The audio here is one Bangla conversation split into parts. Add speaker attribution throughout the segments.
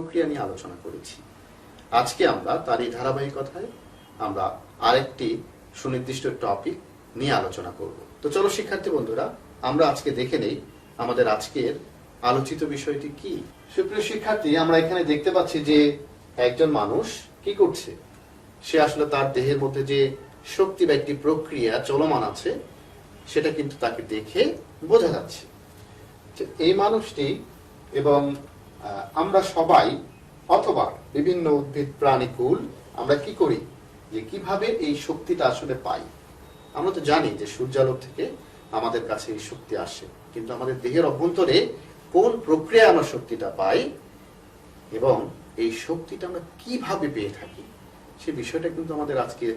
Speaker 1: প্রক্রিয়া নিয়ে আলোচনা করেছি। আজকে আমরা তার এই ধারাবাহিকতায় আমরা আরেকটি সুনির্দিষ্ট টপিক নিয়ে আলোচনা করব। তো চলো শিক্ষার্থী বন্ধুরা, আমরা আজকে দেখে নেই আমাদের আজকের আলোচিত বিষয়টি কি। সুপ্রিয় শিক্ষার্থী, আমরা এখানে দেখতে পাচ্ছি যে একজন মানুষ কি করছে, সে আসলে তার দেহের মধ্যে যে শক্তি বা একটি প্রক্রিয়া চলমান আছে সেটা কিন্তু তাকে দেখে বোঝা যাচ্ছে। এই মানুষটি এবং আমরা সবাই অথবা বিভিন্ন উদ্ভিদ প্রাণীকুল আমরা কি করি, যে কিভাবে এই শক্তিটা আসলে পাই। আমরা তো জানি যে সূর্যালোক থেকে আমাদের কাছে এই শক্তি আসে, কিন্তু আমাদের দেহের অভ্যন্তরে কোন প্রক্রিয়ায় আমরা শক্তিটা পাই এবং এই শক্তিটা আমরা কিভাবে পেয়ে থাকি, সেই বিষয়টা কিন্তু আমাদের আজকে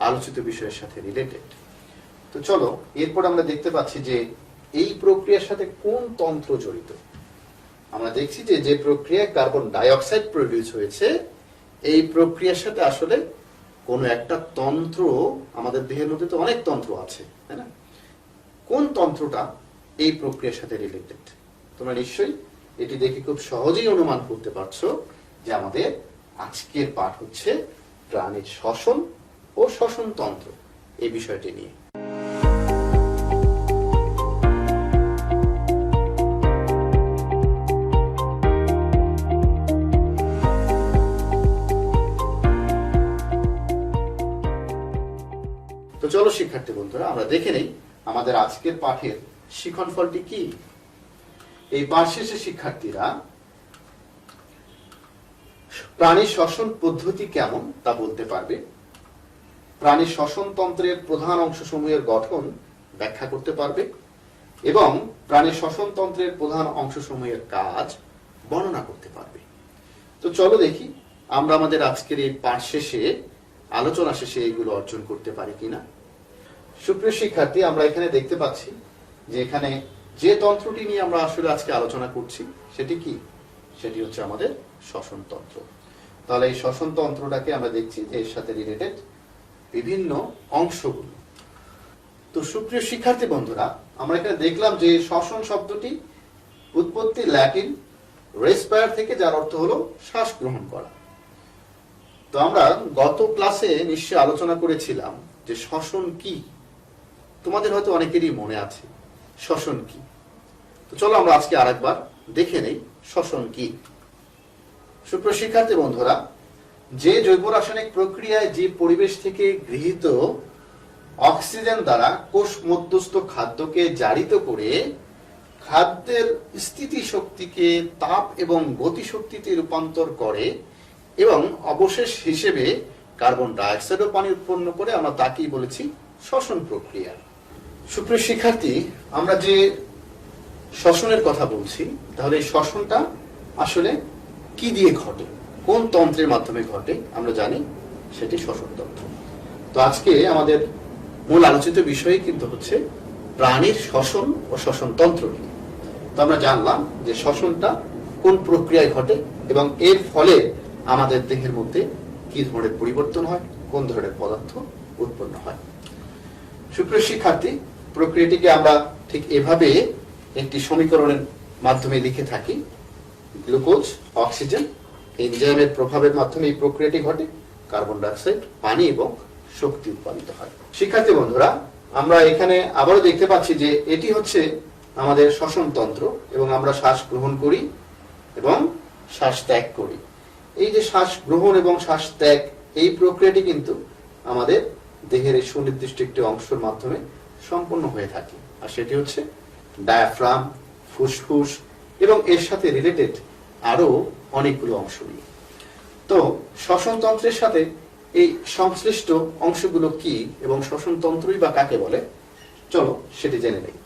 Speaker 1: আলোচিত বিষয়ের সাথে রিলেটেড। তো চলো, এরপর আমরা দেখতে পাচ্ছি যে এই প্রক্রিয়ার সাথে কোন তন্ত্র জড়িত। আমরা দেখছি যে যে প্রক্রিয়ায় কার্বন ডাই অক্সাইড প্রডিউস হয়েছে, এই প্রক্রিয়ার সাথে আসলে কোনো একটা তন্ত্র, আমাদের দেহের মধ্যে তো অনেক তন্ত্র আছে, তাই না? কোন তন্ত্রটা এই প্রক্রিয়ার সাথে রিলেটেড তোমরা নিশ্চয়ই এটি দেখে খুব সহজেই অনুমান করতে পারছো যে আমাদের আজকের পাঠ হচ্ছে প্রাণীর শ্বসন ও শ্বসনতন্ত্র এই বিষয়টি নিয়ে। তো চলো শিক্ষার্থী বন্ধুরা, আমরা দেখে নেই আমাদের আজকের পাঠের শিখন ফলটি কি। এই পাঠ শেষে শিক্ষার্থীরা প্রাণীর শ্বসন পদ্ধতি কেমন তা বলতে পারবে, প্রাণীর শ্বসন তন্ত্রের প্রধান অংশসমূহের গঠন ব্যাখ্যা করতে পারবে এবং প্রাণীর শ্বসন তন্ত্রের প্রধান অংশসমূহের কাজ বর্ণনা করতে পারবে। তো চলো দেখি আমরা আমাদের আজকের এই পাঠ শেষে, আলোচনা শেষে এগুলো অর্জন করতে পারি কিনা। সুপ্রিয় শিক্ষার্থী, আমরা এখানে দেখতে পাচ্ছি যে এখানে যে তন্ত্রটি নিয়ে আমরা আসলে আজকে আলোচনা করছি সেটি কি, সেটি হচ্ছে আমাদের শ্বসন তন্ত্র। তাহলে এই শ্বসন তন্ত্রটাকে আমরা দেখছি যে এর সাথে রিলেটেড বিভিন্ন অংশগুলো। তো সুপ্রিয় শিক্ষার্থী বন্ধুরা, আমরা এখানে দেখলাম যে শ্বসন শব্দটি উৎপত্তি ল্যাটিন রেসপায়ার থেকে, যার অর্থ হলো শ্বাস গ্রহণ করা। তো আমরা গত ক্লাসে নিশ্চয়ই আলোচনা করেছিলাম যে শ্বসন কি। তোমাদের হয়তো অনেকেরই মনে আছে শ্বসন কি। তো চলো আমরা আজকে আরেকবার দেখে নেই শ্বসন কি। সুপ্রিয় শিক্ষার্থী বন্ধুরা, যে জৈব রাসায়নিক প্রক্রিয়ায় জীব পরিবেশ থেকে গৃহীত অক্সিজেন দ্বারা কোষ মধ্যস্থ খাদ্যকে জারিত করে খাদ্যের স্থিতি শক্তিকে তাপ এবং গতি শক্তিতে রূপান্তর করে এবং অবশেষ হিসেবে কার্বন ডাইঅক্সাইড ও পানি উৎপন্ন করে, আমরা তাকেই বলেছি শ্বসন প্রক্রিয়া। সুপ্রিয় শিক্ষার্থী, আমরা যে শ্বসনের কথা বলছি, তাহলে এই শ্বসনটা আসলে কি দিয়ে ঘটে, কোন তন্ত্রের মাধ্যমে ঘটে, আমরা জানি সেটি শ্বসন তন্ত্র। তো আজকে আমাদের মূল আলোচিত বিষয় কিন্তু হচ্ছে প্রাণীর শ্বসন ও শ্বসনতন্ত্র নিয়ে। তো আমরা জানলাম যে শ্বসনটা কোন প্রক্রিয়ায় ঘটে এবং এর ফলে আমাদের দেহের মধ্যে কি ধরনের পরিবর্তন হয়, কোন ধরনের পদার্থ উৎপন্ন হয়। সুপ্রিয় শিক্ষার্থী, প্রক্রিয়াটিকে আমরা ঠিক এভাবে একটি সমীকরণের মাধ্যমে লিখে থাকি। গ্লুকোজ, অক্সিজেন, এনজাইমের প্রভাবের মাধ্যমে এই প্রক্রিয়াটি ঘটে। কার্বন ডাইঅক্সাইড, পানি এবং শক্তি উৎপাদিত হয়। শিক্ষার্থী বন্ধুরা, আমরা এখানে আবারও দেখতে পাচ্ছি যে এটি হচ্ছে আমাদের শ্বসনতন্ত্র এবং আমরা শ্বাস গ্রহণ করি এবং শ্বাস ত্যাগ করি। এই যে শ্বাস গ্রহণ এবং শ্বাস ত্যাগ, এই প্রক্রিয়াটি কিন্তু আমাদের দেহের এই সুনির্দিষ্ট একটি অংশের মাধ্যমে সম্পন্ন হয়ে থাকে, আর সেটি হচ্ছে ডায়াফ্রাম, ফুসফুস এবং এর সাথে রিলেটেড আরো অনেকগুলো অংশ নিয়ে। তো শ্বসনতন্ত্রের সাথে এই সংশ্লিষ্ট অংশগুলো কি এবং শ্বসনতন্ত্রই বা কাকে বলে, চলো সেটি জেনে নেই।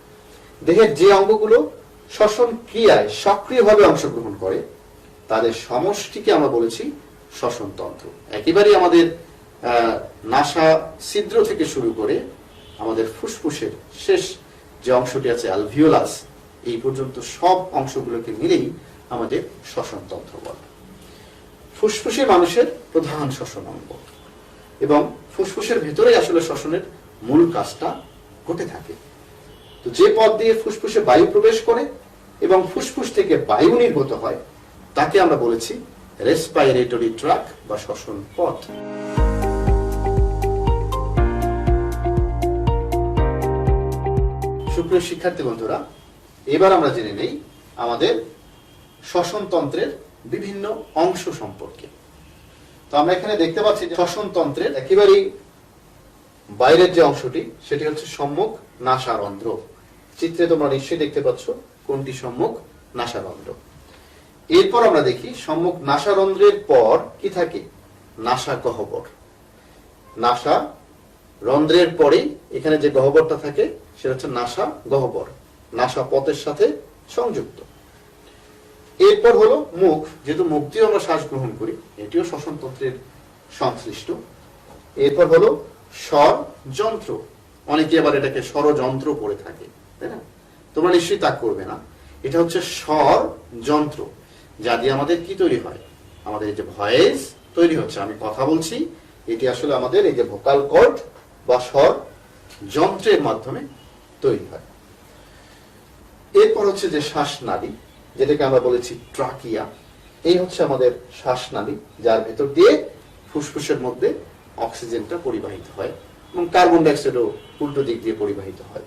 Speaker 1: দেহের যে অঙ্গগুলো শ্বসন ক্রিয়ায় সক্রিয়ভাবে অংশগ্রহণ করে তাদের সমষ্টিকে আমরা বলেছি শ্বসনতন্ত্র। একেবারে আমাদের নাসা ছিদ্র থেকে শুরু করে আমাদের ফুসফুসের শেষ যে অংশটি আছে অ্যালভিওলাস, এই পর্যন্ত সব অংশগুলোকে মিলেই আমাদের শ্বসনতন্ত্র বলে। ফুসফুসে মানুষের প্রধান শ্বসন অঙ্গ এবং ফুসফুসের ভেতরেই আসলে শ্বসনের মূল কাজটা ঘটে থাকে। তো যে পথ দিয়ে ফুসফুসে বায়ু প্রবেশ করে এবং ফুসফুস থেকে বায়ু নির্গত হয় তাকে আমরা বলেছি রেসপাইরেটরি ট্র্যাক বা শ্বসন পথ। সুপ্রিয় শিক্ষার্থী বন্ধুরা, এবার আমরা জেনে নেই আমাদের শ্বসনতন্ত্রের বিভিন্ন অংশ সম্পর্কে। তো আমরা এখানে দেখতে পাচ্ছি যে শ্বসনতন্ত্রের একেবারেই বাইরের যে অংশটি সেটি হচ্ছে সম্মুখ নাসারন্ধ্র। চিত্রে তোমরা নিশ্চয়ই দেখতে পাচ্ছ কোনটি সম্মুখ নাসারন্ধ্র। এরপর আমরা দেখি সম্মুখ নাসারন্ধ্রের পর কি থাকে, নাসা গহ্বর। নাসা রন্ধ্রের পরে এখানে যে গহ্বরটা থাকে সেটা হচ্ছে নাসা গহ্বর, নাসা পথের সাথে সংযুক্ত। এরপর হলো মুখ, যেহেতু মুখ দিয়ে আমরা শ্বাস গ্রহণ করি, এটিও শ্বসনতন্ত্রের সংশ্লিষ্ট। এরপর হলো স্বর যন্ত্র, অনেকে আবার এটাকে স্বরযন্ত্র পড়ে থাকে, তাই না? তোমরা নিশ্চয়ই তা করবে না। এটা হচ্ছে স্বর যন্ত্র, যা দিয়ে আমাদের কি তৈরি হয়, আমাদের এই যে ভয়েস তৈরি হচ্ছে, আমি কথা বলছি, এটি আসলে আমাদের এই যে ভোকাল কর্ড বা স্বর যন্ত্রের মাধ্যমে তৈরি হয়। এরপর হচ্ছে যে শ্বাসনালী, যেটাকে আমরা বলেছি ট্রাকিয়া। এই হচ্ছে আমাদের শ্বাসনালী, যার ভেতর দিয়ে ফুসফুসের মধ্যে অক্সিজেনটা পরিবাহিত হয় এবং কার্বন ডাইঅক্সাইডও উল্টো দিক দিয়ে পরিবাহিত হয়।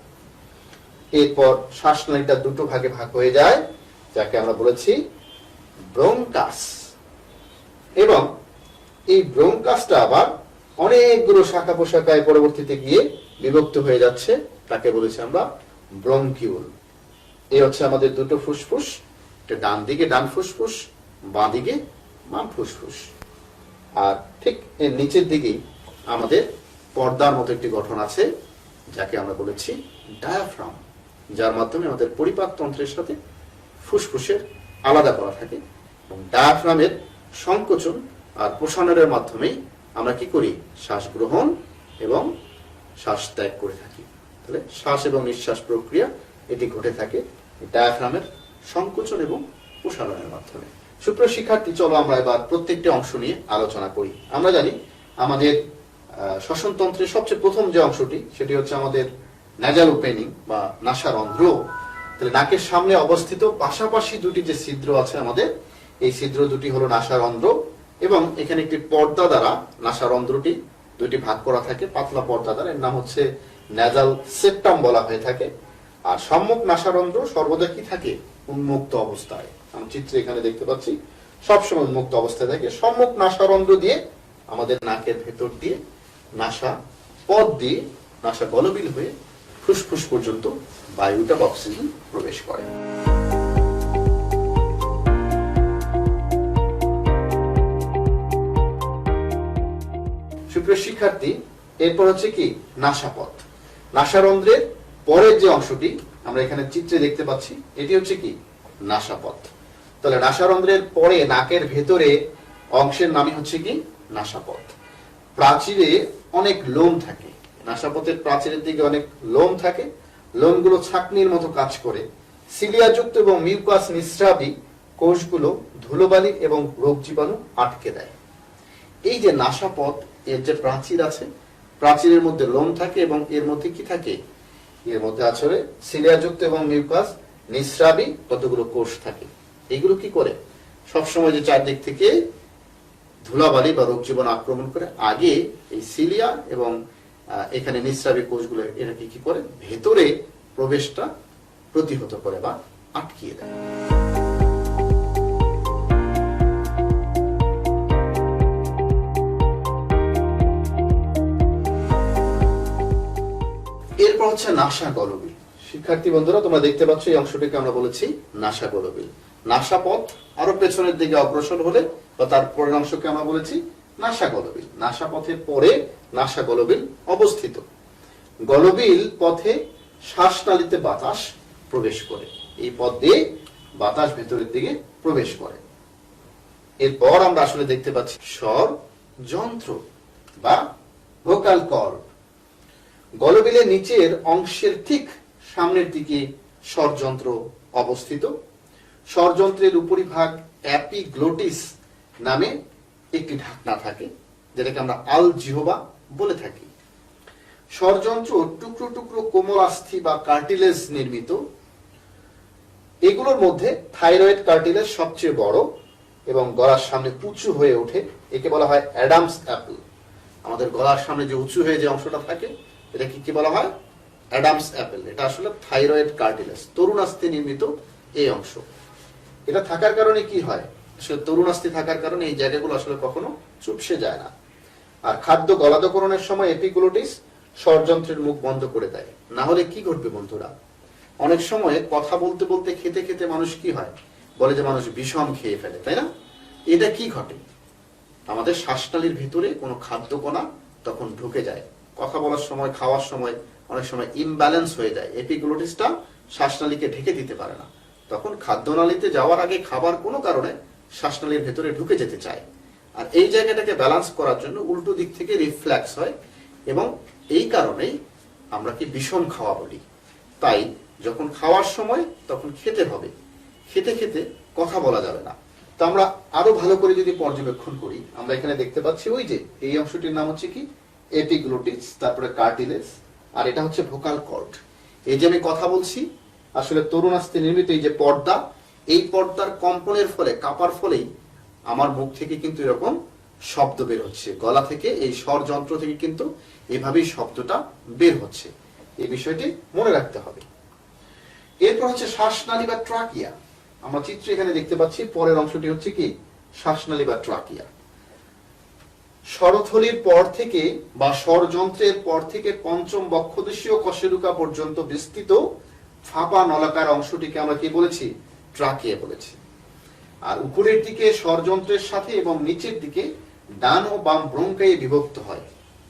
Speaker 1: এরপর শ্বাসনালীটা দুটো ভাগে ভাগ হয়ে যায়, যাকে আমরা বলেছি ব্রঙ্কাস। এবং এই ব্রঙ্কাসটা আবার অনেকগুলো শাখা প্রশাখায় পরবর্তীতে গিয়ে বিভক্ত হয়ে যাচ্ছে, তাকে বলেছি আমরা ব্রঙ্কিউল। এই হচ্ছে আমাদের দুটো ফুসফুস, ডান দিকে ডান ফুসফুস, বাঁ দিকে বাম ফুসফুস। আর ঠিক এর নিচের দিকেই আমাদের পর্দার মতো একটি গঠন আছে, যাকে আমরা বলেছি ডায়াফ্রাম, যার মাধ্যমে আমাদের পরিপাক তন্ত্রের সাথে ফুসফুসের আলাদা করা থাকে। এবং ডায়াফ্রামের সংকোচন আর প্রসারণের মাধ্যমেই আমরা কি করি, শ্বাস গ্রহণ এবং শ্বাস ত্যাগ করে থাকি। তাহলে শ্বাস এবং নিঃশ্বাস প্রক্রিয়া এটি ঘটে থাকে ডায়াফ্রামের সংকোচন এবং প্রসারণের মাধ্যমে। সুপ্রিয় শিক্ষার্থী, চলো আমরা এবার প্রত্যেকটি অংশ নিয়ে আলোচনা করি। আমরা জানি আমাদের শ্বসনতন্ত্রের সবচেয়ে প্রথম যে অংশটি সেটি হচ্ছে আমাদের ন্যাজাল ওপেনিং বা নাসারন্ধ্র। তাহলে নাকের সামনে অবস্থিত পাশাপাশি দুটি যে ছিদ্র আছে আমাদের, এই ছিদ্র দুটি হলো নাসারন্ধ্র এবং এখানে একটি পর্দা দ্বারা নাসারন্ধ্রটি দুটি ভাগ করা থাকে, পাতলা পর্দা দ্বারা। এর নাম হচ্ছে ন্যাজাল সেপ্টাম বলা হয়ে থাকে। আর সম্মুখ নাসারন্ধ্র সর্বদা কি থাকে, উন্মুক্ত অবস্থায়। আমি চিত্রে এখানে দেখতে পাচ্ছি সবসময় উন্মুক্ত অবস্থায় থাকে। সম্মুখ নাসারন্ধ্র দিয়ে আমাদের নাকের ভেতর দিয়ে নাসা পথ দিয়ে নাসা গলবিল হয়ে ফুসফুস পর্যন্ত বায়ুটা বা অক্সিজেন প্রবেশ করে। সুপ্রিয় শিক্ষার্থী, এরপর হচ্ছে কি নাসাপথ। নাসারন্ধ্রের পরের যে অংশটি আমরা এখানে চিত্রে দেখতে পাচ্ছি, এটি হচ্ছে কি নাসাপথ। তাহলে নাসারন্ধ্রের পরে নাকের ভেতরে অংশের নামই হচ্ছে কি নাসাপথ। প্রাচীরে অনেক লোম থাকে, নাসাপথের প্রাচীরের দিকে অনেক লোম থাকে। লোমগুলো ছাঁকনির মতো কাজ করে। সিলিয়াযুক্ত এবং মিউকাস নিঃস্রাবী কোষগুলো ধুলোবালি এবং রোগ জীবাণু আটকে দেয়। এই যে নাসাপথ, এর যে প্রাচীর আছে, প্রাচীরের মধ্যে লোম থাকে এবং এর মধ্যে কি থাকে, এর মধ্যে আসলে সিলিয়াযুক্ত এবং মিউকাস নিঃস্রাবী কতগুলো কোষ থাকে। এগুলো কি করে, সবসময় যে চারদিক থেকে ধুলাবালি বা রোগ জীবাণু আক্রমণ করে, আগে এই সিলিয়া এবং এখানে নিঃস্রাবী কোষগুলো এরা কি করে, ভেতরে প্রবেশটা প্রতিহত করে বা আটকিয়ে দেয়। এরপর হচ্ছে নাসা গলবিল। শিক্ষার্থী বন্ধুরা, তোমরা দেখতে পাচ্ছ এই অংশটিকে আমরা বলেছি নাসা গলবিল। নাসাপথ আরো পেছনের দিকে অগ্রসর হলে বা তার পরের অংশকে আমরা বলেছি নাসা গলবিল। নাসাপথের পরে নাসা গলবিল অবস্থিত। গলবিল পথে শ্বাসনালীতে বাতাস প্রবেশ করে, এই পথ দিয়ে বাতাস ভেতরের দিকে প্রবেশ করে। এরপর আমরা আসলে দেখতে পাচ্ছি স্বর যন্ত্র বা ভোকাল কর্ড। গলবিলের নিচের অংশের ঠিক সামনের দিকে স্বরযন্ত্র অবস্থিত। স্বরযন্ত্রের উপরিভাগ অ্যাপিগ্লোটিস নামে একটি ঢাকনা থাকে, যেটাকে আমরা আলজিহ্বা বলে থাকি। স্বরযন্ত্র টুকরো টুকরো কোমল আস্থি বা কার্টিলেজ নির্মিত। এগুলোর মধ্যে থাইরয়েড কার্টিলেজ সবচেয়ে বড় এবং গলার সামনে উঁচু হয়ে ওঠে, একে বলা হয় অ্যাডামস অ্যাপল। আমাদের গলার সামনে যে উঁচু হয়ে যে অংশটা থাকে এটা কি বলা হয়? Adams Apple. এটা আসলে থাইরয়েড কার্টিলেজ, তরুণাস্থি নির্মিত এই অংশ। এটা থাকার কারণে কি হয়? আসলে তরুণাস্থি থাকার কারণে এই জায়গাগুলো আসলে কখনো চুপসে যায় না। আর খাদ্য গলাধকরণের সময় এপিগ্লোটিস স্বরযন্ত্রের মুখ বন্ধ করে দেয়। না হলে কি ঘটবে বন্ধুরা? অনেক সময় কথা বলতে বলতে খেতে খেতে মানুষ কি হয়, বলে যে মানুষ বিষম খেয়ে ফেলে, তাই না? এটা কি ঘটে? আমাদের শ্বাসনালীর ভিতরে কোনো খাদ্য কণা তখন ঢুকে যায়। কথা বলার সময়, খাওয়ার সময় অনেক সময় ইমব্যালেন্স হয়ে যায়, এপিগ্লোটিসটা শ্বাসনালীকে ঢেকে দিতে পারে না। তখন খাদ্যনালীতে যাওয়ার আগে খাবার কোনো কারণে শ্বাসনালীর ভেতরে ঢুকে যেতে চায়। আর এই জায়গাটাকে ব্যালেন্স করার জন্য উল্টো দিক থেকে রিফ্লেক্স হয়, এবং এই কারণেই আমরা কি বিষম খাওয়া বলি। তাই যখন খাওয়ার সময় তখন খেতে হবে, খেতে খেতে কথা বলা যাবে না। তো আমরা আরো ভালো করে যদি পর্যবেক্ষণ করি, আমরা এখানে দেখতে পাচ্ছি ওই যে এই অংশটির নাম হচ্ছে কি এপিগ্লোটিস, তারপরে কার্টিলেজ, আর এটা হচ্ছে ভোকাল কর্ড। এই যে আমি কথা বলছি, আসলে তরুণাস্থি নির্মিত এই যে পর্দা, এই পর্দার কম্পনের ফলে, কাঁপার ফলেই আমার মুখ থেকে কিন্তু এরকম শব্দ বের হচ্ছে, গলা থেকে এই স্বর যন্ত্র থেকে কিন্তু এভাবেই শব্দটা বের হচ্ছে। এই বিষয়টি মনে রাখতে হবে। এরপর হচ্ছে শ্বাসনালী বা ট্রাকিয়া। আমরা চিত্রে এখানে দেখতে পাচ্ছি পরের অংশটি হচ্ছে কি শ্বাসনালী বা ট্রাকিয়া। স্বরথলির পর থেকে বা স্বরযন্ত্রের পর থেকে পঞ্চম বক্ষদেশীয় কশেরুকা পর্যন্ত বিস্তৃত ফাঁপা নলাকার অংশটিকে আমরা কি বলেছি? ট্রাকিয়া বলেছি। আর উপরের দিকে স্বরযন্ত্রের সাথে এবং নিচের দিকে ডান ও বাম ব্রঙ্কায়ে বিভক্ত হয়,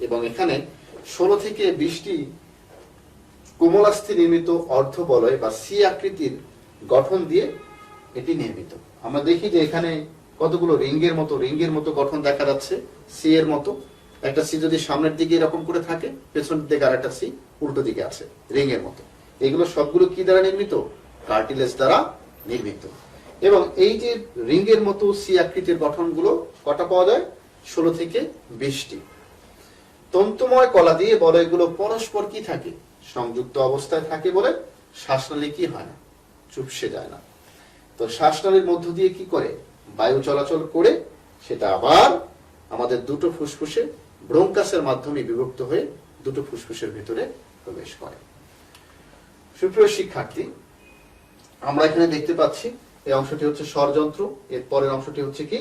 Speaker 1: এবং এখানে 16 থেকে 20টি কোমলাস্থি নির্মিত অর্ধবলয় বা সি আকৃতির গঠন দিয়ে এটি নির্মিত। আমরা দেখি যে এখানে কতগুলো রিঙ্গের মতো গঠন দেখা যাচ্ছে, সি এর মতো। একটা সি যদি সামনের দিকে এরকম করে থাকে, পেছনের দিকে আর একটা সি উল্টো দিকে আছে রিঙ্গের মতো। এগুলো সবগুলো কি দ্বারা নির্মিত? কার্টিলেজ দ্বারা নির্মিত। এবং এই যে রিঙ্গের মতো সি আকৃতির গঠনগুলো কটা পাওয়া যায়? 16 থেকে 20টি। তন্তুময় কলা দিয়ে বলয়গুলো পরস্পর কি থাকে? সংযুক্ত অবস্থায় থাকে বলে শ্বাসনালী কি হয় না? চুপসে যায় না। তো শ্বাসনালীর মধ্য দিয়ে কি করে? বায়ু চলাচল করে সেটা আবার আমাদের দুটো ফুসফুসে ব্রঙ্কাসের মাধ্যমে বিভক্ত হয়ে দুটো ফুসফুসের ভিতরে প্রবেশ করে। সুপ্রিয় শিক্ষার্থী, আমরা এখানে দেখতে পাচ্ছি এই অংশটি হচ্ছে স্বরযন্ত্র, এর পরের অংশটি হচ্ছে কি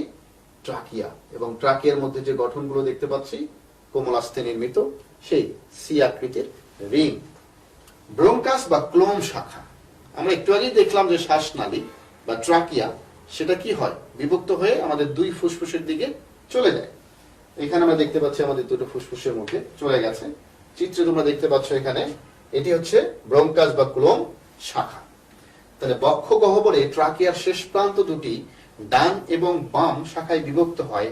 Speaker 1: ট্রাকিয়া, এবং ট্রাকিয়ার মধ্যে যে গঠনগুলো দেখতে পাচ্ছি কোমলাস্থি নির্মিত সেই সি আকৃতির রিং। ব্রঙ্কাস বা ক্লোম শাখা, আমরা একটু আগেই দেখলাম যে শ্বাসনালী বা ট্রাকিয়া সেটা কি হয়? বিভক্ত হয়ে আমাদের দুই ফুসফুসের দিকে চলে যায়। এখানে আমরা দেখতে পাচ্ছি আমাদের দুটো ফুসফুসের মধ্যে চলে গেছে। চিত্রে তোমরা দেখতে পাচ্ছ এখানে এটি হচ্ছে ব্রঙ্কাস বা ক্লোম শাখা। তাহলে বক্ষ গহ্বরে ট্রাকিয়ার শেষ প্রান্ত দুটি ডান এবং বাম শাখায় বিভক্ত হয়।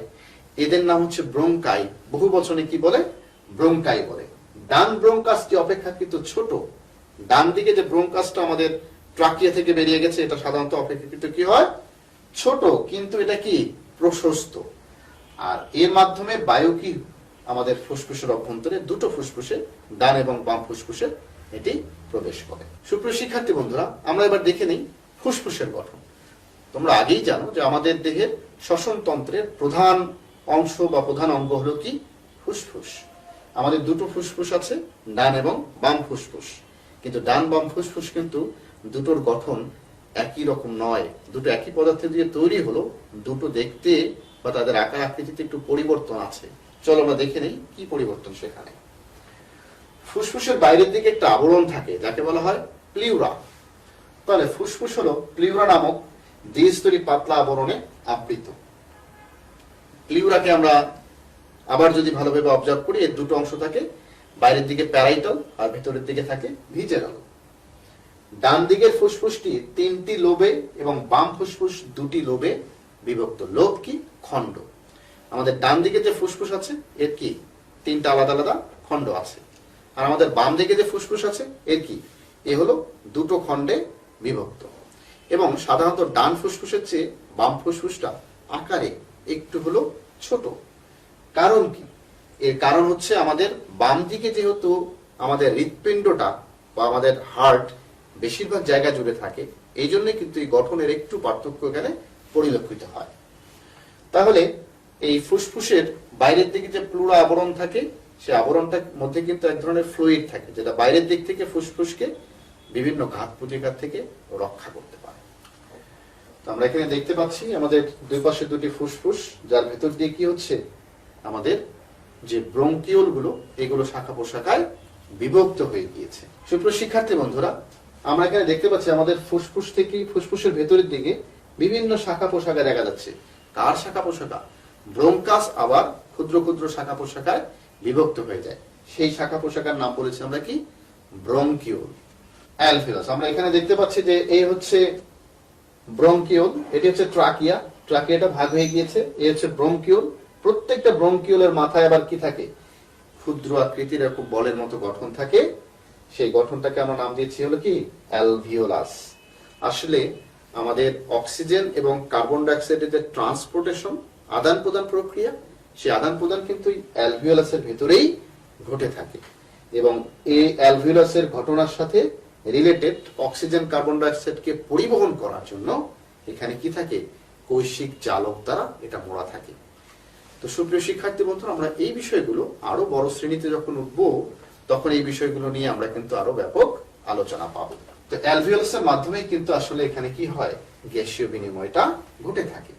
Speaker 1: এদের নাম হচ্ছে ব্রঙ্কাই। বহু বচনে কি বলে? ব্রঙ্কাই বলে। ডান ব্রঙ্কাসটি অপেক্ষাকৃত ছোট। ডান দিকে যে ব্রঙ্কাসটা আমাদের ট্রাকিয়া থেকে বেরিয়ে গেছে, এটা সাধারণত অপেক্ষাকৃত কি হয়? ছোট, কিন্তু এটা কি প্রশস্ত। আর এর মাধ্যমে বায়ু কি আমাদের ফুসফুসের অভ্যন্তরে দুটো ফুসফুসে, ডান এবং বাম ফুসফুসে এটি প্রবেশ করে। সুপ্রিয় শিক্ষার্থী বন্ধুরা, আমরা এবার দেখে নিই ফুসফুসের গঠন। তোমরা আগেই জানো যে আমাদের দেহের শ্বসন তন্ত্রের প্রধান অংশ বা প্রধান অঙ্গ হলো কি? ফুসফুস। আমাদের দুটো ফুসফুস আছে, ডান এবং বাম ফুসফুস। কিন্তু ডান বাম ফুসফুস কিন্তু দুটোর গঠন একই রকম নয়। দুটো একই পদার্থ দিয়ে তৈরি হলো, দুটো দেখতে বা তাদের আকার আকৃতিতে একটু পরিবর্তন আছে। চলো আমরা দেখে নেই কি পরিবর্তন সেখানে। ফুসফুসের বাইরের দিকে একটা আবরণ থাকে যাকে বলা হয় প্লিউরা। তাহলে ফুসফুস হলো প্লিউরা নামক দ্বিস্তরী পাতলা আবরণে আবৃত। প্লিউরাকে আমরা আবার যদি ভালোভাবে অবজার্ভ করি, এর দুটো অংশ থাকে, বাইরের দিকে প্যারাইটাল আর ভেতরের দিকে থাকে ভিজেরাল। ডান দিকের ফুসফুসটি 3টি লোবে এবং বাম ফুসফুস 2টি লোবে বিভক্ত। লোব কি? খণ্ড। আমাদের ডান দিকে যে ফুসফুস আছে এর কি 3টা আলাদা আলাদা খণ্ড আছে। আর আমাদের বাম দিকে যে ফুসফুস আছে এর কি? এ হলো দুটো খণ্ডে বিভক্ত। এবং সাধারণত ডান ফুসফুসের চেয়ে বাম ফুসফুসটা আকারে একটু হলো ছোট। কারণ কি? এর কারণ হচ্ছে আমাদের বাম দিকে যেহেতু আমাদের হৃৎপিণ্ডটা বা আমাদের হার্ট বেশিরভাগ জায়গা জুড়ে থাকে, এই জন্য কিন্তু এই গঠনের একটু পার্থক্য এখানে পরিলক্ষিত হয়। তাহলে এই ফুসফুসের বাইরের দিকে যে প্লুরা আবরণ থাকে, সেই আবরণটার মধ্যে কিন্তু এক ধরনের ফ্লুইড থাকে, যেটা বাইরের দিক থেকে ফুসফুসকে বিভিন্ন ঘাত প্রতিঘাত থেকে রক্ষা করতে পারে। তো আমরা এখানে দেখতে পাচ্ছি আমাদের দুই পাশে দুটি ফুসফুস, যার ভেতর দিয়ে কি হচ্ছে, আমাদের যে ব্রঙ্কিওল গুলো, এগুলো শাখা প্রশাখায় বিভক্ত হয়ে গিয়েছে। সুপ্রিয় শিক্ষার্থী বন্ধুরা, আমরা এখানে দেখতে পাচ্ছি আমাদের ফুসফুস থেকে, ফুসফুসের ভেতরের দিকে বিভিন্ন শাখা প্রশাখা দেখা যাচ্ছে। কার শাখা প্রশাখা? ব্রঙ্কাস আবার ক্ষুদ্র ক্ষুদ্র শাখা প্রশাখায় বিভক্ত হয়ে যায়। সেই শাখা প্রশাখার নাম বলেছি আমরা কি? ব্রঙ্কিওল। অ্যালভিওলাস। আমরা এখানে দেখতে পাচ্ছি যে এই হচ্ছে ব্রঙ্কিওল, এটি হচ্ছে ট্রাকিয়া, ট্রাকিয়াটা ভাগ হয়ে গিয়েছে, এই হচ্ছে ব্রঙ্কিওল। প্রত্যেকটা ব্রঙ্কিওলের মাথায় আবার কি থাকে? ক্ষুদ্র আকৃতির এরকম বলের মতো গঠন থাকে। সেই গঠনটাকে আমরা নাম দিয়েছি হলো কি? অ্যালভিওলাস। আসলে আমাদের অক্সিজেন এবং কার্বন ডাইঅক্সাইডের যে ট্রান্সপোর্টেশন, আদান প্রদান প্রক্রিয়া, সেই আদান প্রদান কিন্তু অ্যালভিওলাসের ভেতরেই ঘটে থাকে। এবং এই অ্যালভিওলাসের ঘটনার সাথে রিলেটেড অক্সিজেন কার্বন ডাইঅক্সাইডকে পরিবহন করার জন্য এখানে কি থাকে? কৈশিক জালক দ্বারা এটা মোড়া থাকে। তো সুপ্রিয় শিক্ষার্থী বন্ধুরা, আমরা এই বিষয়গুলো আরো বড় শ্রেণীতে যখন উঠবো, তখন এই বিষয়গুলো নিয়ে আমরা কিন্তু আরো ব্যাপক আলোচনা পাবো। তো অ্যালভিওলাসের মাধ্যমে কিন্তু আসলে এখানে কি হয়? গ্যাসীয় বিনিময়টা ঘটে থাকে।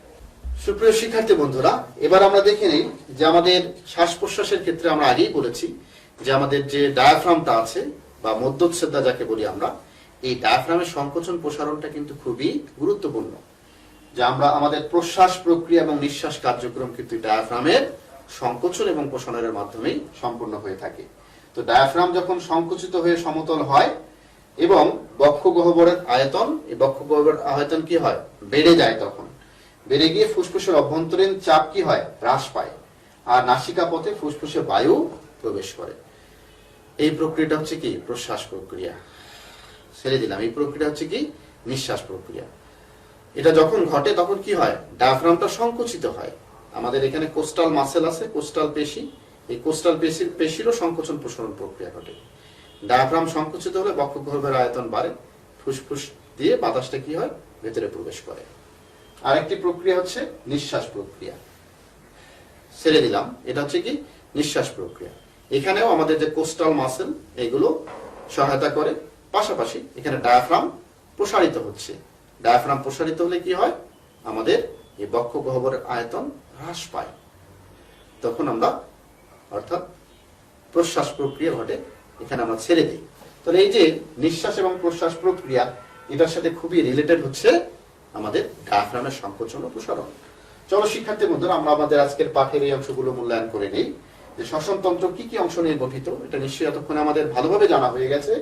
Speaker 1: সুপ্রিয় শিক্ষার্থী বন্ধুরা, এবার আমরা দেখে নিই যে আমাদের শ্বাস প্রশ্বাসের ক্ষেত্রে আমরা আগেই বলেছি যে আমাদের যে ডায়াফ্রামটা আছে বা মধ্যচ্ছেদা যাকে বলি আমরা, এই ডায়াফ্রামের সংকোচন প্রসারণটা কিন্তু খুবই গুরুত্বপূর্ণ। যে আমরা আমাদের প্রশ্বাস প্রক্রিয়া এবং নিঃশ্বাস কার্যক্রম কিন্তু ডায়াফ্রামের সংকোচন এবং প্রসারণের মাধ্যমেই সম্পূর্ণ হয়ে থাকে। তো ডায়াফ্রাম যখন সংকুচিত হয়ে সমতল হয় এবং বক্ষ গহ্বরের আয়তন, এই বক্ষ গহ্বরের আয়তন কি হয়? বেড়ে যায়। তখন বেড়ে গিয়ে ফুসফুসের অভ্যন্তরীণ চাপ কি হয়? হ্রাস পায়। আর নাসিকা পথে ফুসফুসে বায়ু প্রবেশ করে। এই প্রক্রিয়াটা হচ্ছে কি? প্রশ্বাস প্রক্রিয়া। ছেড়ে দিলাম। এই প্রক্রিয়া হচ্ছে কি? নিঃশ্বাস প্রক্রিয়া। এটা যখন ঘটে তখন কি হয়? ডায়াফ্রামটা সংকুচিত হয়। আমাদের এখানে কোস্টাল মাসেল আছে, কোস্টাল পেশি, এই কোস্টাল পেশিরও সংকোচন প্রসারণ প্রক্রিয়া ঘটে। ডায়াফ্রাম সংকুচিত হলে বক্ষগহ্বরের আয়তন বাড়ে, ফুসফুস দিয়ে বাতাসটা কি হয়? ভেতরে প্রবেশ করে। আরেকটি প্রক্রিয়া হচ্ছে নিঃশ্বাস প্রক্রিয়া। ছেড়ে দিলাম। এটা হচ্ছে কি? নিঃশ্বাস প্রক্রিয়া। এখানেও আমাদের যে কোস্টাল মাসেল, এগুলো সহায়তা করে। পাশাপাশি এখানে ডায়াফ্রাম প্রসারিত হচ্ছে। ডায়াফ্রাম প্রসারিত হলে কি হয়? আমাদের এই বক্ষ গহ্বরের আয়তন হ্রাস পায়। তখন আমরা অর্থাৎ প্রশ্বাস প্রক্রিয়া ঘটে, এখানে আমরা ছেড়ে দিই। তাহলে এই যে নিঃশ্বাস এবং প্রশ্বাস প্রক্রিয়া, এটার সাথে খুবই রিলেটেড হচ্ছে আমাদের ডায়াফ্রামের সংকোচন ও প্রসারণ। চলো শিক্ষার্থী বন্ধুরা, আমরা আমাদের আজকের পাঠের এই অংশগুলো মূল্যায়ন করে নেই। যে শ্বসনতন্ত্র কি কি অংশ নিয়ে গঠিত, এটা নিশ্চয়ই এতক্ষণে আমাদের ভালোভাবে জানা হয়ে গেছে।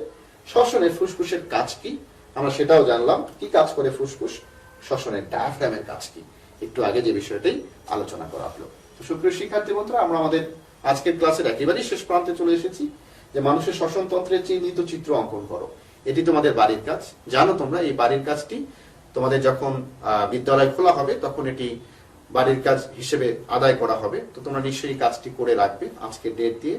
Speaker 1: শ্বসনের ফুসফুসের কাজ কি আমরা সেটাও জানলাম। কি কাজ করে ফুসফুস? শ্বসনের ডায়াফ্রামের কাজ কি? একটু আগে যে বিষয়টাই আলোচনা করা হলো। সুপ্রিয় শিক্ষার্থী বন্ধুরা, আমরা আমাদের আজকের ক্লাসের একেবারেই শেষ প্রান্তে চলে এসেছি। যে মানুষের শ্বসনতন্ত্রের চিহ্নিত চিত্র অঙ্কন করো, এটি তোমাদের বাড়ির কাজ। জানো তোমরা এই বাড়ির কাজটি তোমাদের যখন বিদ্যালয় খোলা হবে তখন এটি বাড়ির কাজ হিসেবে আদায় করা হবে। তো তোমরা নিশ্চয়ই কাজটি করে রাখবে আজকের ডেট দিয়ে।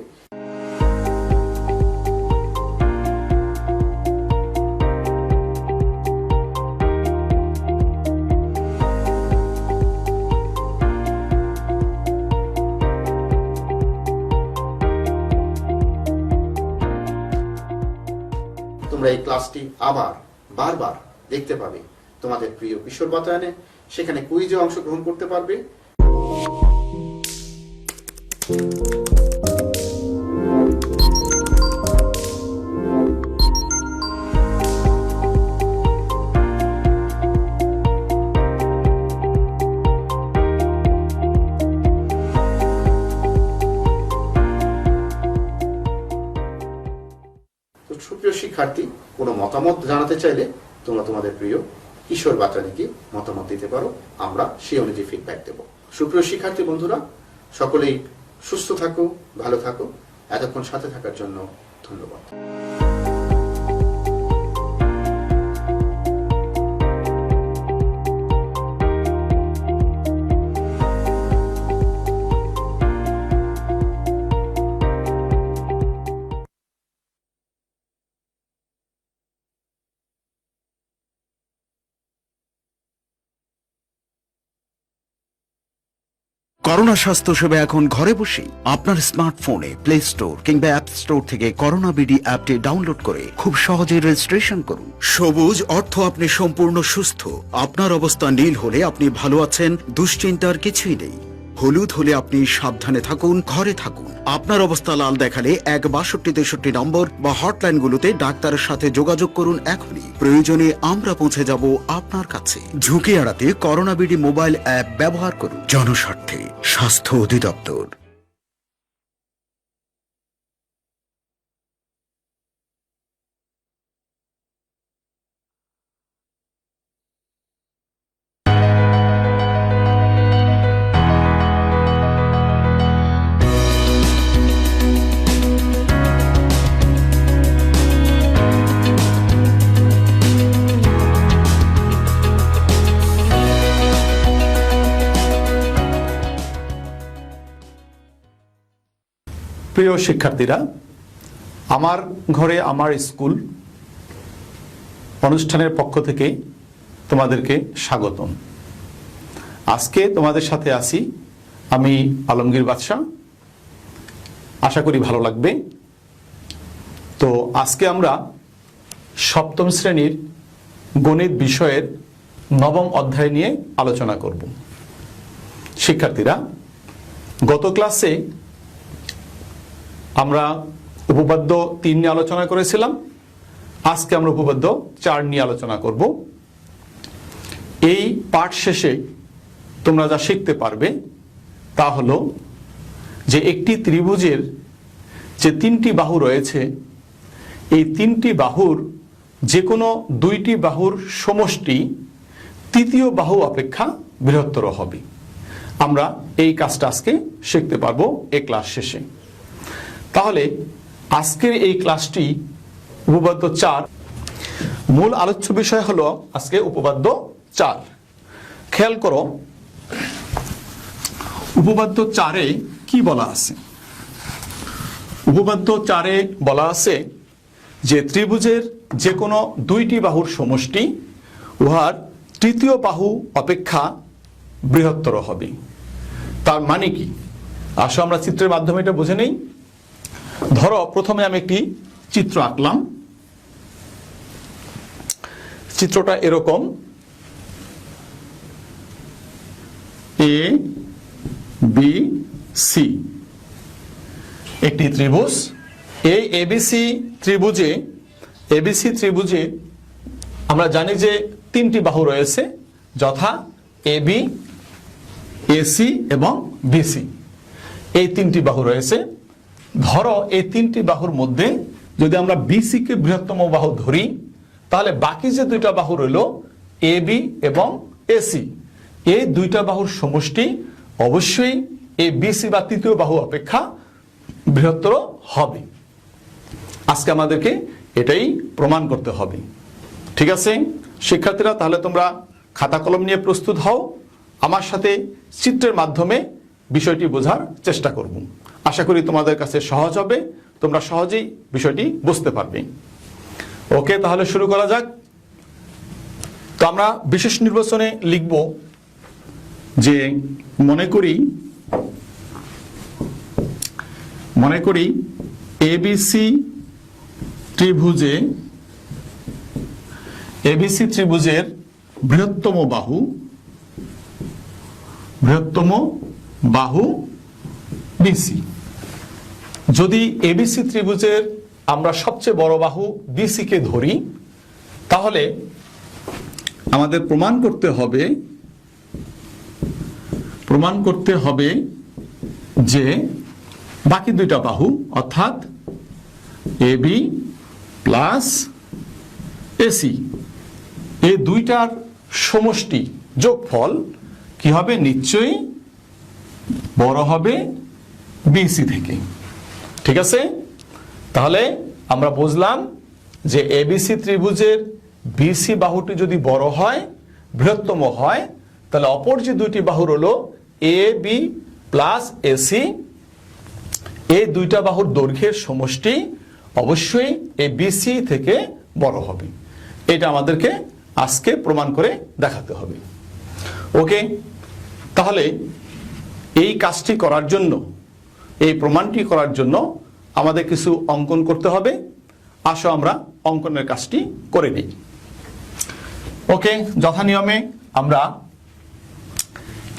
Speaker 1: তোমরা এই ক্লাসটি আবার বারবার দেখতে পাবে তোমাদের প্রিয় কিশোর বাতায়নে। সেখানে কুইজে অংশগ্রহণ করতে পারবে। সুপ্রিয় শিক্ষার্থী, কোনো মতামত জানাতে চাইলে তোমরা তোমাদের প্রিয় কিশোর বাতায়নকে মতামত দিতে পারো, আমরা সেই অনুযায়ী ফিডব্যাক দেব। সুপ্রিয় শিক্ষার্থী বন্ধুরা, সকলেই সুস্থ থাকো, ভালো থাকো। এতক্ষণ সাথে থাকার জন্য ধন্যবাদ।
Speaker 2: করোনা স্বাস্থ্যসেবা এখন ঘরে বসেই আপনার স্মার্টফোনে প্লে স্টোর কিংবা অ্যাপ স্টোর থেকে করোনা বিডি অ্যাপটি ডাউনলোড করে খুব সহজে রেজিস্ট্রেশন করুন। সবুজ অর্থ আপনি সম্পূর্ণ সুস্থ। আপনার অবস্থা নীল হলে আপনি ভালো আছেন, দুশ্চিন্তার কিছুই নেই। হলুদ হলে আপনি সাবধানে থাকুন, ঘরে থাকুন। আপনার অবস্থা লাল দেখালে 16263 নম্বর বা হটলাইনগুলোতে ডাক্তারের সাথে যোগাযোগ করুন এখনই। প্রয়োজনে আমরা পৌঁছে যাব আপনার কাছে। ঝুঁকি এড়াতে করোনা বিডি মোবাইল অ্যাপ ব্যবহার করুন। জনস্বার্থে স্বাস্থ্য অধিদপ্তর।
Speaker 3: প্রিয় শিক্ষার্থীরা, আমার ঘরে আমার স্কুল অনুষ্ঠানের পক্ষ থেকে তোমাদেরকে স্বাগতম। আজকে তোমাদের সাথে আছি আমি আলমগীর বাদশাহ। আশা করি ভালো লাগবে। তো আজকে আমরা সপ্তম শ্রেণীর গণিত বিষয়ের নবম অধ্যায় নিয়ে আলোচনা করব। শিক্ষার্থীরা, গত ক্লাসে আমরা উপপাদ্য 3 নিয়ে আলোচনা করেছিলাম। আজকে আমরা উপপাদ্য 4 নিয়ে আলোচনা করব। এই পাঠ শেষে তোমরা যা শিখতে পারবে তা হলো যে একটি ত্রিভুজের যে 3টি বাহু রয়েছে, এই 3টি বাহুর যে কোনো 2টি বাহুর সমষ্টি তৃতীয় বাহু অপেক্ষা বৃহত্তর হবে। আমরা এই কাজটা আজকে শিখতে পারবো এই ক্লাস শেষে। তাহলে আজকের এই ক্লাসটি উপপাদ্য 4। মূল আলোচ্য বিষয় হলো আজকে উপপাদ্য 4। খেয়াল করো উপপাদ্য 4-এ কি বলা আছে। উপপাদ্য 4-এ বলা আছে যে ত্রিভুজের যে কোনো 2টি বাহুর সমষ্টি উহার তৃতীয় বাহু অপেক্ষা বৃহত্তর হবে। তার মানে কি? আসো আমরা চিত্রের মাধ্যমে এটা বুঝে নেই। ধরো প্রথমে আমি একটি চিত্র আঁকলাম। চিত্রটা এরকম, এ বি সি একটি ত্রিভুজ। এই এবিসি ত্রিভুজে আমরা জানি যে 3টি বাহু রয়েছে, যথা এবি, এসি এবং বিসি। এই 3টি বাহু রয়েছে। ধরো এই 3টি বাহুর মধ্যে যদি আমরা বিসি কে বৃহত্তম বাহু ধরি, তাহলে বাকি যে 2টা বাহু রইল এবি এবং এসি, এই 2টা বাহুর সমষ্টি অবশ্যই এই বিসি বা তৃতীয় বাহু অপেক্ষা বৃহত্তর হবে। আজকে আমাদেরকে এটাই প্রমাণ করতে হবে। ঠিক আছে শিক্ষার্থীরা, তাহলে তোমরা খাতা কলম নিয়ে প্রস্তুত হও। আমার সাথে চিত্রের মাধ্যমে বিষয়টি বোঝার চেষ্টা করব। আশা করি তোমাদের কাছে সহজ হবে, তোমরা সহজেই বিষয়টি বুঝতে পারবে। ওকে, তাহলে শুরু করা যাক। তো আমরা বিশেষ নির্বাচনে লিখব যে মনে করি এবিসি ত্রিভুজের বৃহত্তম বাহু বিসি। যদি এবিসি ত্রিভুজের আমরা সবচেয়ে বড় বাহু বিসি কে ধরি, তাহলে আমাদের প্রমাণ করতে হবে যে বাকি 2টা বাহু অর্থাৎ এবি প্লাস এসি, এই 2টার সমষ্টি যোগফল কি হবে? নিশ্চয়ই বড় হবে বিসি থেকে। ঠিক আছে, তাহলে আমরা বুঝলাম যে এবিসি ত্রিভুজের বিসি বাহুটি যদি বড় হয়, বৃহত্তম হয়, তাহলে অপর যে 2টি বাহু হলো এ বি প্লাস এসি, এই 2টা বাহুর দৈর্ঘ্যের সমষ্টি অবশ্যই এই বিসি থেকে বড় হবে। এটা আমাদেরকে আজকে প্রমাণ করে দেখাতে হবে। ওকে, তাহলে এই কাজটি করার জন্য, এই প্রমাণটি করার জন্য আমাদের কিছু অঙ্কন করতে হবে। আসো আমরা অঙ্কনের কাজটি করে নিই। ওকে, যথানিয়মে আমরা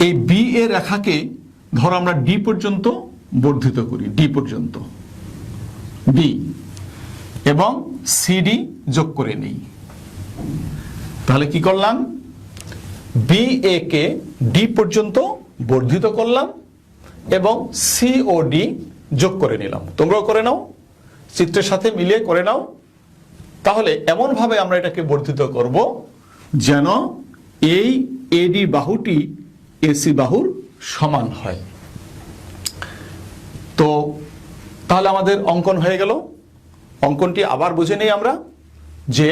Speaker 3: এই বি এর রেখাকে ধরো আমরা ডি পর্যন্ত বর্ধিত করি, ডি পর্যন্ত বি, এবং সিডি যোগ করে নিই। তাহলে কি করলাম, বি এ কে ডি পর্যন্ত বর্ধিত করলাম এবং সি ও ডি যোগ করে নিলাম। তোমরাও করে নাও, চিত্রের সাথে মিলিয়ে করে নাও। তাহলে এমন ভাবে আমরা এটাকে বর্ধিত করব যেন এই এডি বাহুটি এসি বাহুর সমান হয়। তো তাহলে আমাদের অঙ্কন হয়ে গেল। অঙ্কনটি আবার বুঝে নেই আমরা, যে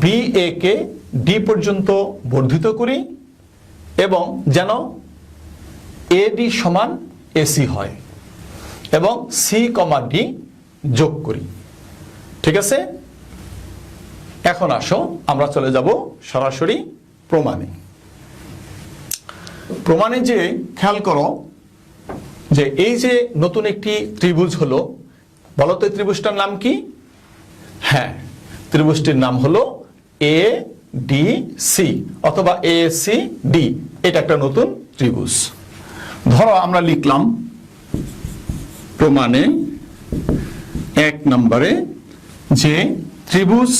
Speaker 3: বি এ কে ডি পর্যন্ত বর্ধিত করি এবং যেন এডি সমান এসি হয় এবং সি কমা ডি যোগ করি। ঠিক আছে, এখন আসো আমরা চলে যাব সরাসরি প্রমাণে। প্রমাণে যে খেয়াল করো যে এই যে নতুন একটি ত্রিভুজ হলো, বলো তো ত্রিভুজটার নাম কি? হ্যাঁ, ত্রিভুজটির নাম হলো এ ডি সি অথবা এ সি ডি। এটা একটা নতুন ত্রিভুজ। ধরো আমরা লিখলাম প্রমাণে 1 নম্বরে যে ত্রিভুজ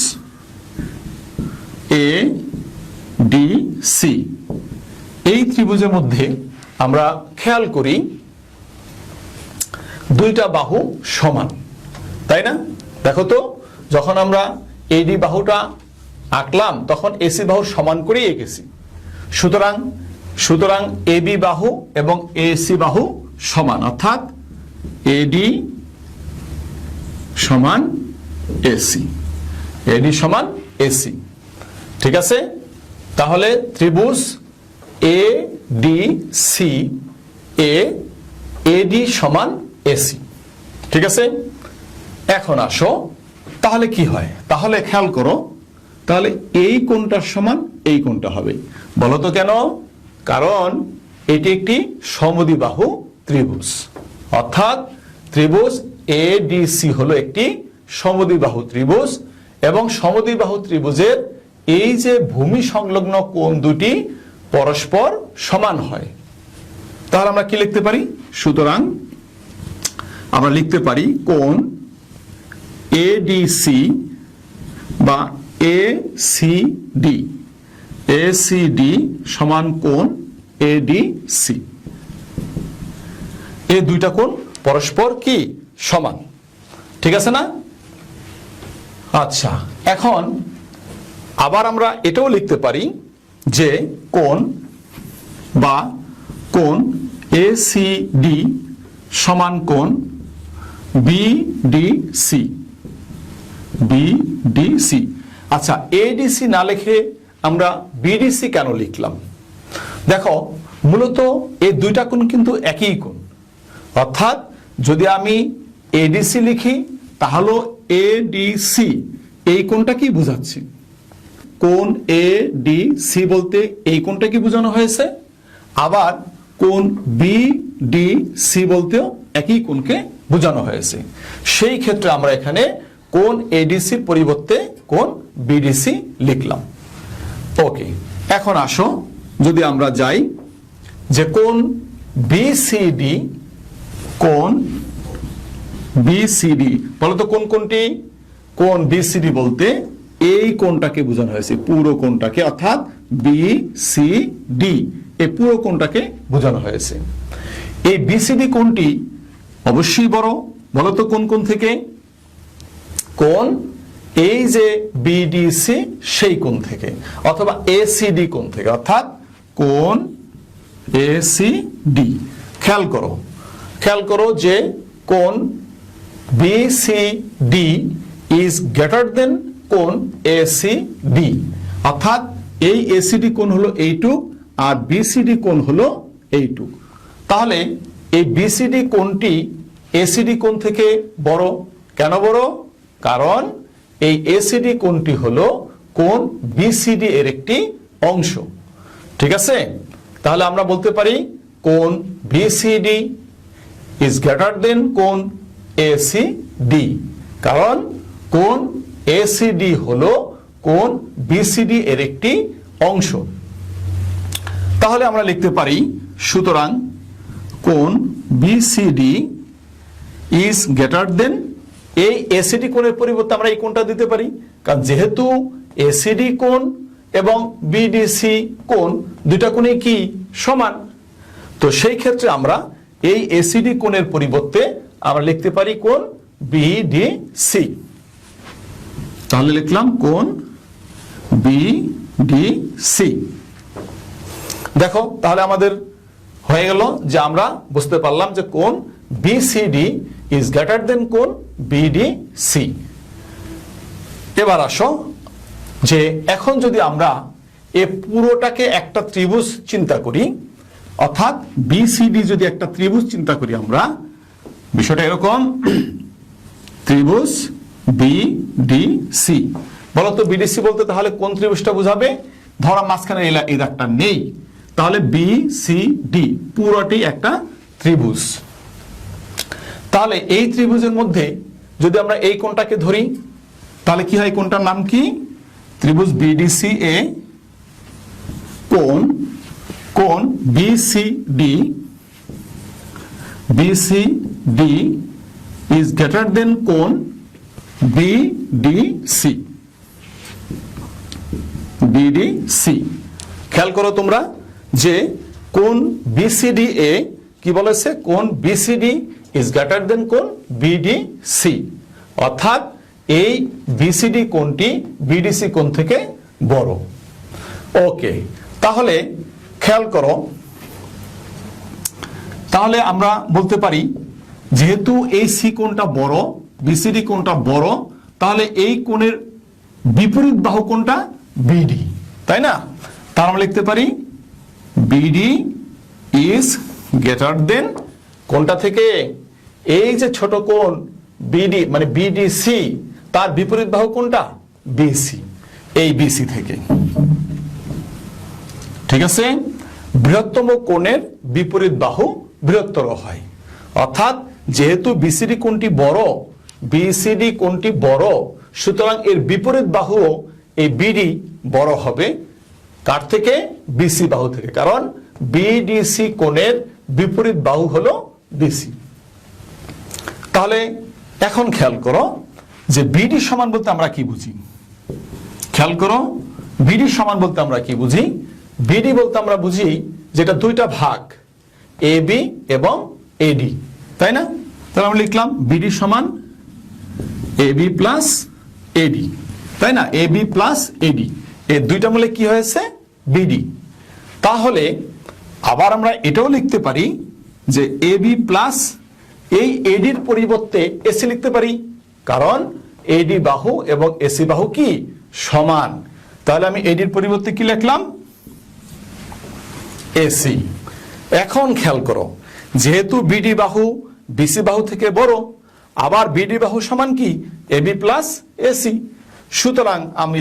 Speaker 3: এ ডি সি, এই ত্রিভুজের মধ্যে আমরা খেয়াল করি দুইটা বাহু সমান, তাই না? দেখো তো, যখন আমরা এডি বাহুটা আঁকলাম তখন এসি বাহু সমান করেই এঁকেছি। সুতরাং এবি বাহু এবং এসি বাহু সমান, অর্থাৎ এডি সমান এসি, এডি সমান এসি। ঠিক আছে, তাহলে ত্রিভুজ এ ডি সি এ এডি সমান এসি। ঠিক আছে, এখন আসো তাহলে কি হয়। তাহলে খেয়াল করো, তাহলে এই কোণটার সমান এই কোণটা হবে। বলো তো কেন? কারণ এটি একটি সমদ্বিবাহু ত্রিভুজ, অর্থাৎ ত্রিভুজ এ ডি সি হলো একটি সমদ্বিবাহু ত্রিভুজ এবং সমদ্বিবাহু ত্রিভুজের এই যে ভূমি সংলগ্ন কোণ দুটি পরস্পর সমান হয়। তাহলে আমরা কি লিখতে পারি? সুতরাং আমরা লিখতে পারি কোণ এডিসি বা এসিডি, এসিডি সমান কোণ এডিসি। এই দুইটা কোণ পরস্পর কি সমান। ঠিক আছে না? আচ্ছা, এখন আবার আমরা এটাও লিখতে পারি যে কোণ বা কোণ এসিডি সমান কোণ বিডিসি, বিডিসি। আচ্ছা, এডিসি না লিখে আমরা বিডিসি কেন লিখলাম? দেখো, মূলত এই দুইটা কোণ কিন্তু একই কোণ, অর্থাৎ যদি আমি এডিসি লিখি তাহলে এডিসি এই কোণটা কি বোঝাচ্ছি? কোণ এডিসি বলতে এই কোণটা কি বোঝানো হয়েছে। আবার কোণ বিডিসি বলতেও একই কোণকে বোঝানো হয়েছে। সেই ক্ষেত্রে আমরা এখানে কোণ এডিসির পরিবর্তে কোণ বিডিসি লিখলাম। ওকে, এখন আসো যদি আমরা যাই যে কোণ বিসিডি, কোণ বিসিডি বলতো কোন কোণটি? কোণ বিসিডি বলতে এই কোণটাকে বোঝানো হয়েছে, পুরো কোণটাকে, অর্থাৎ বিসিডি এই পুরো কোণটাকে বোঝানো হয়েছে। এই বিসিডি কোণটি অবশ্যই বড়। বলতো কোন কোণ থেকে? কোণ এই যে বিডিসি সেই কোণ থেকে, অথবা এসিডি কোণ থেকে, অর্থাৎ কোণ এসিডি। খেয়াল করো যে কোণ বিসিডি ইজ গ্রেটার দেন কোণ এসিডি, অর্থাৎ এই এসিডি কোণ হলো এইটুক আর বিসিডি কোণ হলো এইটুক। তাহলে এই বিসিডি কোণটি এসিডি কোণ থেকে বড়। কেন বড়? কারণ এই এসিডি কোণটি হলো কোণ বিসিডি এর একটি অংশ। ঠিক আছে, তাহলে আমরা বলতে পারি কোণ BCD ইজ গ্রেটার দেন কোণ ACD, কারণ কোণ ACD হলো কোণ BCD এর একটি অংশ। তাহলে আমরা লিখতে পারি সুতরাং কোণ BCD ইজ গ্রেটার দেন, এই ACD কোণের পরিবর্তে আমরা এই কোণটা দিতে পারি, কারণ যেহেতু ACD কোণ এবং BDC কোণ দুইটা কোণই কি সমান, তো সেই ক্ষেত্রে আমরা এই ACD কোণের পরিবর্তে আমরা লিখতে পারি কোণ BDC। তাহলে লিখলাম কোণ BDC। দেখো তাহলে আমাদের হয়ে গেল যে আমরা বুঝতে পারলাম যে কোণ BCD ইজ গ্রেটার দেন কোণ BDC। এবার আসো যে এখন যদি আমরা এই পুরোটাকে একটা ত্রিভুজ চিন্তা করি, অর্থাৎ BCD যদি একটা ত্রিভুজ চিন্তা করি, আমরা বিষয়টা এরকম, ত্রিভুজ BDC। বলতো BDC বলতে তাহলে কোন ত্রিভুজটা বোঝাবে? ধরা মাঝখানে এই দাগটা নেই, তাহলে BCD পুরোটি একটা ত্রিভুজ। তাহলে এই ত্রিভুজের মধ্যে যদি আমরা এই কোণটাকে ধরি তাহলে কি হয়? কোণটার নাম কি? ত্রিভুজ BDCA কোণ BCD is greater than কোণ BDC। খেয়াল করো তোমরা যে কোণ BCDA কি বলেছে? কোণ BCD is greater than কোণ BDC, অর্থাৎ এই BCD কোণটি BDC কোণ থেকে বড়। ওকে, তাহলে খেয়াল করো, তাহলে আমরা বলতে পারি যেহেতু এই C কোণটা বড়, BCD কোণটা বড়, তাহলে এই কোণের বিপরীত বাহু কোণটা BD, তাই না? তার আমরা লিখতে পারি BD is greater than কোণটা থেকে এই যে ছোট কোণ BD মানে BDC, তার বিপরীত বাহু কোণটা BC, এই BC থেকে। ঠিক আছে? বৃহত্তম কোণের বিপরীত বাহু বৃহত্তর হয়, অর্থাৎ যেহেতু BCD কোণটি বড়, BCD কোণটি বড়, সুতরাং এর বিপরীত বাহু এই BD বড় হবে কার থেকে? BC বাহু থেকে, কারণ BDC কোণের বিপরীত বাহু হলো BC। তাহলে এখন খেয়াল করো যে BD সমান বলতে আমরা কি বুঝি? খেয়াল করো BD সমান বলতে আমরা কি বুঝি? BD বলতে আমরা বুঝি যেটা দুইটা ভাগ, AB এবং AD, তাই না? তাহলে আমরা লিখলাম BD সমান AB প্লাস AD, তাই না? AB প্লাস AD, এই দুইটা মিলে কি হয়েছে? BD। তাহলে আবার আমরা এটাও লিখতে পারি যে AB প্লাস এই ADর পরিবর্তে AC লিখতে পারি, কারণ AD বাহু এবং AC বাহু কি সমান। তাহলে আমি ADর পরিবর্তে কি লিখলাম? AC। এখন খেয়াল করো, যেহেতু BD বাহু BC বাহু থেকে বড়, আবার BD বাহু সমান কি? AB প্লাস AC, সুতরাং আমি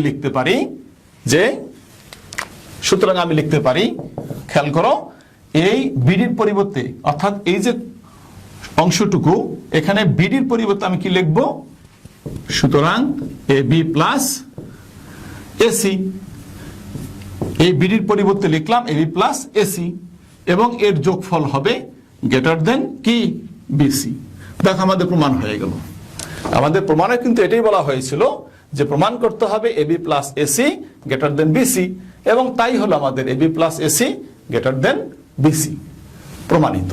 Speaker 3: লিখতে পারি খেয়াল করো এই BDর পরিবর্তে, অর্থাৎ এই যে অংশটুকু এখানে BDর পরিবর্তে আমি কি লিখব? সুতরাং AB প্লাস AC, এই BDর পরিবর্তে লিখলাম AB প্লাস AC, এবং এর যোগফল হবে গ্রেটার দেন কি? BC। দেখো আমাদের প্রমাণ হয়ে গেল। আমাদের প্রমাণে কিন্তু এটাই বলা হয়েছিল যে প্রমাণ করতে হবে AB plus AC greater than BC, এবং তাই হলো আমাদের AB plus AC greater than BC প্রমাণিত।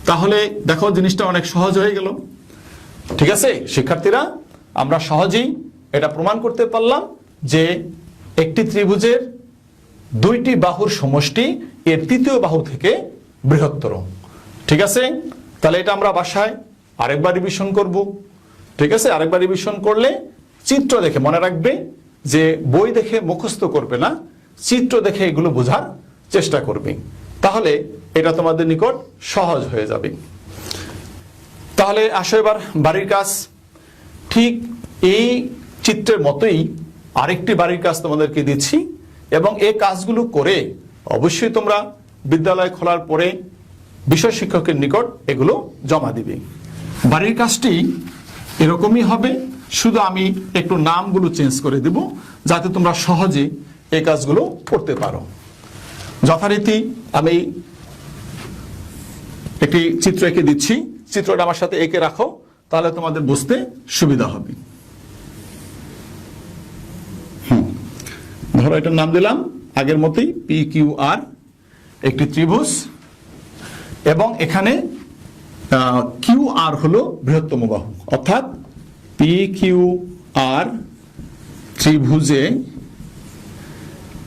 Speaker 3: তাহলে দেখো জিনিসটা অনেক সহজ হয়ে গেল। ঠিক আছে শিক্ষার্থীরা, আমরা সহজেই এটা প্রমাণ করতে পারলাম যে একটি ত্রিভুজের দুইটি বাহুর সমষ্টি এর তৃতীয় বাহু থেকে বৃহত্তর। ঠিক আছে, তাহলে এটা আমরা বাসায় আরেকবার রিভিশন করব। ঠিক আছে, আরেকবার রিভিশন করলে চিত্র দেখে মনে রাখবে, যে বই দেখে মুখস্থ করবে না, চিত্র দেখে এগুলো বোঝার চেষ্টা করবে, তাহলে এটা তোমাদের নিকট সহজ হয়ে যাবে। তাহলে আসো এবার বাড়ির কাজ। ঠিক এই চিত্রের মতোই আরেকটি বাড়ির কাজ তোমাদেরকে দিচ্ছি, এবং এই কাজগুলো করে অবশ্যই তোমরা বিদ্যালয় খোলার পরে বিষয় শিক্ষকের নিকট এগুলো জমা দিবে। বাড়ির কাজটি এরকমই হবে, শুধু আমি একটু নামগুলো চেঞ্জ করে দেব যাতে তোমরা সহজে এই কাজগুলো করতে পারো। যথারীতি আমি একটি চিত্র এঁকে দিচ্ছি, চিত্রটা আমার সাথে এঁকে রাখো, তাহলে তোমাদের বুঝতে সুবিধা হবে। ধরো এটার নাম দিলাম আগের মতোই PQR, একটি ত্রিভুজ, এবং এখানে QR হলো বৃহত্তম বাহু, অর্থাৎ PQR ত্রিভুজে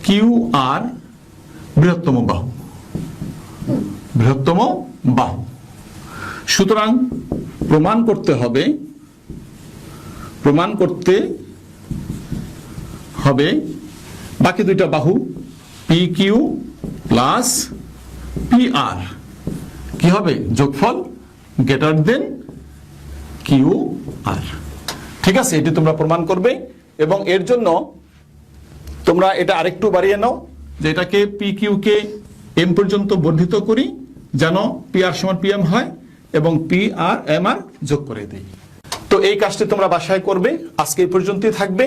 Speaker 3: QR বৃহত্তম বাহু, বৃহত্তম বাহু। সুতরাং প্রমাণ করতে হবে বাকি দুইটা বাহু PQ প্লাস PR কি হবে, যোগফল গ্রেটার দেন QR। ঠিক আছে, এটি তোমরা প্রমাণ করবে, এবং এর জন্য তোমরা এটা আরেকটু বাড়িয়ে নাও, যে এটাকে PQ কে M পর্যন্ত বর্ধিত করি যেন PR সমান PM হয়, এবং PR MR যোগ করে দিই। তো এই কাজটি তোমরা বাসায় করবে। আজকে এই পর্যন্তই থাকবে।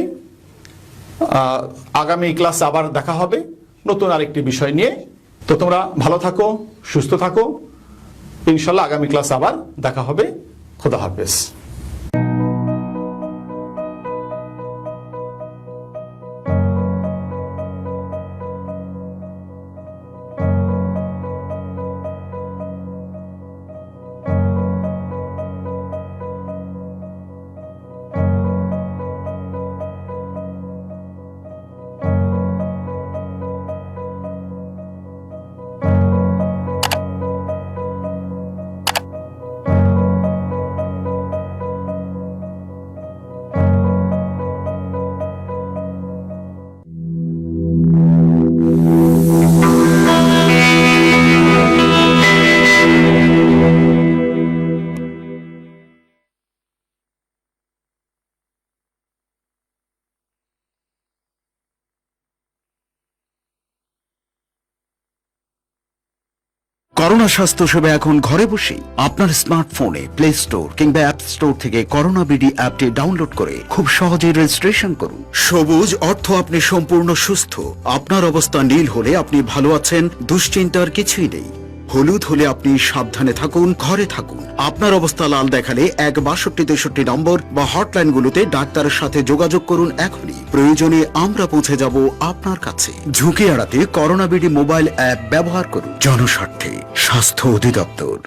Speaker 3: আগামী ক্লাস আবার দেখা হবে নতুন আরেকটি বিষয় নিয়ে। তো তোমরা ভালো থাকো, সুস্থ থাকো, ইনশাল্লাহ আগামী ক্লাস আবার দেখা হবে। খোদা হাফেজ।
Speaker 2: করোনা স্বাস্থ্য সেবা এখন ঘরে বসেই আপনার স্মার্টফোনে প্লে স্টোর কিংবা অ্যাপ স্টোর থেকে করোনা বিডি অ্যাপটি ডাউনলোড করে খুব সহজেই রেজিস্ট্রেশন করুন। সবুজ অর্থ আপনি সম্পূর্ণ সুস্থ। আপনার অবস্থা নীল হলে আপনি ভালো আছেন, দুশ্চিন্তার কিছুই নেই। হলুদ হলে আপনি সাবধানে থাকুন, ঘরে থাকুন। আপনার অবস্থা লাল দেখালে 16263 নম্বর বা হটলাইনগুলোতে ডাক্তারের সাথে যোগাযোগ করুন এখনই। প্রয়োজনে আমরা পৌঁছে যাব আপনার কাছে। ঝুঁকি এড়াতে করোনা বিডি মোবাইল অ্যাপ ব্যবহার করুন। জনস্বার্থে স্বাস্থ্য অধিদপ্তর।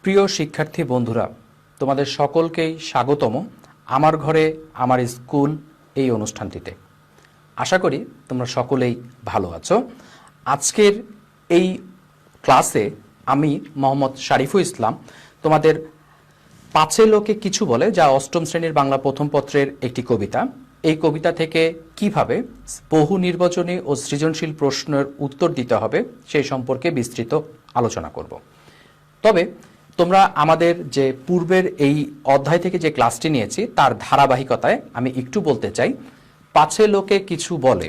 Speaker 4: প্রিয় শিক্ষার্থী বন্ধুরা, তোমাদের সকলকেই স্বাগতম আমার ঘরে আমার স্কুল এই অনুষ্ঠানটিতে। আশা করি তোমরা সকলেই ভালো আছো। আজকের এই ক্লাসে আমি মোহাম্মদ শারিফুল ইসলাম তোমাদের পাঁচে লোকে কিছু বলে, যা অষ্টম শ্রেণীর বাংলা প্রথম পত্রের একটি কবিতা। এই কবিতা থেকে কিভাবে বহু নির্বাচনী ও সৃজনশীল প্রশ্নের উত্তর দিতে হবে সেই সম্পর্কে বিস্তৃত আলোচনা করব। তবে তোমরা আমাদের যে পূর্বের এই অধ্যায় থেকে যে ক্লাসটি নিয়েছি তার ধারাবাহিকতায় আমি একটু বলতে চাই। পাছে লোকে কিছু বলে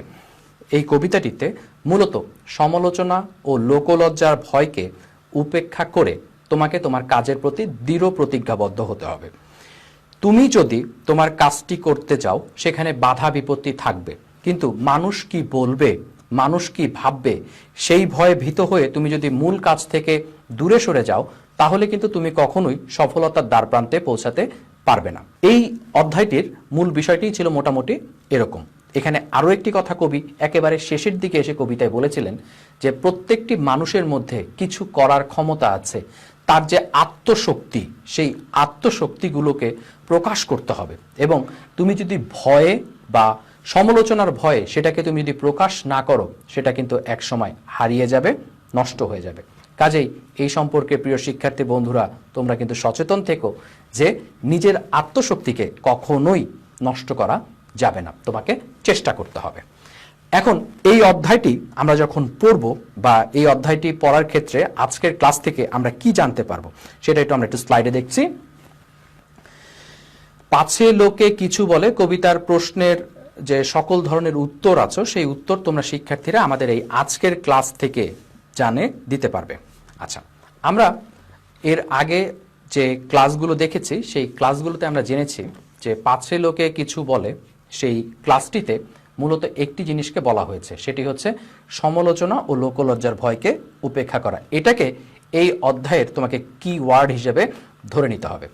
Speaker 4: এই কবিতাটিতে মূলত সমালোচনা ও লোকলজ্জার ভয়কে উপেক্ষা করে তোমাকে তোমার কাজের প্রতি দৃঢ় প্রতিজ্ঞাবদ্ধ হতে হবে। তুমি যদি তোমার কাজটি করতে চাও সেখানে বাধা বিপত্তি থাকবে, কিন্তু মানুষ কি বলবে, মানুষ কি ভাববে সেই ভয়ে ভীত হয়ে তুমি যদি মূল কাজ থেকে দূরে সরে যাও তাহলে কিন্তু তুমি কখনোই সফলতার দ্বারপ্রান্তে পৌঁছাতে পারবে না। এই অধ্যায়টির মূল বিষয়টি ছিল মোটামুটি এরকম। এখানে আরও একটি কথা কবি একেবারে শেষের দিকে এসে কবিতায় বলেছিলেন যে প্রত্যেকটি মানুষের মধ্যে কিছু করার ক্ষমতা আছে, তার যে আত্মশক্তি, সেই আত্মশক্তিগুলোকে প্রকাশ করতে হবে। এবং তুমি যদি ভয়ে বা সমালোচনার ভয়ে সেটাকে তুমি যদি প্রকাশ না করো, সেটা কিন্তু একসময় হারিয়ে যাবে, নষ্ট হয়ে যাবে। কাজেই এই সম্পর্কে প্রিয় শিক্ষার্থী বন্ধুরা, তোমরা কিন্তু সচেতন থেকো যে নিজের আত্মশক্তিকে কখনোই নষ্ট করা যাবে না, তোমাকে চেষ্টা করতে হবে। এখন এই অধ্যায়টি আমরা যখন পড়ব বা এই অধ্যায়টি পড়ার ক্ষেত্রে আজকের ক্লাস থেকে আমরা কি জানতে পারবো সেটা একটু আমরা একটু স্লাইডে দেখছি। পাছে লোকে কিছু বলে কবিতার প্রশ্নের যে সকল ধরনের উত্তর আছে, সেই উত্তর তোমরা শিক্ষার্থীরা আমাদের এই আজকের ক্লাস থেকে জানে দিতে পারবে। আচ্ছা, আমরা এর আগে যে ক্লাসগুলো দেখেছি সেই ক্লাসগুলোতে আমরা জেনেছি যে পাছে লোকে কিছু বলে, সেই ক্লাসটিতে মূলত একটি জিনিসকে বলা হয়েছে, সেটি হচ্ছে সমালোচনা ও লোকলজ্জার ভয়কে উপেক্ষা করা। এটাকে এই অধ্যায়ের তোমাকে কি ওয়ার্ড হিসেবে ধরে নিতে হবে।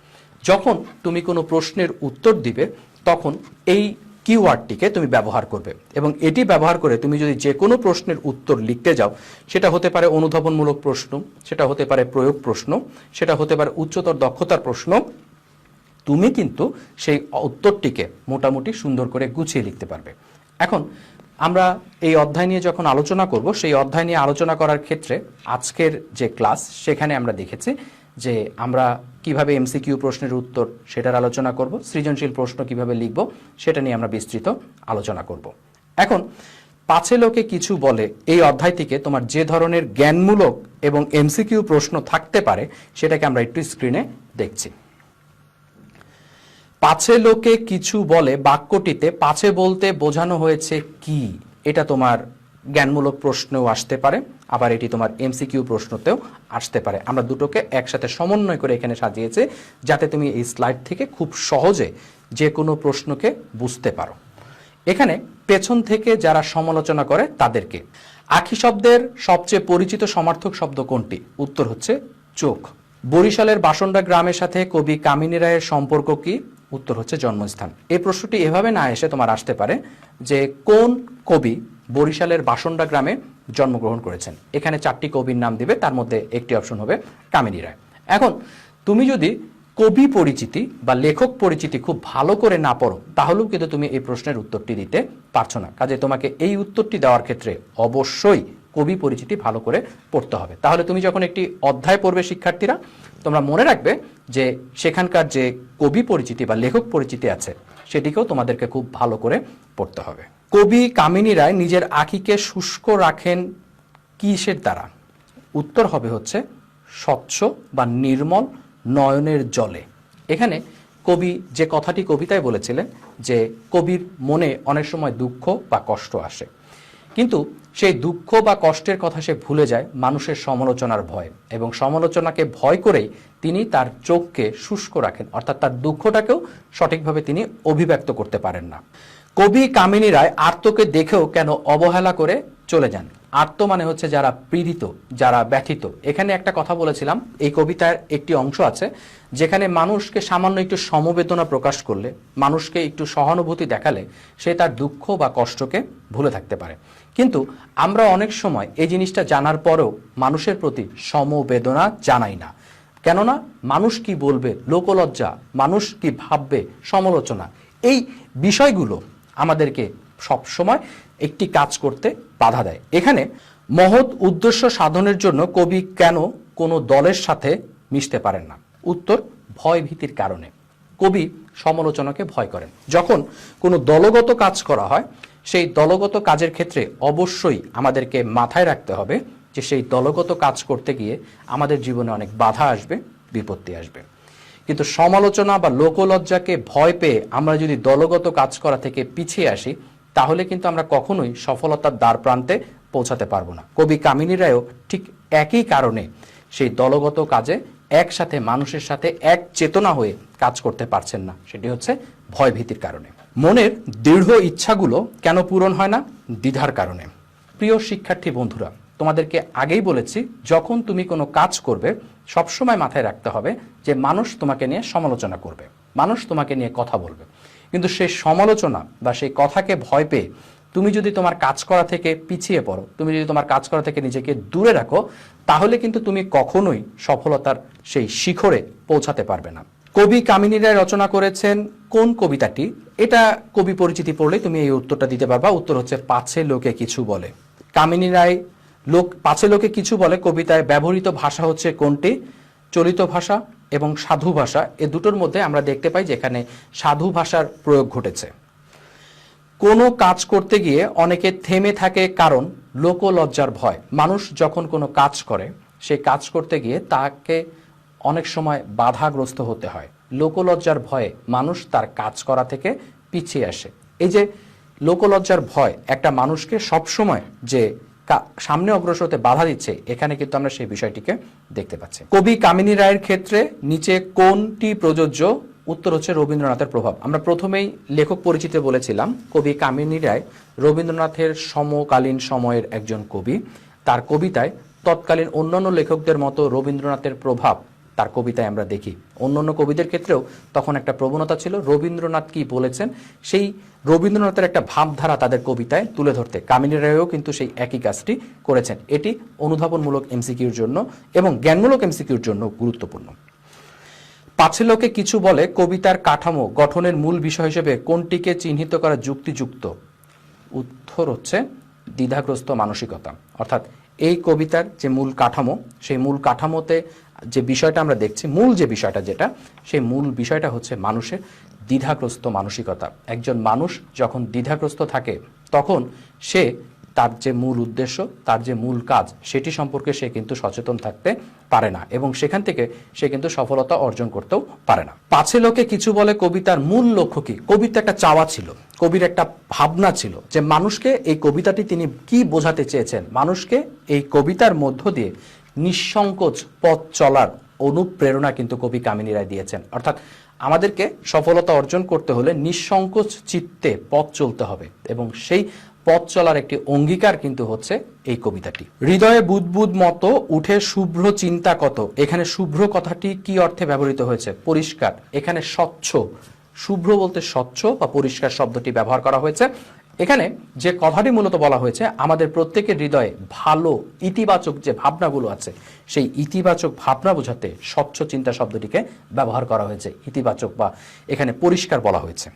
Speaker 4: যখন তুমি কোনো প্রশ্নের উত্তর দিবে তখন এই কিওয়ার্ডটিকে তুমি ব্যবহার করবে, এবং এটি ব্যবহার করে তুমি যদি যে কোনো প্রশ্নের উত্তর লিখতে যাও, সেটা হতে পারে অনুধাবনমূলক প্রশ্ন, সেটা হতে পারে প্রয়োগ প্রশ্ন, সেটা হতে পারে উচ্চতর দক্ষতার প্রশ্ন, তুমি কিন্তু সেই উত্তরটিকে মোটামুটি সুন্দর করে গুছিয়ে লিখতে পারবে। এখন আমরা এই অধ্যায় নিয়ে যখন আলোচনা করব, সেই অধ্যায় নিয়ে আলোচনা করার ক্ষেত্রে আজকের যে ক্লাস সেখানে আমরা দেখেছি যে আমরা কিভাবে এমসিকিউ প্রশ্নের উত্তর সেটার আলোচনা করব, সৃজনশীল প্রশ্ন কিভাবে লিখব সেটা নিয়ে আমরা বিস্তৃত আলোচনা করব। এখন পাছে লোকে কিছু বলে এই অধ্যায় থেকে তোমার যে ধরনের জ্ঞানমূলক এবং এমসিকিউ প্রশ্ন থাকতে পারে সেটাকে আমরা একটু স্ক্রিনে দেখছি। পাছে লোকে কিছু বলে বাক্যটিতে পাছে বলতে বোঝানো হয়েছে কি, এটা তোমার জ্ঞানমূলক প্রশ্নেও আসতে পারে, আবার এটি তোমার এমসিকিউ প্রশ্নতেও আসতে পারে। আমরা দুটোকে একসাথে সমন্বয় করে এখানে সাজিয়েছি যাতে তুমি এই স্লাইড থেকে খুব সহজে যে কোনো প্রশ্নকে বুঝতে পারো। এখানে পেছন থেকে যারা সমালোচনা করে তাদেরকে। আখি শব্দের সবচেয়ে পরিচিত সমার্থক শব্দ কোনটি? উত্তর হচ্ছে চোখ। বরিশালের বাসন্ডা গ্রামের সাথে কবি কামিনী রায়ের সম্পর্ক কি? উত্তর হচ্ছে জন্মস্থান। এই প্রশ্নটি এভাবে না এসে তোমার আসতে পারে যে কোন কবি বরিশালের বাসন্ডা গ্রামে জন্মগ্রহণ করেছেন। এখানে 4টি কবির নাম দিবে, তার মধ্যে একটি অপশন হবে কামিনী রায়। এখন তুমি যদি কবি পরিচিতি বা লেখক পরিচিতি খুব ভালো করে না পড়ো, তাহলেও কিন্তু তুমি এই প্রশ্নের উত্তরটি দিতে পারছো না। কাজে তোমাকে এই উত্তরটি দেওয়ার ক্ষেত্রে অবশ্যই কবি পরিচিতি ভালো করে পড়তে হবে। তাহলে তুমি যখন একটি অধ্যায় পড়বে শিক্ষার্থীরা, তোমরা মনে রাখবে যে সেখানকার যে কবি পরিচিতি বা লেখক পরিচিতি আছে সেটিকেও তোমাদেরকে খুব ভালো করে পড়তে হবে। কবি কামিনী রায় নিজের আঁখিকে শুষ্ক রাখেন কিসের দ্বারা? উত্তর হবে হচ্ছে স্বচ্ছ বা নির্মল নয়নের জলে। এখানে কবি যে কথাটি কবিতায় বলেছিলেন যে কবির মনে অনেক সময় দুঃখ বা কষ্ট আসে, কিন্তু সেই দুঃখ বা কষ্টের কথা সে ভুলে যায় মানুষের সমালোচনার ভয়, এবং সমালোচনাকে ভয় করেই তিনি তার চোখকে শুষ্ক রাখেন, অর্থাৎ তার দুঃখটাকেও সঠিকভাবে তিনি অভিব্যক্ত করতে পারেন না। কবি কামিনী রায় আর্তকে দেখেও কেন অবহেলা করে চলে যান? আর্ত মানে হচ্ছে যারা পীড়িত, যারা ব্যথিত। এখানে একটা কথা বলেছিলাম, এই কবিতার একটি অংশ আছে যেখানে মানুষকে সামান্য একটু সমবেদনা প্রকাশ করলে, মানুষকে একটু সহানুভূতি দেখালে সে তার দুঃখ বা কষ্টকে ভুলে থাকতে পারে। কিন্তু আমরা অনেক সময় এই জিনিসটা জানার পরেও মানুষের প্রতি সমবেদনা জানাই না। কেননা মানুষ কি বলবে, লোকলজ্জা, মানুষ কি ভাববে, সমালোচনা, এই বিষয়গুলো আমাদেরকে সবসময় একটি কাজ করতে বাধা দেয়। এখানে মহৎ উদ্দেশ্য সাধনের জন্য কবি কেন কোনো দলের সাথে মিশতে পারেন না? উত্তর ভয় ভীতির কারণে। কবি সমালোচনাকে ভয় করেন। যখন কোনো দলগত কাজ করা হয়, সেই দলগত কাজের ক্ষেত্রে অবশ্যই আমাদেরকে মাথায় রাখতে হবে যে সেই দলগত কাজ করতে গিয়ে আমাদের জীবনে অনেক বাধা আসবে, বিপত্তি আসবে। কিন্তু সমালোচনা বা লোকলজ্জাকে ভয় পেয়ে আমরা যদি দলগত কাজ করা থেকে পিছিয়ে আসি, তাহলে কিন্তু আমরা কখনোই সফলতার দ্বার প্রান্তে পৌঁছাতে পারবো না। কবি কামিনী রায়ও ঠিক একই কারণে সেই দলগত কাজে একসাথে মানুষের সাথে এক চেতনা হয়ে কাজ করতে পারছেন না, সেটি হচ্ছে ভয় ভীতির কারণে। মনের দৃঢ় ইচ্ছাগুলো কেন পূরণ হয় না? দ্বিধার কারণে। প্রিয় শিক্ষার্থী বন্ধুরা, তোমাদেরকে আগেই বলেছি, যখন তুমি কোনো কাজ করবে সবসময় মাথায় রাখতে হবে যে মানুষ তোমাকে নিয়ে সমালোচনা করবে। মানুষ তোমাকে নিয়ে কথা বলবে, কিন্তু সেই সমালোচনা বা সেই কথাকে ভয় পেয়ে তুমি যদি তোমার কাজ করা থেকে পিছিয়ে পড়ো, তুমি যদি তোমার কাজ করা থেকে নিজেকে দূরে রাখো, তাহলে কিন্তু তুমি কখনোই সফলতার সেই শিখরে পৌঁছাতে পারবে না। কবি কামিনী রায় রচনা করেছেন কোন কবিতাটি? এটা কবি পরিচিতি পড়লেই তুমি এই উত্তরটা দিতে পারবা। উত্তর হচ্ছে পাছে লোকে কিছু বলে। কামিনী রায় পাছে লোকে কিছু বলে কবিতায় ব্যবহৃত ভাষা হচ্ছে কোনটি? চলিত ভাষা এবং সাধু ভাষা। এ দুটোর মধ্যে আমরা দেখতে পাই যে এখানে সাধু ভাষার প্রয়োগ ঘটেছে। কোনো কাজ করতে গিয়ে অনেকে থেমে থাকে, কারণ লোকলজ্জার ভয়। মানুষ যখন কোনো কাজ করে, সেই কাজ করতে গিয়ে তাকে অনেক সময় বাধাগ্রস্ত হতে হয়। লোকলজ্জার ভয়ে মানুষ তার কাজ করা থেকে পিছিয়ে আসে। এই যে লোকলজ্জার ভয় একটা মানুষকে সবসময় যে সামনে অগ্রসর হতে বাধা দিচ্ছে, এখানে কিন্তু আমরা সেই বিষয়টিকে দেখতে পাচ্ছি। কবি কামিনী রায়ের ক্ষেত্রে নিচে কোনটি প্রযোজ্য? উত্তর হচ্ছে রবীন্দ্রনাথের প্রভাব। আমরা প্রথমেই লেখক পরিচিতি বলেছিলাম, কবি কামিনী রায় রবীন্দ্রনাথের সমকালীন সময়ের একজন কবি। তার কবিতায় তৎকালীন অন্যান্য লেখকদের মতো রবীন্দ্রনাথের প্রভাব তার কবিতায় আমরা দেখি। অন্যান্য কবিদের ক্ষেত্রেও তখন একটা প্রবণতা ছিল রবীন্দ্রনাথ কি বলেছেন সেই রবীন্দ্রনাথের একটা ভাবধারা তাদের কবিতায় তুলে ধরতে। কামিনী রায়ও কিন্তু সেই একই কাজটি করেছেন। এটি অনুধাবনমূলক এমসিকিউর জন্য এবং জ্ঞানমূলক এমসিকিউর জন্য গুরুত্বপূর্ণ। পাছে লোকে কিছু বলে কবিতার কাঠামো গঠনের মূল বিষয় হিসেবে কোনটিকে চিহ্নিত করা যুক্তিযুক্ত? উত্তর হচ্ছে দ্বিধাগ্রস্ত মানসিকতা। অর্থাৎ এই কবিতার যে মূল কাঠামো, সেই মূল কাঠামোতে যে বিষয়টা আমরা দেখছি, মূল যে বিষয়টা যেটা, সেই মূল বিষয়টা হচ্ছে মানুষের দ্বিধাগ্রস্ত মানসিকতা। একজন মানুষ যখন দ্বিধাগ্রস্ত থাকে, তখন সে তার যে মূল উদ্দেশ্য, তার যে মূল কাজ, সেটি সম্পর্কে সে কিন্তু সচেতন থাকতে পারে না এবং সেখান থেকে সে কিন্তু সফলতা অর্জন করতেও পারে না। পাছে লোকে কিছু বলে কবিতার মূল লক্ষ্য কি? কবির একটা চাওয়া ছিল, কবির একটা ভাবনা ছিল যে মানুষকে এই কবিতাটি তিনি কি বোঝাতে চেয়েছেন। মানুষকে এই কবিতার মধ্য দিয়ে নিঃসংকোচ পথ চলার অনুপ্রেরণা কিন্তু কবি কামিনী রায় দিয়েছেন। অর্থাৎ আমাদেরকে সফলতা অর্জন করতে হলে নিঃসংকোচ চিত্তে পথ চলতে হবে এবং সেই পথ চলার একটি অঙ্গীকার কিন্তু হচ্ছে এই কবিতাটি। হৃদয়ে বুদবুদ মতো উঠে শুভ্র চিন্তা কত। এখানে শুভ্র কথাটি কি অর্থে ব্যবহৃত হয়েছে? পরিষ্কার। এখানে স্বচ্ছ, শুভ্র বলতে স্বচ্ছ বা পরিষ্কার শব্দটি ব্যবহার করা হয়েছে। এখানে যে কথাটি মূলত বলা হয়েছে, আমাদের প্রত্যেকের হৃদয়ে ভালো ইতিবাচক যে ভাবনাগুলো আছে, সেই ইতিবাচক ভাবনা বোঝাতে স্বচ্ছ চিন্তা শব্দটিকে ব্যবহার করা হয়েছে। ইতিবাচক বা এখানে পরিষ্কার বলা হয়েছে।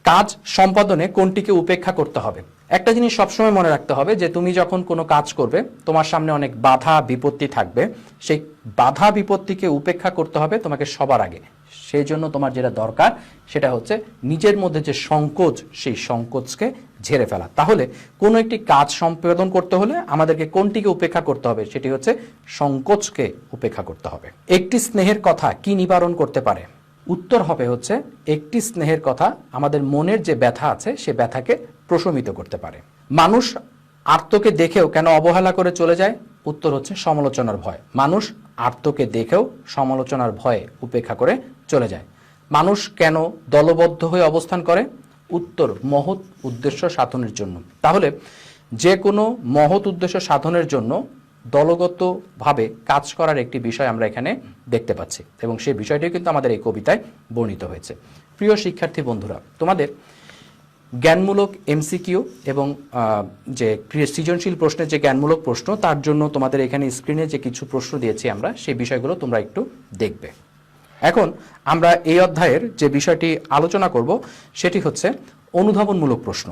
Speaker 4: কাজ সম্পাদনে কোনটিকে উপেক্ষা করতে হবে? একটা জিনিস সবসময় মনে রাখতে হবে যে তুমি যখন কোনো কাজ করবে, তোমার সামনে অনেক বাধা বিপত্তি থাকবে। সেই বাধা বিপত্তিকে উপেক্ষা করতে হবে তোমাকে সবার আগে। সেই জন্য তোমার যেটা দরকার সেটা হচ্ছে নিজের মধ্যে যে সংকোচ, সেই সংকোচকে ঝেড়ে ফেলা। তাহলে কোনো একটি কাজ সম্পাদন করতে হলে আমাদেরকে কোনটিকে উপেক্ষা করতে হবে? সেটি হচ্ছে সংকোচকে উপেক্ষা করতে হবে। একটি স্নেহের কথা কি নিবারণ করতে পারে? উত্তর হবে হচ্ছে একটি স্নেহের কথা আমাদের মনের যে ব্যথা আছে সে ব্যথাকে প্রশমিত করতে পারে। মানুষ আর্তকে দেখেও কেন অবহেলা করে চলে যায়? উত্তর হচ্ছে সমালোচনার ভয়। মানুষ আর্তকে দেখেও সমালোচনার ভয়ে উপেক্ষা করে চলে যায়। মানুষ কেন দলবদ্ধ হয়ে অবস্থান করে? উত্তর মহৎ উদ্দেশ্য সাধনের জন্য। তাহলে যে কোনো মহৎ উদ্দেশ্য সাধনের জন্য দলগতভাবে কাজ করার একটি বিষয় আমরা এখানে দেখতে পাচ্ছি এবং সেই বিষয়টি কিন্তু আমাদের এই কবিতায় বর্ণিত হয়েছে। প্রিয় শিক্ষার্থী বন্ধুরা, তোমাদের জ্ঞানমূলক এমসিকিউ এবং যে সৃজনশীল প্রশ্নের যে জ্ঞানমূলক প্রশ্ন, তার জন্য তোমাদের এখানে স্ক্রিনে যে কিছু প্রশ্ন দিয়েছি আমরা, সেই বিষয়গুলো তোমরা একটু দেখবে। এখন আমরা এই অধ্যায়ের যে বিষয়টি আলোচনা করব সেটি হচ্ছে অনুধাবনমূলক প্রশ্ন।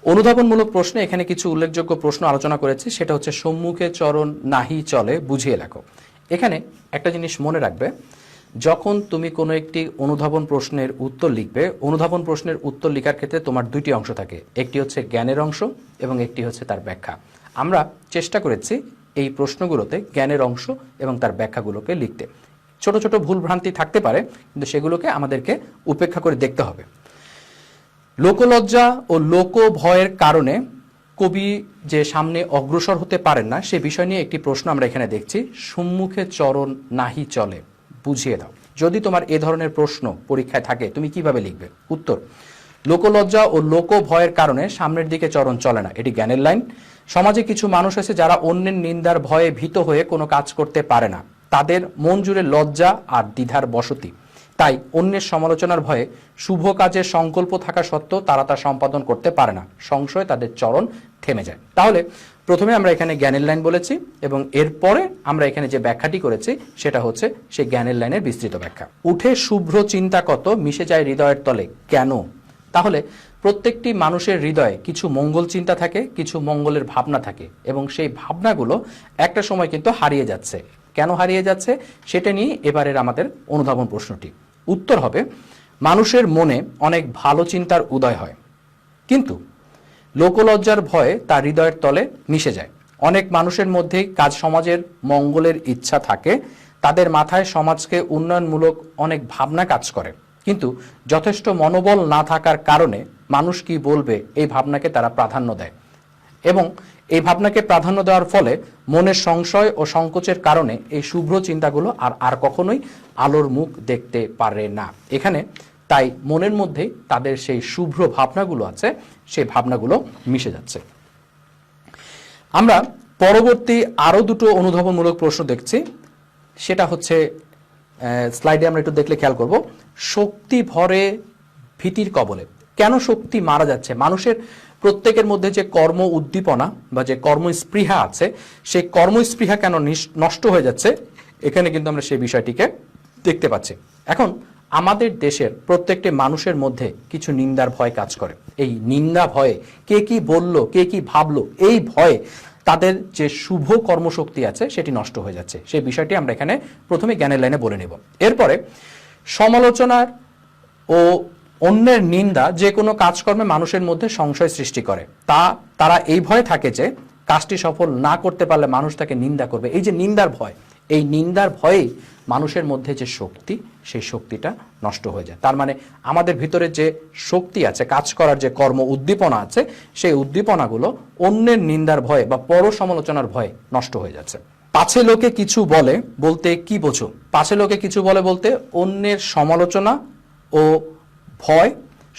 Speaker 4: অনুধাবনমূলক প্রশ্নে এখানে কিছু উল্লেখযোগ্য প্রশ্ন আলোচনা করেছি। সেটা হচ্ছে সম্মুখে চরণ নাহি চলে বুঝিয়ে লেখো। এখানে একটা জিনিস মনে রাখবে, যখন তুমি কোনো একটি অনুধাবন প্রশ্নের উত্তর লিখবে, অনুধাবন প্রশ্নের উত্তর লেখার ক্ষেত্রে তোমার দুইটি অংশ থাকে, একটি হচ্ছে জ্ঞানের অংশ এবং একটি হচ্ছে তার ব্যাখ্যা। আমরা চেষ্টা করেছি এই প্রশ্নগুলোতে জ্ঞানের অংশ এবং তার ব্যাখ্যাগুলোকে লিখতে। ছোট ছোট ভুলভ্রান্তি থাকতে পারে, কিন্তু সেগুলোকে আমাদেরকে উপেক্ষা করে দেখতে হবে। লোকলজ্জা ও লোক ভয়ের কারণে কবি যে সামনে অগ্রসর হতে পারেন না, সে বিষয় নিয়ে একটি প্রশ্ন আমরা এখানে দেখছি। সম্মুখে চরণ নাহি চলে বুঝিয়ে দাও। যদি তোমার এ ধরনের প্রশ্ন পরীক্ষায় থাকে, তুমি কিভাবে লিখবে? উত্তর, লোকলজ্জা ও লোক ভয়ের কারণে সামনের দিকে চরণ চলে না, এটি জ্ঞানের লাইন। সমাজে কিছু মানুষ আছে যারা অন্যের নিন্দার ভয়ে ভীত হয়ে কোনো কাজ করতে পারে না, তাদের মন জুড়ে লজ্জা আর দ্বিধার বসতি। তাই অন্যের সমালোচনার ভয়ে শুভ কাজের সংকল্প থাকা সত্ত্বেও তারা তা সম্পাদন করতে পারে না, সংশয় তাদের চরণ থেমে যায়। তাহলে প্রথমে আমরা এখানে জ্ঞানের লাইন বলেছি এবং এরপরে আমরা এখানে যে ব্যাখ্যাটি করেছি সেটা হচ্ছে সেই জ্ঞানের লাইনের বিস্তৃত ব্যাখ্যা। উঠে শুভ্র চিন্তা কত মিশে যায় হৃদয়ের তলে কেন? তাহলে প্রত্যেকটি মানুষের হৃদয়ে কিছু মঙ্গল চিন্তা থাকে, কিছু মঙ্গলের ভাবনা থাকে এবং সেই ভাবনাগুলো একটা সময় কিন্তু হারিয়ে যাচ্ছে। কেন হারিয়ে যাচ্ছে সেটা নিয়ে এবারের আমাদের অনুধাবন প্রশ্নটি। উত্তর হবে, মানুষের মনে অনেক ভালো চিন্তার উদয় হয়, কিন্তু লোকলজ্জার ভয়ে তার হৃদয়ের তলে মিশে যায়। অনেক মানুষের মধ্যেই কাজ সমাজের মঙ্গলের ইচ্ছা থাকে, তাদের মাথায় সমাজকে উন্নয়নমূলক অনেক ভাবনা কাজ করে, কিন্তু যথেষ্ট মনোবল না থাকার কারণে মানুষ কি বলবে এই ভাবনাকে তারা প্রাধান্য দেয় এবং এই ভাবনাকে প্রাধান্য দেওয়ার ফলে মনের সংশয় ও সংকোচের কারণে এই শুভ্র চিন্তাগুলো আর কখনোই আলোর মুখ দেখতে পারে না। এখানে তাই মনের মধ্যেই তাদের সেই শুভ্র ভাবনাগুলো আছে, সেই ভাবনাগুলো মিশে যাচ্ছে। আমরা পরবর্তী আরো দুটো অনুধাবনমূলক প্রশ্ন দেখছি, সেটা হচ্ছে স্লাইডে আমরা একটু দেখলে খেয়াল করব। শক্তি ভরে ভীতির কবলে, কেন শক্তি মারা যাচ্ছে? মানুষের প্রত্যেকের মধ্যে যে কর্ম উদ্দীপনা বা যে কর্মস্পৃহা আছে, সেই কর্মস্পৃহা কেন নষ্ট হয়ে যাচ্ছে, এখানে কিন্তু আমরা সেই বিষয়টিকে দেখতে পাচ্ছি। এখন আমাদের দেশের প্রত্যেকটি মানুষের মধ্যে কিছু নিন্দার ভয় কাজ করে। এই নিন্দা ভয়ে কে কি বলল, কে কি ভাবলো, এই ভয়ে তাদের যে শুভ কর্মশক্তি আছে সেটি নষ্ট হয়ে যাচ্ছে। সেই বিষয়টি আমরা এখানে প্রথমে জ্ঞানের লাইনে বলে নেব। এরপরে সমালোচনার ও অন্যের নিন্দা যে কোনো কাজকর্মে মানুষের মধ্যে সংশয় সৃষ্টি করে, তারা এই ভয়ে থাকে যে কাজটি সফল না করতে পারলে মানুষ তাকে নিন্দা করবে। এই যে নিন্দার ভয়, এই নিন্দার ভয়েই মানুষের মধ্যে যে শক্তি, সেই শক্তিটা নষ্ট হয়ে যায়। তার মানে আমাদের ভিতরে যে শক্তি আছে, কাজ করার যে কর্ম উদ্দীপনা আছে, সেই উদ্দীপনাগুলো অন্যের নিন্দার ভয়ে বা পর সমালোচনার ভয়ে নষ্ট হয়ে যাচ্ছে। পাছে লোকে কিছু বলে বলতে কি বোঝো? পাছে লোকে কিছু বলে বলতে অন্যের সমালোচনা ও ভয়,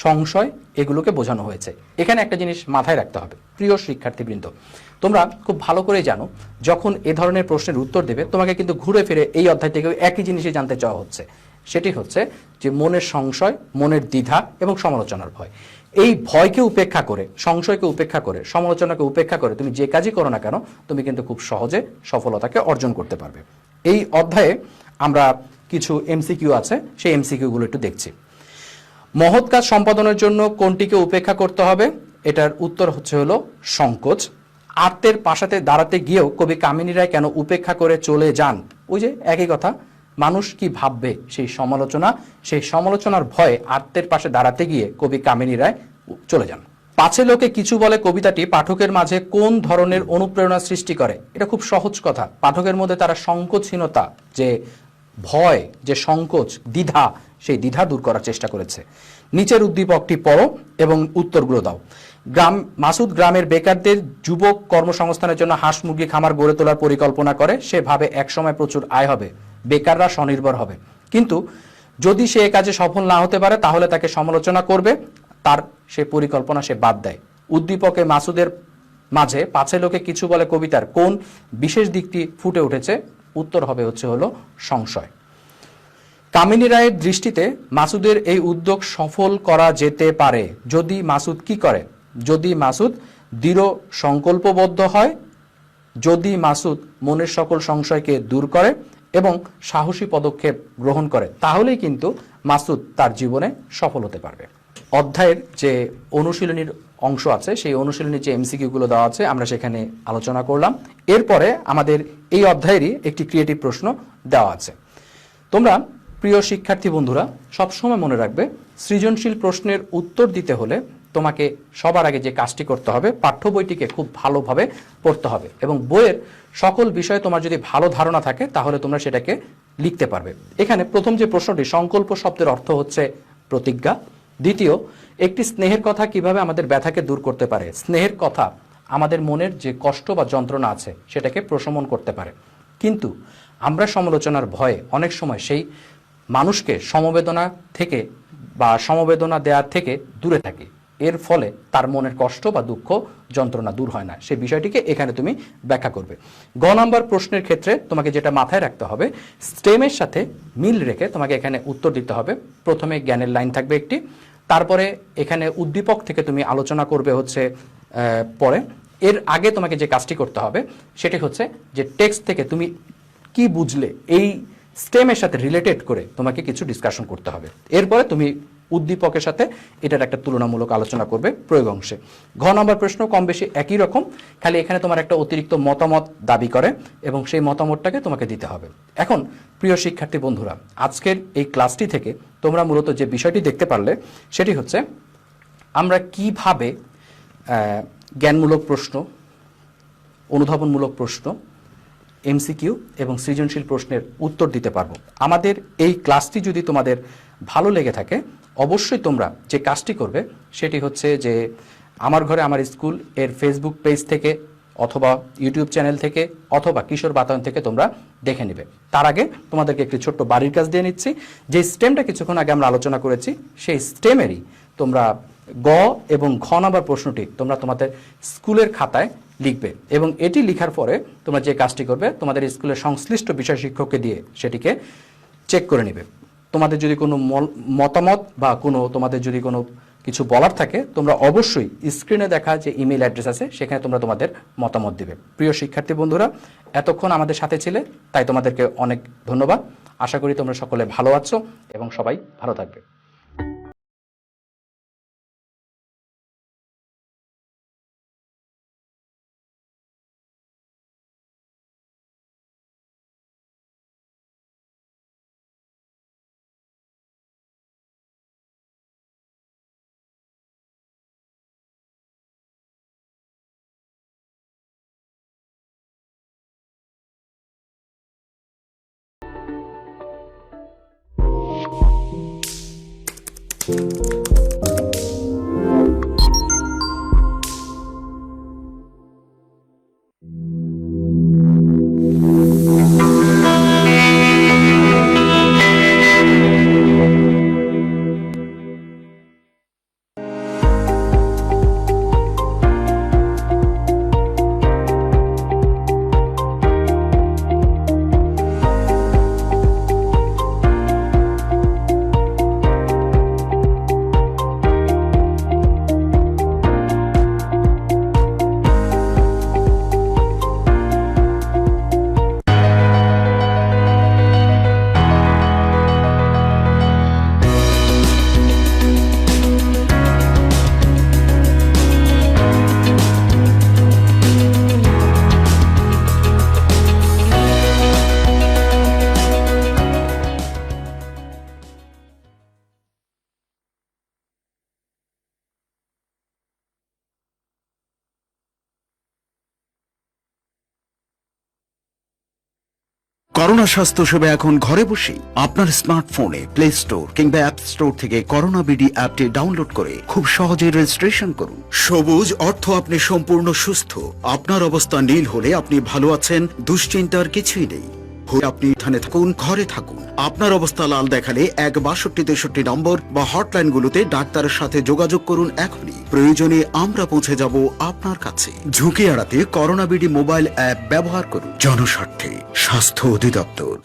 Speaker 4: সংশয়, এগুলোকে বোঝানো হয়েছে। এখানে একটা জিনিস মাথায় রাখতে হবে, প্রিয় শিক্ষার্থীবৃন্দ, তোমরা খুব ভালো করে জানো যখন এ ধরনের প্রশ্নের উত্তর দেবে তোমাকে কিন্তু ঘুরে ফিরে এই অধ্যায় থেকে একই জিনিসই জানতে চাওয়া হচ্ছে। সেটি হচ্ছে যে মনের সংশয়, মনের দ্বিধা এবং সমালোচনার ভয়। এই ভয়কে উপেক্ষা করে, সংশয়কে উপেক্ষা করে, সমালোচনাকে উপেক্ষা করে তুমি যে কাজই করো না কেন, তুমি কিন্তু খুব সহজে সফলতাকে অর্জন করতে পারবে। এই অধ্যায়ে আমরা কিছু এমসিকিউ আছে, সেই এমসিকিউগুলো একটু দেখছি। মহৎ কাজ সম্পাদনের জন্য কোনটিকে উপেক্ষা করতে হবে? এটার উত্তর হলো সংকোচ। আত্মের পাশাতে দাঁড়াতে গিয়েও কবি কামিনী রায় কেন উপেক্ষা করে চলে যান? ওই যে একই কথা, মানুষ কি ভাববে সেই সমালোচনা, সেই সমালোচনার ভয়ে আত্মের পাশে দাঁড়াতে গিয়ে কবি কামিনী রায় চলে যান। পাছে লোকে কিছু বলে কবিতাটি পাঠকের মাঝে কোন ধরনের অনুপ্রেরণা সৃষ্টি করে? এটা খুব সহজ কথা, পাঠকের মধ্যে তারা সংকোচহীনতা, যে ভয়, যে সংকোচ, দ্বিধা, সেই দ্বিধা দূর করার চেষ্টা করেছে। নিচের উদ্দীপকটি পড়ো এবং উত্তরগুলো দাও। মাসুদ গ্রামের বেকারদের যুবক কর্মসংস্থানের জন্য হাঁস মুরগি খামার গড়ে তোলার পরিকল্পনা করে। সে ভাবে একসময় প্রচুর আয় হবে, বেকাররা স্বনির্ভর হবে, কিন্তু যদি সে কাজে সফল না হতে পারে তাহলে তাকে সমালোচনা করবে, তার সে পরিকল্পনা সে বাদ দেয়। উদ্দীপকে মাসুদের মাঝে পাছে লোকে কিছু বলে কবিতার কোন বিশেষ দিকটি ফুটে উঠেছে? উত্তর হলো সংশয়। কামিনী রায়ের দৃষ্টিতে মাসুদের এই উদ্যোগ সফল করা যেতে পারে যদি মাসুদ কি করে? যদি মাসুদ দৃঢ় সংকল্পবদ্ধ হয়, যদি মাসুদ মনের সকল সংশয়কে দূর করে এবং সাহসী পদক্ষেপ গ্রহণ করে, তাহলেই কিন্তু মাসুদ তার জীবনে সফল হতে পারবে। অধ্যায়ের যে অনুশীলনীর অংশ আছে, সেই অনুশীলনীর যে এমসিকিউগুলো দেওয়া আছে আমরা সেখানে আলোচনা করলাম। এরপরে আমাদের এই অধ্যায়েরই একটি ক্রিয়েটিভ প্রশ্ন দেওয়া আছে। তোমরা প্রিয় শিক্ষার্থী বন্ধুরা সবসময় মনে রাখবে, সৃজনশীল প্রশ্নের উত্তর দিতে হলে তোমাকে সবার আগে যে কাজটি করতে হবে, পাঠ্য বইটিকে খুব ভালোভাবে পড়তে হবে এবং বইয়ের সকল বিষয়ে তোমার যদি ভালো ধারণা থাকে তাহলে তোমরা সেটাকে লিখতে পারবে। এখানে প্রথম যে প্রশ্নটি, সংকল্প শব্দের অর্থ হচ্ছে প্রতিজ্ঞা। দ্বিতীয়, একটি স্নেহের কথা কিভাবে আমাদের ব্যথাকে দূর করতে পারে? স্নেহের কথা আমাদের মনের যে কষ্ট বা যন্ত্রণা আছে সেটাকে প্রশমন করতে পারে, কিন্তু আমরা সমালোচনার ভয়ে অনেক সময় সেই মানুষকে সমবেদনা থেকে বা সমবেদনা দেওয়ার থেকে দূরে থাকি। এর ফলে তার মনের কষ্ট বা দুঃখ যন্ত্রণা দূর হয় না, সেই বিষয়টিকে এখানে তুমি ব্যাখ্যা করবে। গ নাম্বার প্রশ্নের ক্ষেত্রে তোমাকে যেটা মাথায় রাখতে হবে, স্টেমের সাথে মিল রেখে তোমাকে এখানে উত্তর দিতে হবে। প্রথমে জ্ঞানের লাইন থাকবে একটি, তারপরে এখানে উদ্দীপক থেকে তুমি আলোচনা করবে হচ্ছে পরে। এর আগে তোমাকে যে কাজটি করতে হবে সেটি হচ্ছে যে টেক্সট থেকে তুমি কি বুঝলে এই স্টেমের সাথে রিলেটেড করে তোমাকে কিছু ডিসকাশন করতে হবে। এরপরে তুমি উদ্দীপকের সাথে এটার একটা তুলনামূলক আলোচনা করবে প্রয়োগ অংশে। ঘ নম্বর প্রশ্ন কম বেশি একই রকম, খালি এখানে তোমার একটা অতিরিক্ত মতামত দাবি করে এবং সেই মতামতটাকে তোমাকে দিতে হবে। এখন প্রিয় শিক্ষার্থী বন্ধুরা, আজকের এই ক্লাসটি থেকে তোমরা মূলত যে বিষয়টি দেখতে পারলে সেটি হচ্ছে আমরা কিভাবে জ্ঞানমূলক প্রশ্ন, অনুধাবনমূলক প্রশ্ন, এমসিকিউ এবং সৃজনশীল প্রশ্নের উত্তর দিতে পারবো। আমাদের এই ক্লাসটি যদি তোমাদের ভালো লেগে থাকে অবশ্যই তোমরা যে কাজটি করবে সেটি হচ্ছে যে আমার ঘরে আমার স্কুল এর ফেসবুক পেজ থেকে অথবা ইউটিউব চ্যানেল থেকে অথবা কিশোর বাতায়ন থেকে তোমরা দেখে নেবে। তার আগে তোমাদেরকে একটি ছোট্ট বাড়ির কাজ দিয়ে নিচ্ছি। যে স্টেমটা কিছুক্ষণ আগে আমরা আলোচনা করেছি সেই স্টেমেরই তোমরা গ এবং ঘ নাম্বার প্রশ্নটি তোমরা তোমাদের স্কুলের খাতায় লিখবে এবং এটি লেখার পরে তোমরা যে কাজটি করবে তোমাদের স্কুলের সংশ্লিষ্ট বিষয় শিক্ষককে দিয়ে সেটিকে চেক করে নেবে। তোমাদের যদি কোনো মতামত বা তোমাদের যদি কোনো কিছু বলার থাকে তোমরা অবশ্যই স্ক্রিনে দেখা যে ইমেল অ্যাড্রেস আছে সেখানে তোমরা তোমাদের মতামত দিবে। প্রিয় শিক্ষার্থী বন্ধুরা, এতক্ষণ আমাদের সাথে ছিলে তাই তোমাদেরকে অনেক ধন্যবাদ। আশা করি তোমরা সকলে ভালো আছো এবং সবাই ভালো থাকবে।
Speaker 2: করোনা স্বাস্থ্য সেবা এখন ঘরে বসেই আপনার স্মার্টফোনে প্লে স্টোর কিংবা অ্যাপ স্টোর থেকে করোনা বিডি অ্যাপটি ডাউনলোড করে খুব সহজেই রেজিস্ট্রেশন করুন। সবুজ অর্থ আপনি সম্পূর্ণ সুস্থ। আপনার অবস্থা নীল হলে আপনি ভালো আছেন, দুশ্চিন্তার কিছুই নেই। আপনি এখানে থাকুন, ঘরে থাকুন। আপনার অবস্থা লাল দেখালে 16263 নম্বর বা হটলাইনগুলোতে ডাক্তারের সাথে যোগাযোগ করুন এখনই। প্রয়োজনে আমরা পৌঁছে যাব আপনার কাছে। ঝুঁকি এড়াতে করোনা বিডি মোবাইল অ্যাপ ব্যবহার করুন। জনস্বার্থে স্বাস্থ্য অধিদপ্তর।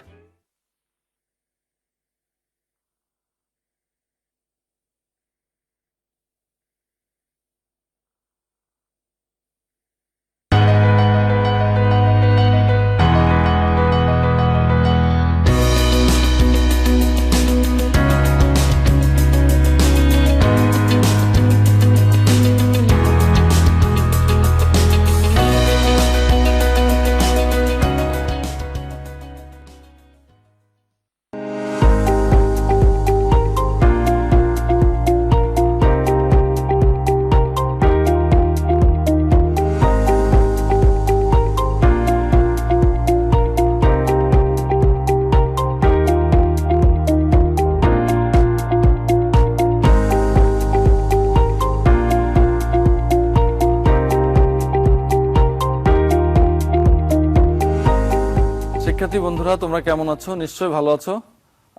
Speaker 5: শিক্ষার্থী বন্ধুরা, তোমরা কেমন আছো? নিশ্চয়ই ভালো আছো।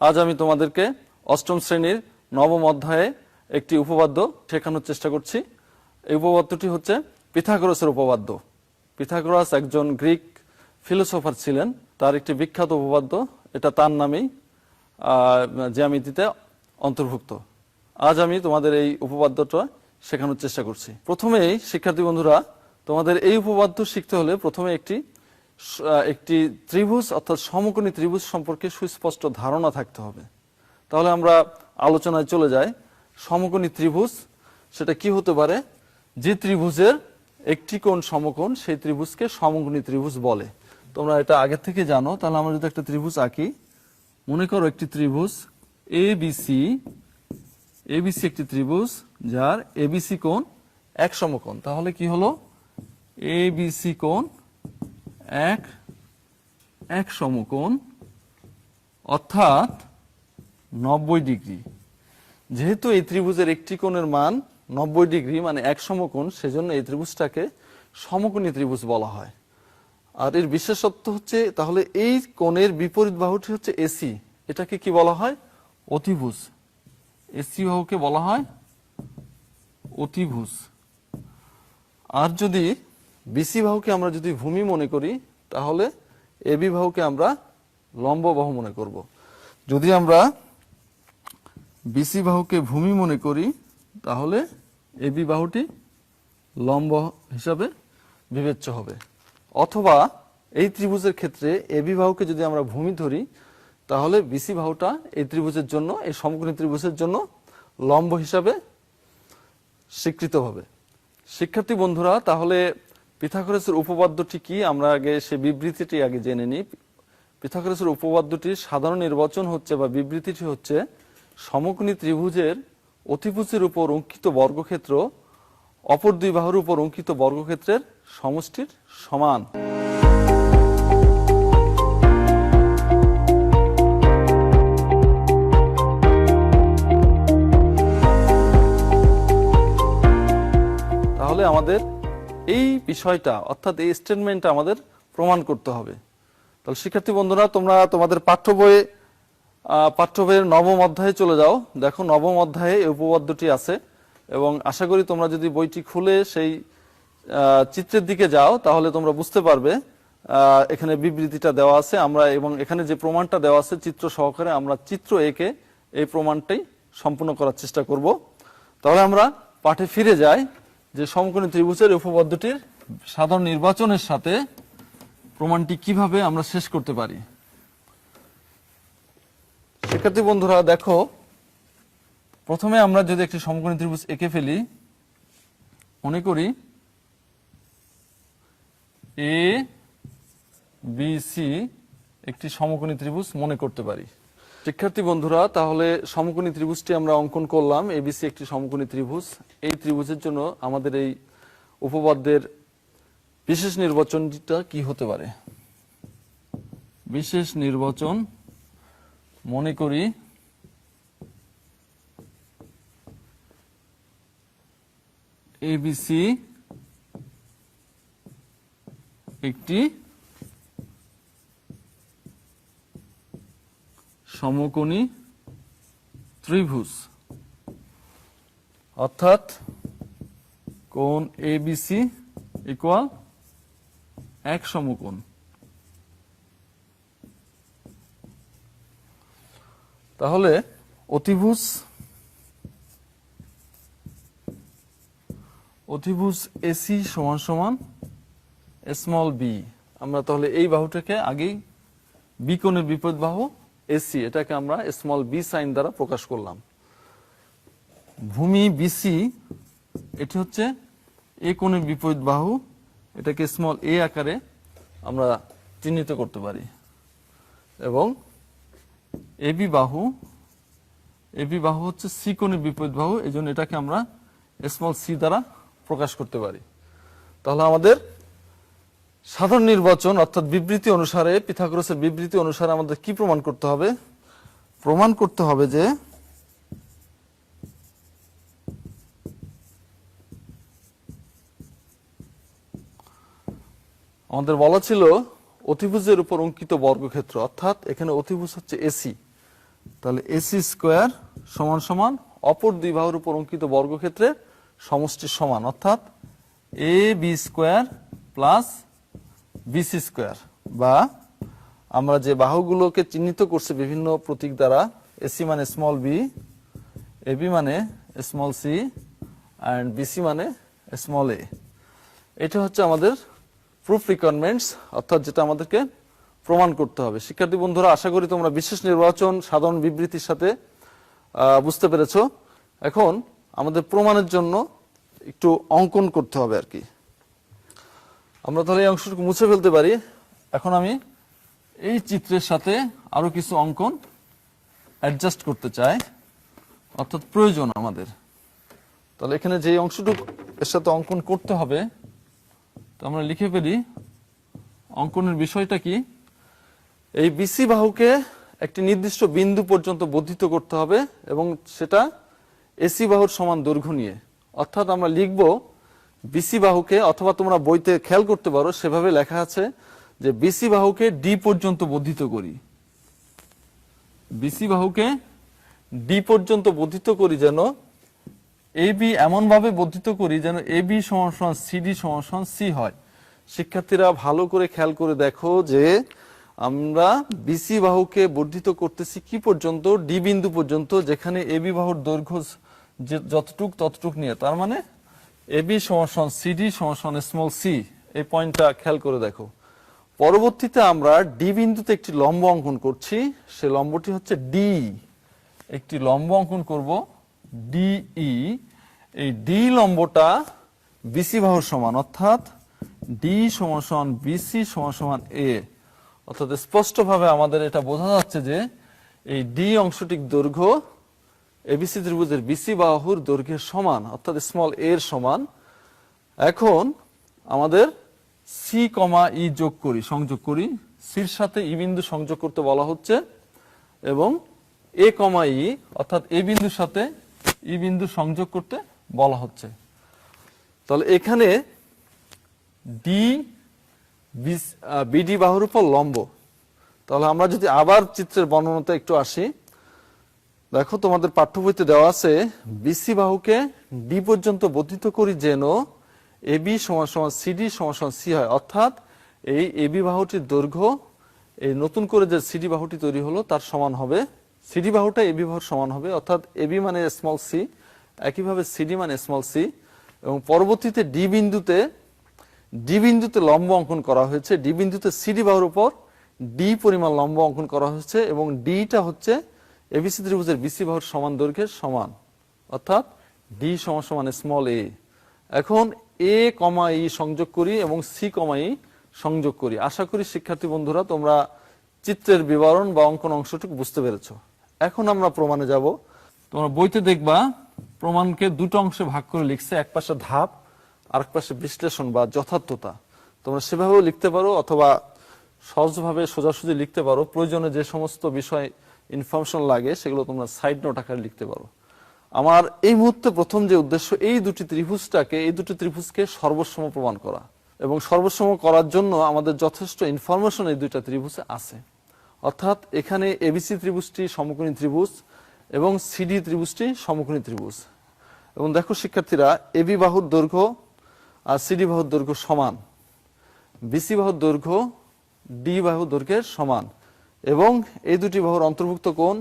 Speaker 5: আজ আমি তোমাদেরকে অষ্টম শ্রেণীর নবম অধ্যায়ে একটি উপপাদ্য শেখানোর চেষ্টা করছি। এই উপপাদ্যটি হচ্ছে পিথাগোরাসের উপপাদ্য। পিথাগোরাস একজন গ্রিক ফিলোসোফার ছিলেন, তার একটি বিখ্যাত উপপাদ্য, এটা তার নামেই জ্যামিতিতে অন্তর্ভুক্ত। আজ আমি তোমাদের এই উপপাদ্যটা শেখানোর চেষ্টা করছি। প্রথমেই শিক্ষার্থী বন্ধুরা, তোমাদের এই উপপাদ্য শিখতে হলে প্রথমে একটি ত্রিভুজ অর্থাৎ সমকোণী ত্রিভুজ সম্পর্কে সুস্পষ্ট ধারণা থাকতে হবে। তাহলে আমরা আলোচনায় চলে যাই। সমকোণী ত্রিভুজ সেটা কি হতে পারে? যে ত্রিভুজের একটি কোণ সমকোণ, সেই ত্রিভুজকে সমকোণী ত্রিভুজ বলে। তোমরা এটা আগে থেকে জানো। তাহলে আমরা যদি একটা ত্রিভুজ আঁকি, মনে করো একটি ত্রিভুজ এবিসি একটি ত্রিভুজ যার এবিসি কোণ এক সমকোণ। তাহলে কি হলো? এবিসি কোণ এক সমকোণ অর্থাৎ 90 ডিগ্রি। যেহেতু এই ত্রিভুজের একটি কোণের মান 90 ডিগ্রি মানে এক সমকোণ, সেজন্য এই ত্রিভুজটাকে সমকোণী ত্রিভুজ বলা হয়। আর এর বিশেষত্ব হচ্ছে, তাহলে এই কোণের বিপরীত বাহুটি হচ্ছে এসি, এটাকে কি বলা হয়? অতিভুজ। এসি বাহুকে বলা হয় অতিভুজ। আর যদি বিসি বাহুকে আমরা যদি ভূমি মনে করি, তাহলে এবি বাহুকে আমরা লম্ব বাহু মনে করব। যদি আমরা বিসি বাহুকে ভূমি মনে করি, তাহলে এবি বাহুটি লম্ব হিসাবে বিবেচ্য হবে। অথবা এই ত্রিভুজের ক্ষেত্রে এবি বাহুকে যদি আমরা ভূমি ধরি, তাহলে বিসি বাহুটা এই ত্রিভুজের জন্য, এই সমকোণী ত্রিভুজের জন্য লম্ব হিসাবে স্বীকৃত হবে। শিক্ষার্থী বন্ধুরা, তাহলে পিথাগোরাসের উপপাদ্যটি কি? আমরা আগে সে বিবৃতিটি আগে জেনে নিই। পিথাগোরাসের উপপাদ্যটির সাধারণ নির্বাচন হচ্ছে বা বিবৃতিটি হচ্ছে, সমকোণী ত্রিভুজের অতিভুজের উপর অঙ্কিত বর্গক্ষেত্র অপর দুই বাহুর উপর অঙ্কিত বর্গক্ষেত্রের সমষ্টির সমান। তাহলে আমাদের এই বিষয়টা অর্থাৎ এই স্টেটমেন্টটা আমাদের প্রমাণ করতে হবে। তাহলে শিক্ষার্থী বন্ধুরা, তোমরা তোমাদের পাঠ্য বইয়ের নবম অধ্যায়ে চলে যাও। দেখো নবম অধ্যায়ে এই উপপাদ্যটি আছে এবং আশা করি তোমরা যদি বইটি খুলে সেই চিত্রের দিকে যাও, তাহলে তোমরা বুঝতে পারবে এখানে বিবৃতিটা দেওয়া আছে। আমরা এবং এখানে যে প্রমাণটা দেওয়া আছে চিত্র সহকারে, আমরা চিত্র এঁকে এই প্রমাণটাই সম্পূর্ণ করার চেষ্টা করব। তাহলে আমরা পাঠে ফিরে যাই যে সমকোণী ত্রিভুজের উপপাদ্যটির সাধারণ নির্বাচনের সাথে প্রমাণটি কিভাবে আমরা শেষ করতে পারি। শিক্ষার্থী বন্ধুরা দেখো, প্রথমে আমরা যদি একটি সমকোণী ত্রিভুজ এঁকে ফেলি, মনে করি এ বি সি একটি সমকোণী ত্রিভুজ মনে করতে পারি। শিক্ষার্থী বন্ধুরা, তাহলে সমকোণী ত্রিভুজটি আমরা অঙ্কন করলাম। এবিসি একটি সমকোণী ত্রিভুজ। এই ত্রিভুজের জন্য আমাদের এই উপপাদ্যের বিশেষ নির্বাচনটা কি হতে পারে? বিশেষ নির্বাচন মনে করি এবিসি একটি সমকোণী ত্রিভুজ, অর্থাৎ কোণ এবিসি ইকুয়াল এক সমকোণ। তাহলে অতিভুজ এসি সমান সমান স্মল বি। আমরা তাহলে এই বাহুটাকে আগেই বি কোণের বিপরীত বাহু এসি, এটাকে আমরা স্মল বি সাইন দ্বারা প্রকাশ করলাম। ভূমি বিসি এটি হচ্ছে এ কোণের বিপরীত বাহু, এটাকে স্মল এ আকারে আমরা চিহ্নিত করতে পারি। এবং এবি বাহু হচ্ছে সি কোণের বিপরীত বাহু, এই জন্য এটাকে আমরা স্মল সি দ্বারা প্রকাশ করতে পারি। তাহলে আমাদের সাধারণ নির্বাচন অর্থাৎ বিবৃতি অনুসারে, পিথাগোরাসের বিবৃতি অনুসারে আমাদের কি প্রমাণ করতে হবে? প্রমাণ করতে হবে যে আমাদের বলা ছিল অতিভুজের উপর অঙ্কিত বর্গক্ষেত্র, অর্থাৎ এখানে অতিভুজ হচ্ছে এসি, তাহলে এসি স্কোয়ার সমান সমান অপর দুই বাহুর উপর অঙ্কিত বর্গক্ষেত্রের সমষ্টির সমান, অর্থাৎ A B square plus BC square, বা আমরা যে বাহুগুলোকে চিহ্নিত করছি বিভিন্ন প্রতীক দ্বারা, এসি মানে স্মল বি, এবি মানে স্মল সি অ্যান্ড বিসি মানে স্মল এ। এটা হচ্ছে আমাদের প্রুফ রিকোয়ারমেন্টস, অর্থাৎ যেটা আমাদেরকে প্রমাণ করতে হবে। শিক্ষার্থী বন্ধুরা, আশা করি তোমরা বিশেষ নির্বাচন সাধারণ বিবৃতির সাথে বুঝতে পেরেছো। এখন আমাদের প্রমাণের জন্য একটু অঙ্কন করতে হবে আর কি। আমরা তাহলে এই অংশটুকু মুছে ফেলতে পারি। এখন আমি এই চিত্রের সাথে আরো কিছু অঙ্কন অ্যাডজাস্ট করতে চাই, অর্থাৎ প্রয়োজন আমাদের। তাহলে এখানে যে অংশটুকু এর সাথে অঙ্কন করতে হবে, তো আমরা লিখে ফেলি। অঙ্কনের বিষয়টা কি, এই বিসি বাহুকে একটি নির্দিষ্ট বিন্দু পর্যন্ত বর্ধিত করতে হবে এবং সেটা এসি বাহুর সমান দৈর্ঘ্য নিয়ে। অর্থাৎ আমরা লিখব বিসি বাহুকে, অথবা তোমরা বইতে খেয়াল করতে পারো সেভাবে লেখা আছে যে বিসি বাহুকে ডি পর্যন্ত বর্ধিত করি, বিসি বাহুকে ডি পর্যন্ত বর্ধিত করি, যেন এবি এমন ভাবে বর্ধিত করি যেন এবি সমান সমান সিডি সমান সমান সি হয়। শিক্ষার্থীরা ভালো করে খেয়াল করে দেখো যে আমরা বিসি বাহুকে বর্ধিত করতেছি কি পর্যন্ত, ডি বিন্দু পর্যন্ত, যেখানে এবি বাহুর দৈর্ঘ্য যতটুক ততটুক নিয়ে। তার মানে এবি সমান সমান সিডি সমান সমান স্মল সি, এই পয়েন্টটা খেয়াল করে দেখো। পরবর্তীতে আমরা ডি বিন্দুতে একটি লম্ব অঙ্কন করছি, সে লম্বটি হচ্ছে ডি। একটি লম্ব অঙ্কন করব ডিই, এই ডি লম্বটা বিসি বাহুর সমান, অর্থাৎ ডি সমান সমান বিসি সমান সমান এ। অর্থাৎ স্পষ্টভাবে আমাদের এটা বোঝা যাচ্ছে যে এই ডি অংশটির দৈর্ঘ্য এবিসি ত্রিভুজের বিসি বাহুর দৈর্ঘ্যের সমান, অর্থাৎ স্মল এর সমান। এখন আমাদের সি কমা ই যোগ করি, সংযোগ করি। সির সাথে ই বিন্দু সংযোগ করতে বলা হচ্ছে এবং এ কমা ই অর্থাৎ এ বিন্দুর সাথে ই বিন্দু সংযোগ করতে বলা হচ্ছে। তাহলে এখানে ডি বিডি বাহুর উপর লম্ব। তাহলে আমরা যদি আবার চিত্রের বর্ণনাতে একটু আসি, দেখো তোমাদের পাঠ্য বইতে দেওয়া আছে বিসি বাহুকে ডি পর্যন্ত বর্ধিত করি যেন এবি সমান সমান সিডি সমান সমান সি হয়। অর্থাৎ এই এবি বাহুটির দৈর্ঘ্য এই নতুন করে যে সিডি বাহুটি তৈরি হলো তার সমান হবে, সিডি বাহুটা এবি বাহুর সমান হবে, অর্থাৎ এবি মানে স্মল সি, একইভাবে সিডি মানে স্মল সি। এবং পরবর্তীতে ডি বিন্দুতে লম্ব অঙ্কন করা হয়েছে, ডি বিন্দুতে সিডি বাহুর উপর ডি পরিমাণ লম্ব অঙ্কন করা হয়েছে এবং ডিটা হচ্ছে এবিসি ত্রিভুজের বিসি বাহুর সমান দৈর্ঘ্যের সমান, অর্থাৎ ডি সমান সমান স্মল এ। এখন এ কমা ই সংযোগ করি এবং সি কমা ই সংযোগ করি। আশা করি শিক্ষার্থী বন্ধুরা তোমরা চিত্রের বিবরণ বা অঙ্কন অংশটুকু বুঝতে পেরেছো। এখন আমরা প্রমাণে যাব। তোমরা বইতে দেখবা প্রমাণকে দুটো অংশে ভাগ করে লিখছে, এক পাশে ধাপ আর এক পাশে বিশ্লেষণ বা যথার্থতা। তোমরা সেভাবেও লিখতে পারো অথবা সহজভাবে সোজাসুজি লিখতে পারো। প্রয়োজনে যে সমস্ত বিষয় ইনফরমেশন লাগে সেগুলো তোমরা সাইড নোট আকারে লিখতে পারো। আমার এই মুহূর্তে প্রথম যে উদ্দেশ্য, এই দুটি ত্রিভুজকে সর্বসম প্রমাণ করা, এবং সর্বসম করার জন্য আমাদের যথেষ্ট ইনফরমেশন এই দুইটা ত্রিভুজে আছে। অর্থাৎ এখানে এবিসি ত্রিভুজটি সমকোণী ত্রিভুজ এবং সিডি ত্রিভুজটি সমকোণী ত্রিভুজ। এবং দেখো শিক্ষার্থীরা, এবি বাহুর দৈর্ঘ্য আর সিডি বাহুর দৈর্ঘ্য সমান, বিসি বাহুর দৈর্ঘ্য ডি বাহুর দৈর্ঘ্যের সমান, এবং এই দুটি বাহুর অন্তর্ভুক্ত কোণ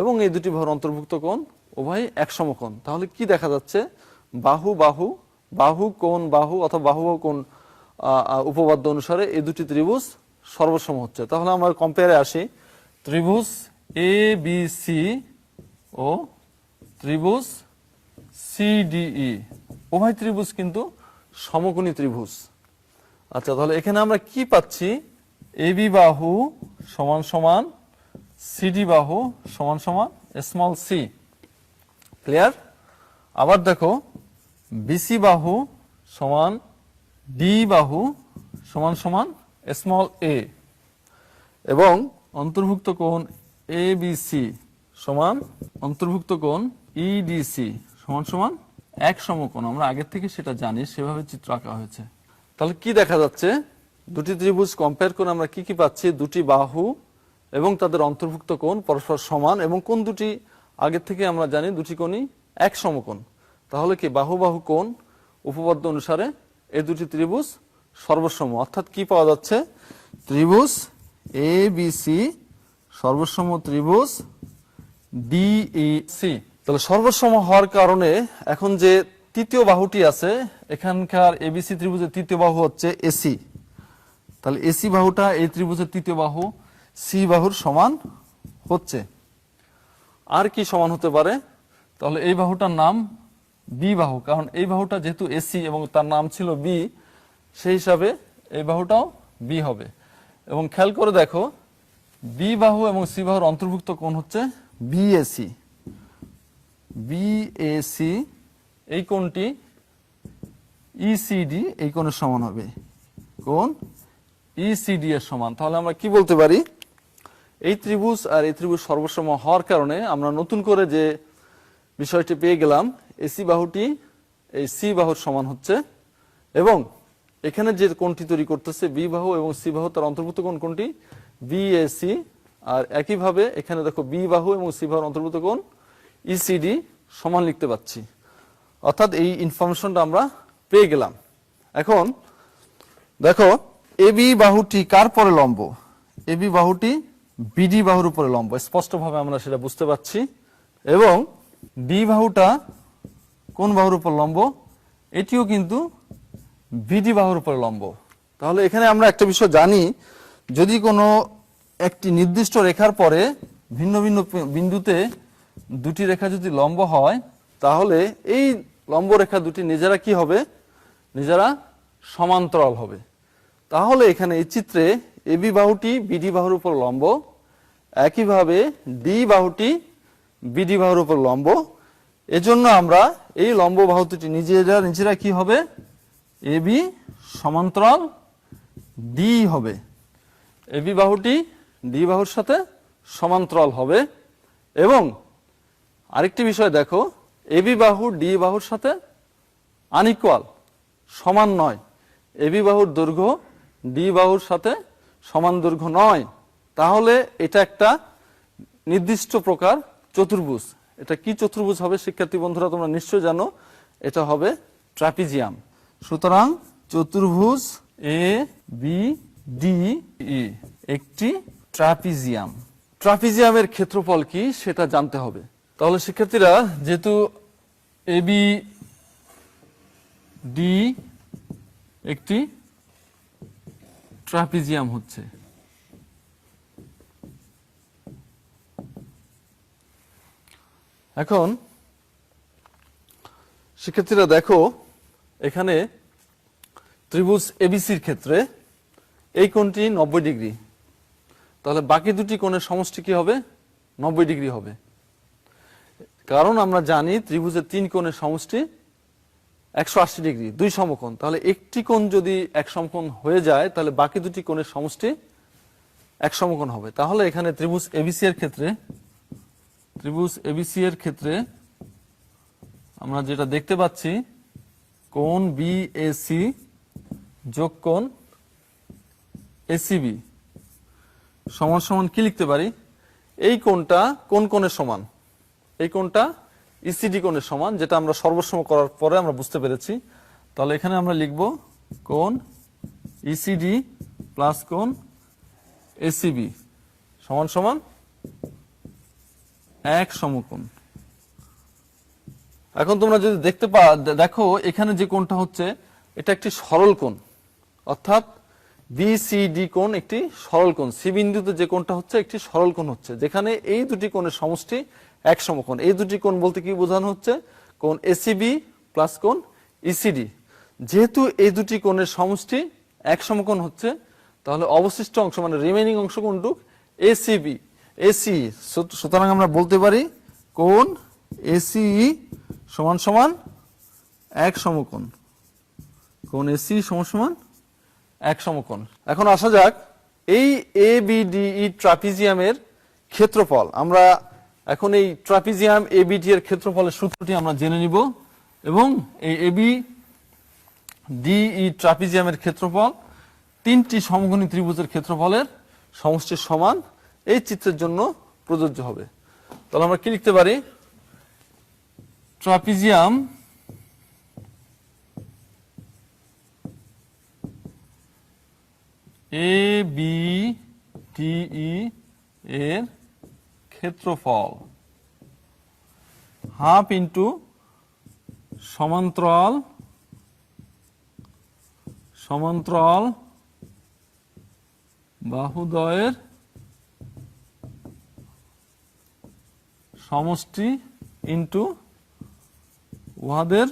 Speaker 5: এবং এই দুটি বাহুর অন্তর্ভুক্ত কোণ উভয় এক সমকোণ। তাহলে কি দেখা যাচ্ছে, বাহু বাহু বাহু কোণ বাহু অথবা বাহু বাহু কোণ উপপাদ্য অনুসারে এই দুটি ত্রিভুজ সর্বসম হচ্ছে। তাহলে আমরা কম্পেয়ারে আসি, ত্রিভুজ এ বি সি ও ত্রিভুজ সিডিই উভয় ত্রিভুজ কিন্তু সমকোণী ত্রিভুজ। আচ্ছা, তাহলে এখানে আমরা কি পাচ্ছি, এবি বাহু সমান সমান সিডি বাহু সমান সমান স্মল সি। ক্লিয়ার? আবার দেখো, বিসি বাহু সমান ডি বাহু সমান সমান স্মল এ, এবং অন্তর্ভুক্ত কোণ এ বি সি সমান অন্তর্ভুক্ত কোণ ইডিসি সমান সমান এক সমকোণ। আমরা আগের থেকে সেটা জানি, সেভাবে চিত্র আঁকা হয়েছে। তাহলে কি দেখা যাচ্ছে, দুটি ত্রিভুজ কম্পেয়ার করে আমরা কি কি পাচ্ছি, দুটি বাহু এবং তাদের অন্তর্ভুক্ত কোণ পরস্পর সমান এবং কোণ দুটি আগের থেকে আমরা জানি দুটি কোণই এক সমকোণ, তাহলে কি বাহু বাহু কোণ উপপাদ্য অনুসারে এই দুটি ত্রিভুজ সর্বসম, অর্থাৎ কি পাওয়া যাচ্ছে, ত্রিভুজ এ বি সি সর্বসম ত্রিভুজ ডিইসি। তাহলে সর্বসম হওয়ার কারণে এখন যে তৃতীয় বাহুটি আছে, এখানকার এবিসি ত্রিভুজের তৃতীয় বাহু হচ্ছে এসি, তাহলে এসি বাহুটা এই ত্রিভুজের তৃতীয় বাহু সি বাহুর সমান হচ্ছে। আর কি সমান হতে পারে, তাহলে এই বাহুটার নাম বি বাহু, কারণ এই বাহুটা যেহেতু এসি এবং তার নাম ছিল বি, সেই হিসাবে এই বাহুটাও বি হবে। এবং খেয়াল করে দেখো, বি বাহু এবং সি বাহুর অন্তর্ভুক্ত কোণ হচ্ছে বিএসি। বিএসি এই কোণটি ইসিডি এই কোণের সমান হবে, কোণ ইসিডি এর সমান। তাহলে আমরা কি বলতে পারি, এই ত্রিভুজ আর এই ত্রিভুজ সর্বসম হওয়ার কারণে আমরা নতুন করে যে বিষয়টি পেয়ে গেলাম, এসি বাহুটি এই সি বাহুর সমান হচ্ছে, এবং এখানে যে কোণটি তৈরি করতেছে বি বাহু এবং সি বাহু, তার অন্তর্ভুক্ত কোণ কোণটি বিএসি। আর একইভাবে এখানে দেখো বি বাহু এবং সি বাহুর অন্তর্ভুক্ত কোণ ইসিডি সমান লিখতে পাচ্ছি, অর্থাৎ এই ইনফরমেশনটা আমরা পেয়ে গেলাম। এখন দেখো এবি বাহুটি কার পরে লম্ব, এবি বাহুটি বিডি বাহুর উপরে লম্ব, স্পষ্টভাবে আমরা সেটা বুঝতে পারছি। এবং ডি বাহুটা কোন বাহুর উপর লম্ব, এটিও কিন্তু বিডি বাহুর উপরে লম্ব। তাহলে এখানে আমরা একটা বিষয় জানি, যদি কোনো একটি নির্দিষ্ট রেখার পরে ভিন্ন ভিন্ন বিন্দুতে দুটি রেখা যদি লম্ব হয়, তাহলে এই লম্ব রেখা দুটি নিজেরা কি হবে, নিজেরা সমান্তরাল হবে। তাহলে এখানে এই চিত্রে এবি বাহুটি বিডি বাহুর উপর লম্ব, একইভাবে ডি বাহুটি বিডি বাহুর উপর লম্ব। এজন্য আমরা এই লম্ব বাহু দুটি নিজেরা কি হবে, এবি সমান্তরাল ডি হবে, এবি বাহুটি ডি বাহুর সাথে সমান্তরাল হবে। এবং আরেকটি বিষয় দেখো, এবি বাহু ডি বাহুর সাথে আনইকুয়াল, সমান নয়। এবি বাহুর দৈর্ঘ্য ডি বাহুর সাথে সমান দৈর্ঘ্য নয়। তাহলে এটা একটা নির্দিষ্ট প্রকার চতুর্ভুজ। এটা কি চতুর্ভুজ হবে শিক্ষার্থী বন্ধুরা, তোমরা নিশ্চয় জানো, এটা হবে ট্রাপিজিয়াম। সুতরাং চতুর্ভুজ এ বি ডি ই একটি ট্রাপিজিয়াম। ট্রাপিজিয়ামের ক্ষেত্রফল কি সেটা জানতে হবে। তাহলে শিক্ষার্থীরা, যেহেতু এ বি ডি একটি ট্রাপিজিয়াম হচ্ছে, এখন শিক্ষার্থীরা দেখো, এখানে ত্রিভুজ এবিসির ক্ষেত্রে এই কোণটি 90 ডিগ্রি, তাহলে বাকি দুটি কোণের সমষ্টি কি হবে, 90 ডিগ্রি হবে। কারণ আমরা জানি ত্রিভুজের তিন কোণের সমষ্টি 180 ডিগ্রি, দুই সমকোণ। তাহলে একটি কোণ যদি এক সমকোণ হয়ে যায়, তাহলে বাকি দুটি কোণের সমষ্টি এক সমকোণ হবে। তাহলে এখানে ত্রিভুজ এবিসি এর ক্ষেত্রে আমরা যেটা দেখতে পাচ্ছি, কোণ বিএসি যোগ কোণ এসিবি সমান সমান কি লিখতে পারি, এই কোণটা কোন কোণের সমান, এই কোণটা ইসিডি কোণের সমান, যেটা আমরা সর্বসম করার পরে আমরা বুঝতে পেরেছি। তাহলে এখানে আমরা লিখব কোণ ইসিডি প্লাস কোণ এসিবি সমান সমান এক সমকোণ। এখন তোমরা যদি দেখো, এখানে যে কোণটা হচ্ছে এটা একটি সরল কোণ, অর্থাৎ বিসিডি কোণ একটি সরল কোণ। সি বিন্দুতে যে কোণটা হচ্ছে একটি সরল কোণ হচ্ছে, যেখানে এই দুটি কোণের সমষ্টি এক সমকোণ। এই দুটি কোণ বলতে কি বোঝানো হচ্ছে, কোণ এসিবি প্লাস কোণ ইসিডি। যেহেতু এই দুটি কোণের সমষ্টি এক সমকোণ হচ্ছে, তাহলে অবশিষ্ট অংশ মানে রিমেইনিং অংশ কোণটুক এসিবি এসি। সুতরাং আমরা বলতে পারি কোণ এসি সমান সমান এক সমকোণ, কোণ এসি সমান সমান এক সমকোণ। এখন আসা যাক এই এ বি ডি ই ট্রাপিজিয়ামের ক্ষেত্রফল। আমরা এখন এই ট্রাপিজিয়াম এ বি ডি এর ক্ষেত্রফলের সূত্রটি আমরা জেনে নিব, এবং এই এ বি ডি ই ট্রাপিজিয়ামের ক্ষেত্রফল তিনটি সমকোণী ত্রিভুজের ক্ষেত্রফলের সমষ্টির সমান এই চিত্রের জন্য প্রযোজ্য হবে। তাহলে আমরা কি লিখতে পারি, trapezium A B D E এর ক্ষেত্রফল হাফ ইন্টু সমান্তরাল বাহুদ্বয়ের সমষ্টি ইন্টু উহাদের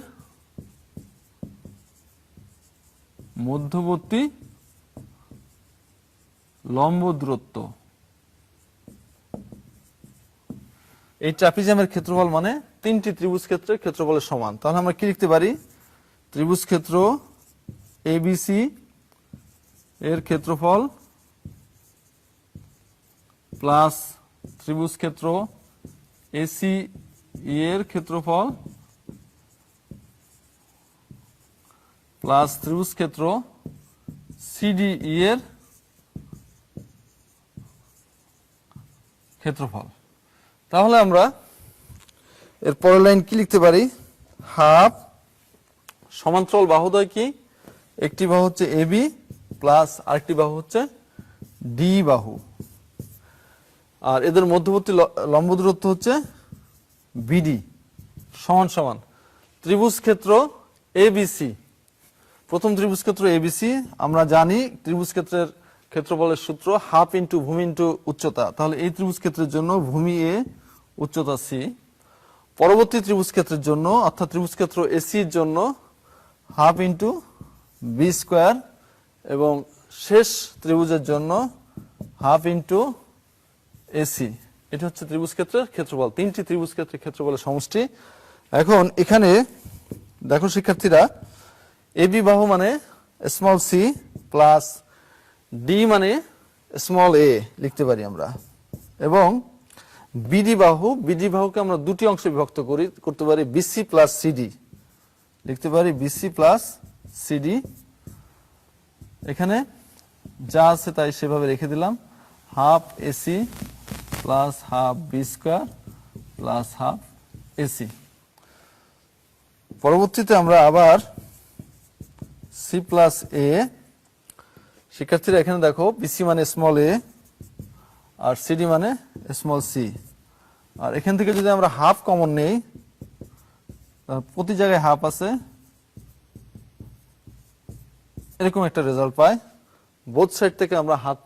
Speaker 5: মধ্যবর্তী লম্ব দূরত্ব। এই ট্রাপিজিয়ামের ক্ষেত্রফল মানে তিনটি ত্রিভুজ ক্ষেত্রের ক্ষেত্রফলের সমান। তাহলে আমরা কি লিখতে পারি? ত্রিভুজ ক্ষেত্র এবিসি এর ক্ষেত্রফল প্লাস ত্রিভুজ ক্ষেত্র এসি এর ক্ষেত্রফল প্লাস ত্রিভুজ ক্ষেত্র সিডি এর ক্ষেত্রফল। তাহলে আমরা এর পরের লাইন কি লিখতে পারি? হাফ সমান্তরাল বাহুদ্বয় কি? একটি বাহু হচ্ছে এবি প্লাস আরেকটি বাহু হচ্ছে ডি বাহু, আর এদের মধ্যবর্তী লম্ব দূরত্ব হচ্ছে বিডি সমান সমান ত্রিভুজ ক্ষেত্র এবিসি। প্রথম ত্রিভুজ ক্ষেত্র এবিসি আমরা জানি ত্রিভুজ ক্ষেত্রের ক্ষেত্রফলের সূত্র হাফ ইন্টু ভূমি ইন্টু উচ্চতা। তাহলে এই ত্রিভুজ ক্ষেত্রের জন্য ভূমি এ, উচ্চতা সি। পরবর্তী ত্রিভুজ ক্ষেত্রের জন্য অর্থাৎ ত্রিভুজ ক্ষেত্র এসির জন্য হাফ ইন্টু বি স্কোয়ার, এবং শেষ ত্রিভুজের জন্য হাফ ইন্টু এসি। এটা হচ্ছে ত্রিভুজ ক্ষেত্রের ক্ষেত্রফল, তিনটি ত্রিভুজ ক্ষেত্রের ক্ষেত্রফলের সমষ্টি। এখন এখানে দেখো শিক্ষার্থীরা, এবি বাহু মানে স্মল সি প্লাস ডি মানে স্মল এ লিখতে পারি আমরা, এবং বিডি বাহুকে আমরা দুটি অংশে বিভক্ত করতে পারি, বিসি প্লাস সিডি লিখতে পারি, বিসি প্লাস সিডি। এখানে যা আছে তাই সেভাবে রেখে দিলাম, half AC plus half B square plus half AC. পরবর্তীতে আমরা আবার সি প্লাস এ, শিক্ষার্থীরা এখানে দেখো বিসি মানে স্মল এ আর সিডি মানে স্মল সি, আর এখান থেকে যদি আমরা হাফ কমন নেই, প্রতি জায়গায় হাফ আছে, এরকম একটা রেজাল্ট পাই। বোথ সাইড থেকে আমরা হাফ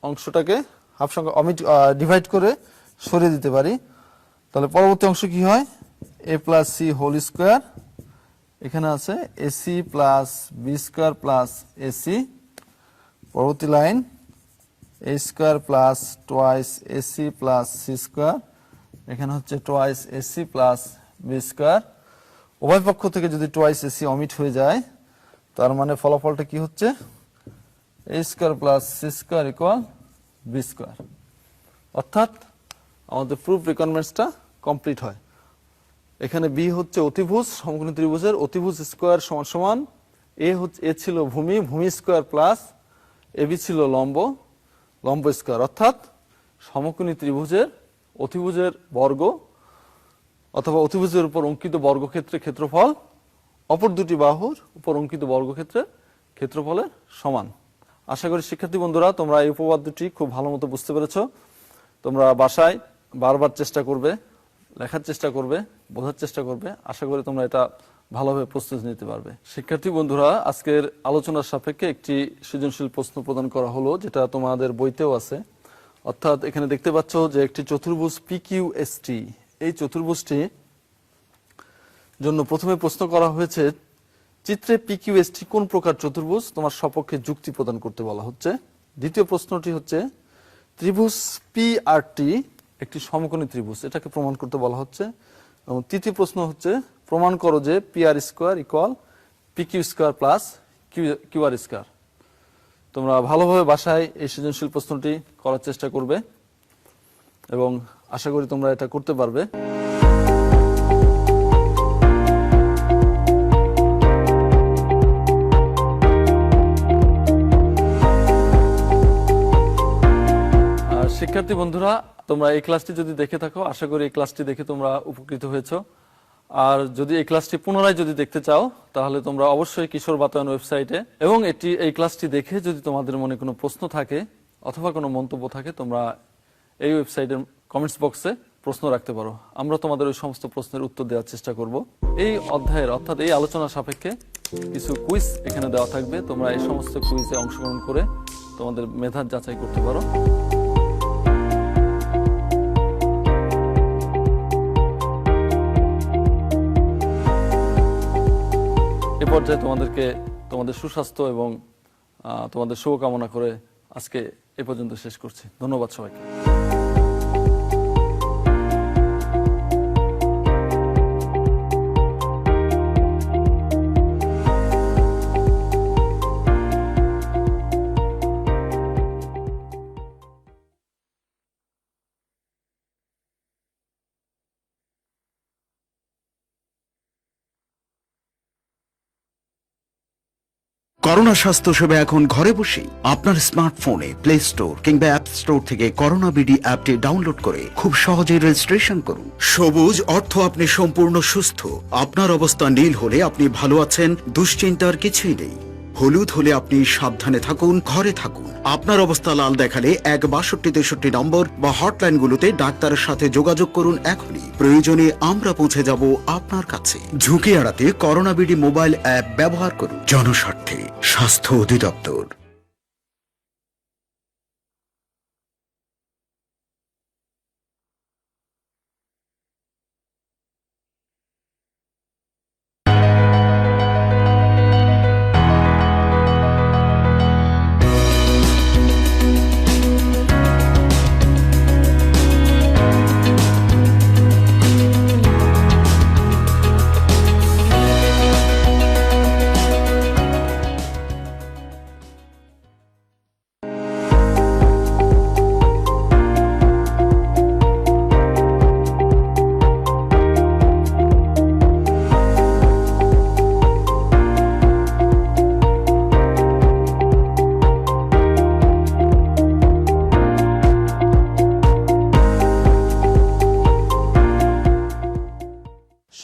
Speaker 5: অংশটাকে হাফ সংখ্যা ডিভাইড করে সরিয়ে দিতে পারি। তাহলে পরবর্তী অংশ কি হয়? A plus C whole square, এখানে আছে AC plus B square plus AC. পরবর্তী line A square plus twice AC plus C square, এখানে হচ্ছে twice AC plus B square. উভয় পক্ষ থেকে যদি টোয়াইস এসি অমিট হয়ে যায়, তার মানে ফলাফলটা কি হচ্ছে? A square plus C square equal B square. অর্থাৎ আমাদের প্রুফ রিকোয়ারমেন্টসটা কমপ্লিট হয়। এখানে বি হচ্ছে অতিভুজ, সমকোণী ত্রিভুজের অতিভুজ স্কোয়ার সমান সমান এ ছিল ভূমি স্কোয়ার প্লাস এবি ছিল লম্ব স্কোয়ার, অর্থাৎ সমকোণী ত্রিভুজের অতিভুজের বর্গ অথবা অতিভুজের উপর অঙ্কিত বর্গক্ষেত্রের ক্ষেত্রফল অপর দুটি বাহুর উপর অঙ্কিত বর্গক্ষেত্রের ক্ষেত্রফলের সমান। আশা করি শিক্ষার্থী বন্ধুরা তোমরা এই উপপাদ্যটি খুব ভালো মতো বুঝতে পেরেছ। তোমরা বাসায় বারবার চেষ্টা করবে, লেখার চেষ্টা করবে, বোঝার চেষ্টা করবে। আশা করি তোমরা এটা ভালোভাবে প্রস্তুতি নিতে পারবে। শিক্ষার্থী বন্ধুরা, আজকের আলোচনার সাপেক্ষে একটি সৃজনশীল প্রশ্ন প্রদান করা হলো, যেটা তোমাদের বইতেও আছে। অর্থাৎ এখানে দেখতে পাচ্ছ যে একটি চতুর্ভুজ পিকিউএসটি, এই চতুর্ভুজটি জন্য প্রথমে প্রশ্ন করা হয়েছে চিত্রে পিকিউএসটি কোন প্রকার চতুর্ভুজ, তোমার সপক্ষে যুক্তি প্রদান করতে বলা হচ্ছে। দ্বিতীয় প্রশ্নটি হচ্ছে ত্রিভুজ পিআরটি একটি সমকোণী ত্রিভুজ, এটাকে প্রমাণ করতে বলা হচ্ছে। এবং তৃতীয় প্রশ্ন হচ্ছে প্রমাণ করো যে PR square equal PQ square plus QR square. তোমরা ভালোভাবে বাসায় এই সৃজনশীল প্রশ্নটি করার চেষ্টা করবে এবং আশা করি তোমরা এটা করতে পারবে। শিক্ষার্থী বন্ধুরা, তোমরা এই ক্লাসটি যদি দেখে থাকো, আশা করি এই ক্লাসটি দেখে তোমরা উপকৃত হয়েছো। আর যদি এই ক্লাসটি পুনরায় যদি দেখতে চাও তাহলে তোমরা অবশ্যই কিশোর বাতায়ন ওয়েবসাইটে, এবং এই ক্লাসটি দেখে যদি তোমাদের মনে কোনো প্রশ্ন থাকে অথবা কোনো মন্তব্য থাকে, তোমরা এই ওয়েবসাইটের কমেন্টস বক্সে প্রশ্ন রাখতে পারো। আমরা তোমাদের ওই সমস্ত প্রশ্নের উত্তর দেওয়ার চেষ্টা করব। এই অধ্যায়ের অর্থাৎ এই আলোচনা সাপেক্ষে কিছু কুইজ এখানে দেওয়া থাকবে, তোমরা এই সমস্ত কুইজে অংশগ্রহণ করে তোমাদের মেধা যাচাই করতে পারো। এ পর্যায়ে তোমাদেরকে তোমাদের সুস্বাস্থ্য এবং তোমাদের শুভকামনা করে আজকে এ পর্যন্ত শেষ করছি। ধন্যবাদ সবাইকে।
Speaker 2: করোনা স্বাস্থ্যসেবা এখন ঘরে বসেই আপনার স্মার্টফোনে প্লে স্টোর কিংবা অ্যাপ স্টোর থেকে করোনা বিডি অ্যাপটি ডাউনলোড করে খুব সহজেই রেজিস্ট্রেশন করুন। সবুজ অর্থ আপনি সম্পূর্ণ সুস্থ। আপনার অবস্থা নীল হলে আপনি ভালো আছেন, দুশ্চিন্তার কিছুই নেই। হলুদ হলে আপনি সাবধানে থাকুন, ঘরে থাকুন। আপনার অবস্থা লাল দেখালে 16263 নম্বর বা হটলাইনগুলোতে ডাক্তারের সাথে যোগাযোগ করুন এখনই। প্রয়োজনে আমরা পৌঁছে যাব আপনার কাছে। ঝুঁকি এড়াতে করোনা বিডি মোবাইল অ্যাপ ব্যবহার করুন। জনস্বার্থে স্বাস্থ্য অধিদপ্তর।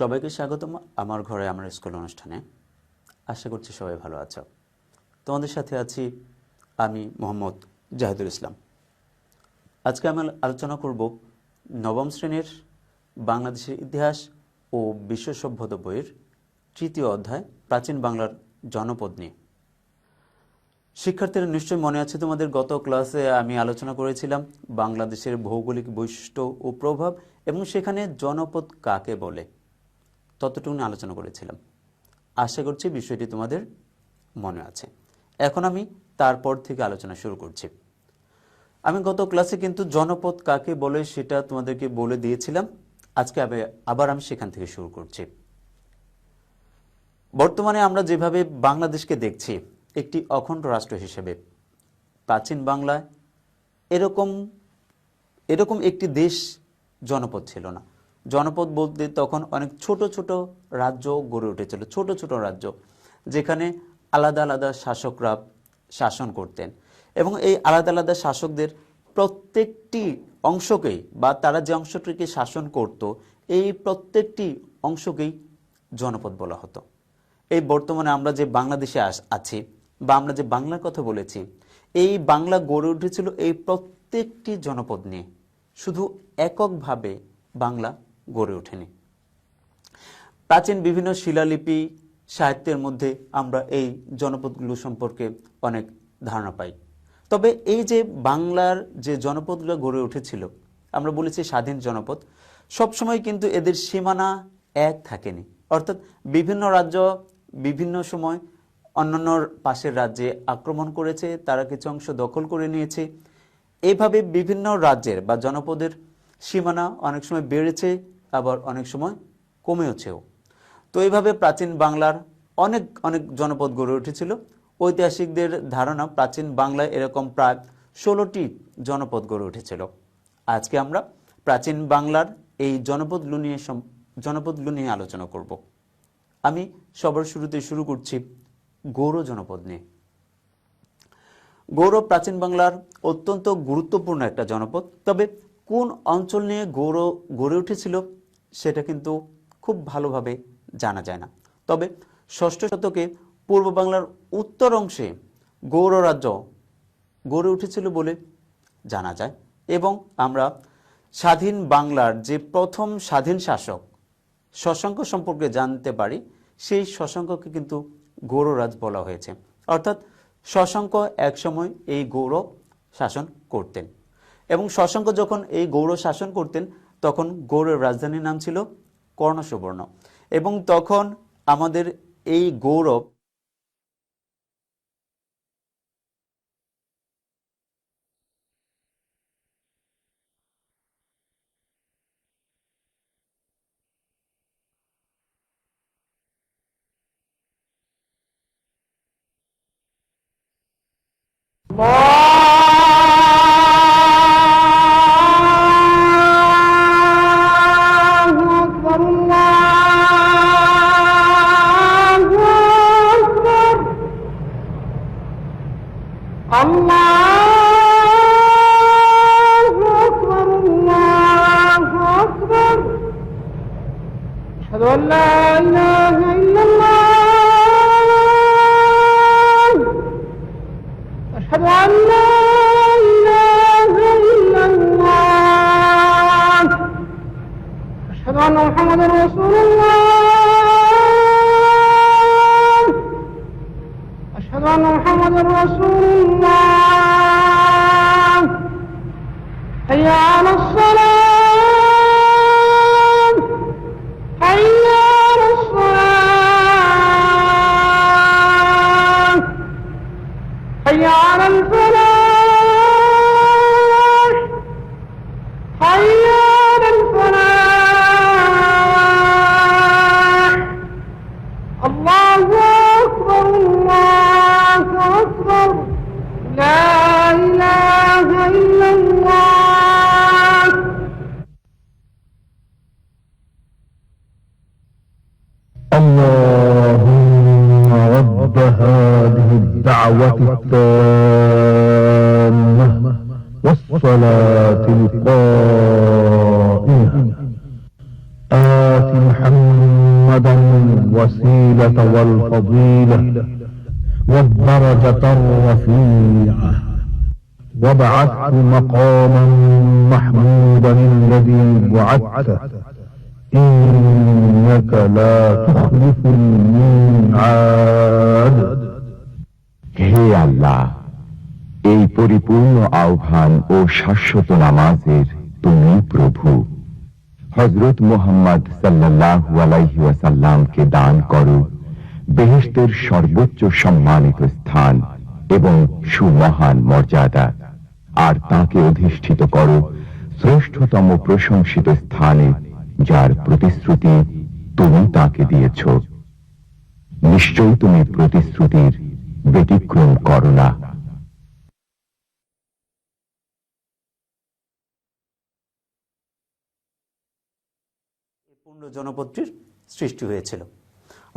Speaker 6: সবাইকে স্বাগতম আমার ঘরে আমার স্কুল অনুষ্ঠানে। আশা করছি সবাই ভালো আছো। তোমাদের সাথে আছি আমি মোহাম্মদ জাহিদুল ইসলাম। আজকে আমি আলোচনা করব নবম শ্রেণীর বাংলাদেশের ইতিহাস ও বিশ্ব সভ্যতা বইয়ের 3য় অধ্যায় প্রাচীন বাংলার জনপদ নিয়ে। শিক্ষার্থীরা নিশ্চয়ই মনে আছে, তোমাদের গত ক্লাসে আমি আলোচনা করেছিলাম বাংলাদেশের ভৌগোলিক বৈশিষ্ট্য ও প্রভাব এবং সেখানে জনপদ কাকে বলে, ততটুকু আলোচনা করেছিলাম। আশা করছি বিষয়টি তোমাদের মনে আছে। এখন আমি তারপর থেকে আলোচনা শুরু করছি। আমি গত ক্লাসে কিন্তু জনপদ কাকে বলে সেটা তোমাদেরকে বলে দিয়েছিলাম। আজকে আবার আমি সেখান থেকে শুরু করছি। বর্তমানে আমরা যেভাবে বাংলাদেশকে দেখছি একটি অখণ্ড রাষ্ট্র হিসেবে, প্রাচীন বাংলায় এরকম একটি দেশ জনপদ ছিল না। জনপদ বলতে তখন অনেক ছোট ছোট রাজ্য গড়ে উঠেছিল, ছোট ছোট রাজ্য যেখানে আলাদা আলাদা শাসকরা শাসন করতেন এবং এই আলাদা আলাদা শাসকদের প্রত্যেকটি অংশকেই বা তারা যে অংশটিকে শাসন করত এই প্রত্যেকটি অংশকেই জনপদ বলা হতো। এই বর্তমানে আমরা যে বাংলাদেশে আছি বা আমরা যে বাংলার কথা বলেছি, এই বাংলা গড়ে উঠেছিল এই প্রত্যেকটি জনপদ নিয়ে। শুধু এককভাবে বাংলা গড়ে ওঠেনি। প্রাচীন বিভিন্ন শিলালিপি সাহিত্যের মধ্যে আমরা এই জনপদগুলো সম্পর্কে অনেক ধারণা পাই। তবে এই যে বাংলার যে জনপদগুলো গড়ে উঠেছিল, আমরা বলেছি স্বাধীন জনপদ, সবসময় কিন্তু এদের সীমানা এক থাকেনি। অর্থাৎ বিভিন্ন রাজ্য বিভিন্ন সময় অন্যান্য পাশের রাজ্যে আক্রমণ করেছে, তারা কিছু অংশ দখল করে নিয়েছে। এইভাবে বিভিন্ন রাজ্যের বা জনপদের সীমানা অনেক সময় বেড়েছে, আবার অনেক সময় কমেওছেও। তো এইভাবে প্রাচীন বাংলার অনেক অনেক জনপদ গড়ে উঠেছিল। ঐতিহাসিকদের ধারণা প্রাচীন বাংলায় এরকম প্রায় 16টি জনপদ গড়ে উঠেছিল। আজকে আমরা প্রাচীন বাংলার এই জনপদগুলো নিয়ে আলোচনা করব। আমি সবার শুরুতে শুরু করছি গৌড় জনপদ নিয়ে। গৌড় প্রাচীন বাংলার অত্যন্ত গুরুত্বপূর্ণ একটা জনপদ। তবে কোন অঞ্চল নিয়ে গৌড় গড়ে উঠেছিল সেটা কিন্তু খুব ভালোভাবে জানা যায় না। তবে ষষ্ঠ শতকে পূর্ব বাংলার উত্তর অংশে গৌড় রাজ্য গড়ে উঠেছিল বলে জানা যায়। এবং আমরা স্বাধীন বাংলার যে প্রথম স্বাধীন শাসক শশাঙ্ক সম্পর্কে জানতে পারি, সেই শশাঙ্ককে কিন্তু গৌড়রাজ বলা হয়েছে। অর্থাৎ শশাঙ্ক একসময় এই গৌড় শাসন করতেন, এবং শশাঙ্ক যখন এই গৌড় শাসন করতেন তখন গৌড়ের রাজধানীর নাম ছিল কর্ণসুবর্ণ। এবং তখন আমাদের এই গৌরব
Speaker 7: أشهد أن لا إله إلا الله أشهد أن لا إله إلا الله أشهد أن محمدا رسول الله أشهد أن محمدا رسول الله حي على الصلاة حي على الصلاة حي على الفلاح حي على الفلاح الله أكبر الله أكبر لا إله إلا الله
Speaker 8: اللهم رب هذه الدعوة التامة والصلاة القائمة آت محمدا الوسيلة والفضيلة والدرجة الرفيعة وابعثه مقاما محمودا الذي وعدته إنك لا تخلف الميعاد।
Speaker 9: হে আল্লাহ, এই পরিপূর্ণ আহ্বান ও শাশ্বত নামাজের তুমি প্রভু। হযরত মুহাম্মদ সাল্লাল্লাহু আলাইহি ওয়াসাল্লামকে দান করো বেহেশতের সর্বোচ্চ সম্মানিত স্থান এবং সুমহান মর্যাদা, আর তাকে অধিষ্ঠিত করো শ্রেষ্ঠতম প্রশংসিত স্থানে, যার প্রতিশ্রুতি তুমি তাকে দিয়েছ। নিশ্চয়ই তুমি প্রতিশ্রুতির ব্যতিক্রম করো না।
Speaker 6: পুণ্ড জনপদটির সৃষ্টি হয়েছিল।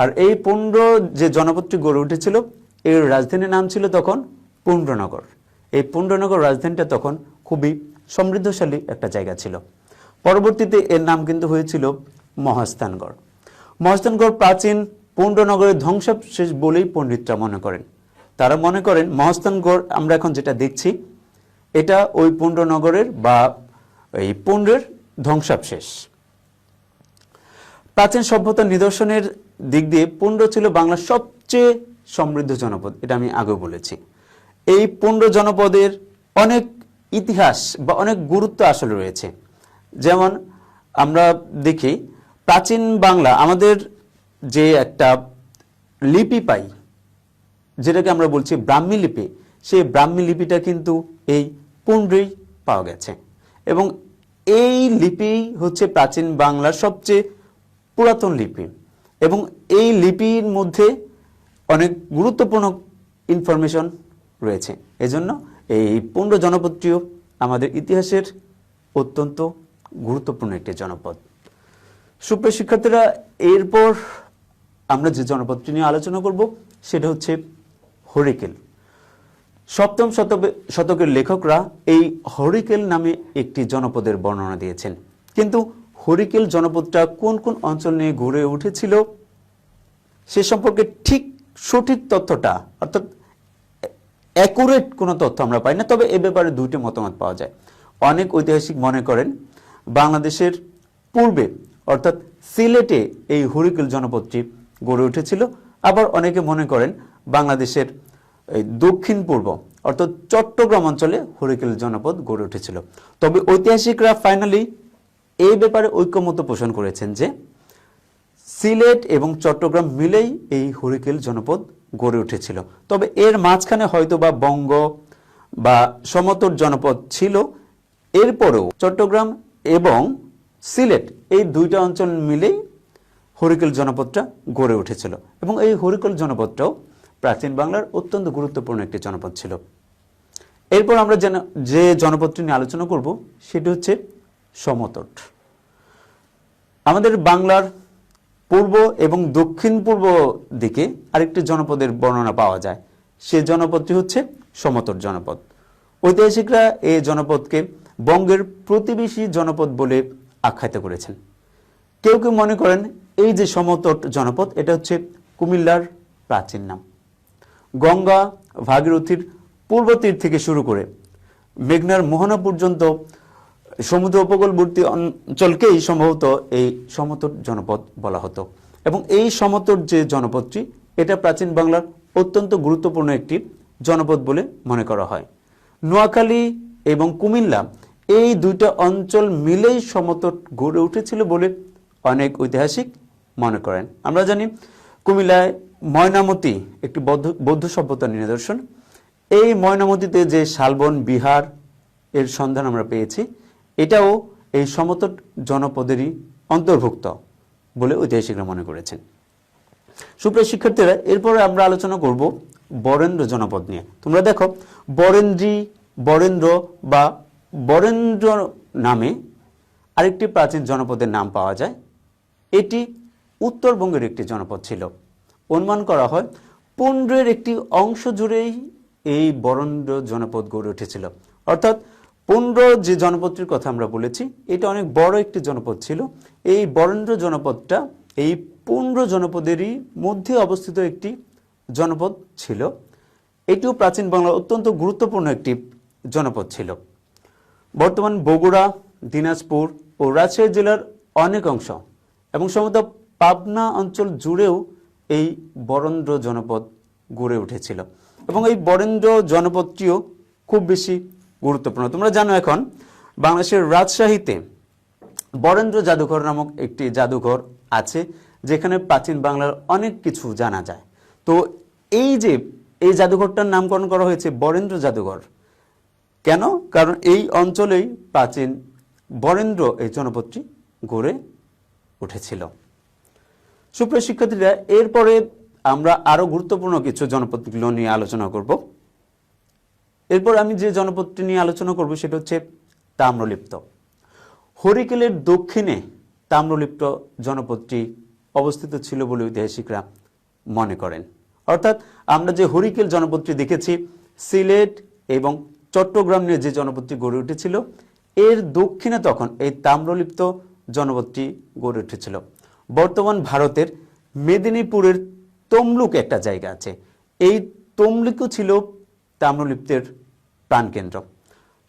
Speaker 6: আর এই পুণ্ড যে জনপদটি গড়ে উঠেছিল, এর রাজধানীর নাম ছিল তখন পুণ্ডনগর। এই পুণ্ডনগর রাজধানীটা তখন খুবই সমৃদ্ধশালী একটা জায়গা ছিল। পরবর্তীতে এর নাম কিন্তু হয়েছিল মহাস্থানগড়। মহাস্থানগড় প্রাচীন পুণ্ডনগরের ধ্বংসাবশেষ বলেই পণ্ডিতরা মনে করেন। তারা মনে করেন মহাস্থানগড় আমরা এখন যেটা দেখছি, এটা ওই পুণ্ডনগরের বা এই পুণ্ডের ধ্বংসাবশেষ। প্রাচীন সভ্যতার নিদর্শনের দিক দিয়ে পুণ্ড ছিল বাংলার সবচেয়ে সমৃদ্ধ জনপদ, এটা আমি আগেও বলেছি। এই পুণ্ড জনপদের অনেক ইতিহাস বা অনেক গুরুত্ব আসলে রয়েছে। যেমন আমরা দেখি প্রাচীন বাংলা আমাদের যে একটা লিপি পাই, যেটাকে আমরা বলছি ব্রাহ্মী লিপি, সেই ব্রাহ্মী লিপিটা কিন্তু এই পুণ্ডেই পাওয়া গেছে। এবং এই লিপি হচ্ছে প্রাচীন বাংলার সবচেয়ে পুরাতন লিপি, এবং এই লিপির মধ্যে অনেক গুরুত্বপূর্ণ ইনফরমেশন রয়েছে। এজন্য এই পুণ্ড জনপদটিও আমাদের ইতিহাসের অত্যন্ত গুরুত্বপূর্ণ একটি জনপদ। সুপ্রিয় শিক্ষার্থীরা, এরপর আমরা যে জনপদটি নিয়ে আলোচনা করব সেটা হচ্ছে হরিকেল। সপ্তম শতকের লেখকরা এই হরিকেল নামে একটি জনপদের বর্ণনা দিয়েছেন। কিন্তু হরিকেল জনপদটা কোন কোন অঞ্চল নিয়ে গড়ে উঠেছিল সে সম্পর্কে ঠিক সঠিক তথ্যটা অর্থাৎ অ্যাকুরেট কোনো তথ্য আমরা পাই না, তবে এ ব্যাপারে দুইটি মতামত পাওয়া যায়। অনেক ঐতিহাসিক মনে করেন বাংলাদেশের পূর্বে অর্থাৎ সিলেটে এই হরিকেল জনপদটি গড়ে উঠেছিল, আবার অনেকে মনে করেন বাংলাদেশের এই দক্ষিণ পূর্ব অর্থাৎ চট্টগ্রাম অঞ্চলে হরিকেল জনপদ গড়ে উঠেছিল। তবে ঐতিহাসিকরা ফাইনালি এই ব্যাপারে ঐকমত্য পোষণ করেছেন যে সিলেট এবং চট্টগ্রাম মিলেই এই হরিকেল জনপদ গড়ে উঠেছিল। তবে এর মাঝখানে হয়তো বা বঙ্গ বা সমতট জনপদ ছিল, এরপরেও চট্টগ্রাম এবং সিলেট এই দুইটা অঞ্চল মিলেই হরিকেল জনপদটা গড়ে উঠেছিল এবং এই হরিকেল জনপদটাও প্রাচীন বাংলার অত্যন্ত গুরুত্বপূর্ণ একটি জনপদ ছিল। এরপর আমরা যে জনপদটি নিয়ে আলোচনা করব সেটি হচ্ছে সমতট। আমাদের বাংলার পূর্ব এবং দক্ষিণ পূর্ব দিকে আরেকটি জনপদের বর্ণনা পাওয়া যায়, সে জনপদটি হচ্ছে সমতট জনপদ। ঐতিহাসিকরা এই জনপদকে বঙ্গের প্রতিবেশী জনপদ বলে আখ্যায়িত করেছেন। কেউ কেউ মনে করেন এই যে সমতট জনপদ এটা হচ্ছে কুমিল্লার প্রাচীন নাম। গঙ্গা ভাগীরথীর পূর্ব তীর থেকে শুরু করে মেঘনার মোহনা পর্যন্ত সমুদ্র উপকূলবর্তী অঞ্চলকেই সম্ভবত এই সমতট জনপদ বলা হতো এবং এই সমতট যে জনপদটি এটা প্রাচীন বাংলার অত্যন্ত গুরুত্বপূর্ণ একটি জনপদ বলে মনে করা হয়। নোয়াখালী এবং কুমিল্লা এই দুইটা অঞ্চল মিলেই সমতট গড়ে উঠেছিল বলে অনেক ঐতিহাসিক মনে করেন। আমরা জানি কুমিল্লায় ময়নামতি একটি বৌদ্ধ সভ্যতার নিদর্শন। এই ময়নামতিতে যে শালবন বিহার এর সন্ধান আমরা পেয়েছি এটাও এই সমতট জনপদেরই অন্তর্ভুক্ত বলে ঐতিহাসিকরা মনে করেছেন। সুপ্রিয় শিক্ষার্থীরা, এরপরে আমরা আলোচনা করব বরেন্দ্র জনপদ নিয়ে। তোমরা দেখো বরেন্দ্র বা বরেন্দ্র নামে আরেকটি প্রাচীন জনপদের নাম পাওয়া যায়। এটি উত্তরবঙ্গের একটি জনপদ ছিল। অনুমান করা হয় পুন্ড্রের একটি অংশ জুড়েই এই বরেন্দ্র জনপদ গড়ে উঠেছিল। অর্থাৎ পুন্ড্র যে জনপদটির কথা আমরা বলেছি এটা অনেক বড় একটি জনপদ ছিল। এই বরেন্দ্র জনপদটা এই পুন্ড্র জনপদেরই মধ্যে অবস্থিত একটি জনপদ ছিল। এটিও প্রাচীন বাংলার অত্যন্ত গুরুত্বপূর্ণ একটি জনপদ ছিল। বর্তমান বগুড়া, দিনাজপুর ও রাজশাহী জেলার অনেক অংশ এবং সম্ভবত পাবনা অঞ্চল জুড়েও এই বরেন্দ্র জনপদ গড়ে উঠেছিল এবং এই বরেন্দ্র জনপদটিও খুব বেশি গুরুত্বপূর্ণ। তোমরা জানো এখন বাংলাদেশের রাজশাহীতে বরেন্দ্র জাদুঘর নামক একটি জাদুঘর আছে যেখানে প্রাচীন বাংলার অনেক কিছু জানা যায়। তো এই জাদুঘরটার নামকরণ করা হয়েছে বরেন্দ্র জাদুঘর। কেন? কারণ এই অঞ্চলেই প্রাচীন বরেন্দ্র এই জনপদটি গড়ে উঠেছিল। সুপ্রিয় শিক্ষার্থীরা, এরপরে আমরা আরো গুরুত্বপূর্ণ কিছু জনপদগুলো নিয়ে আলোচনা করব। এরপর আমি যে জনপদটি নিয়ে আলোচনা করব সেটা হচ্ছে তাম্রলিপ্ত। হরিকেলের দক্ষিণে তাম্রলিপ্ত জনপদটি অবস্থিত ছিল বলে ঐতিহাসিকরা মনে করেন। অর্থাৎ আমরা যে হরিকেল জনপদটি দেখেছি সিলেট এবং চট্টগ্রাম নিয়ে যে জনপদটি গড়ে উঠেছিল এর দক্ষিণে তখন এই তাম্রলিপ্ত জনপদটি গড়ে উঠেছিল। বর্তমান ভারতের মেদিনীপুরের তমলুক একটা জায়গা আছে, এই তমলুকও ছিল তাম্রলিপ্তের প্রাণকেন্দ্র।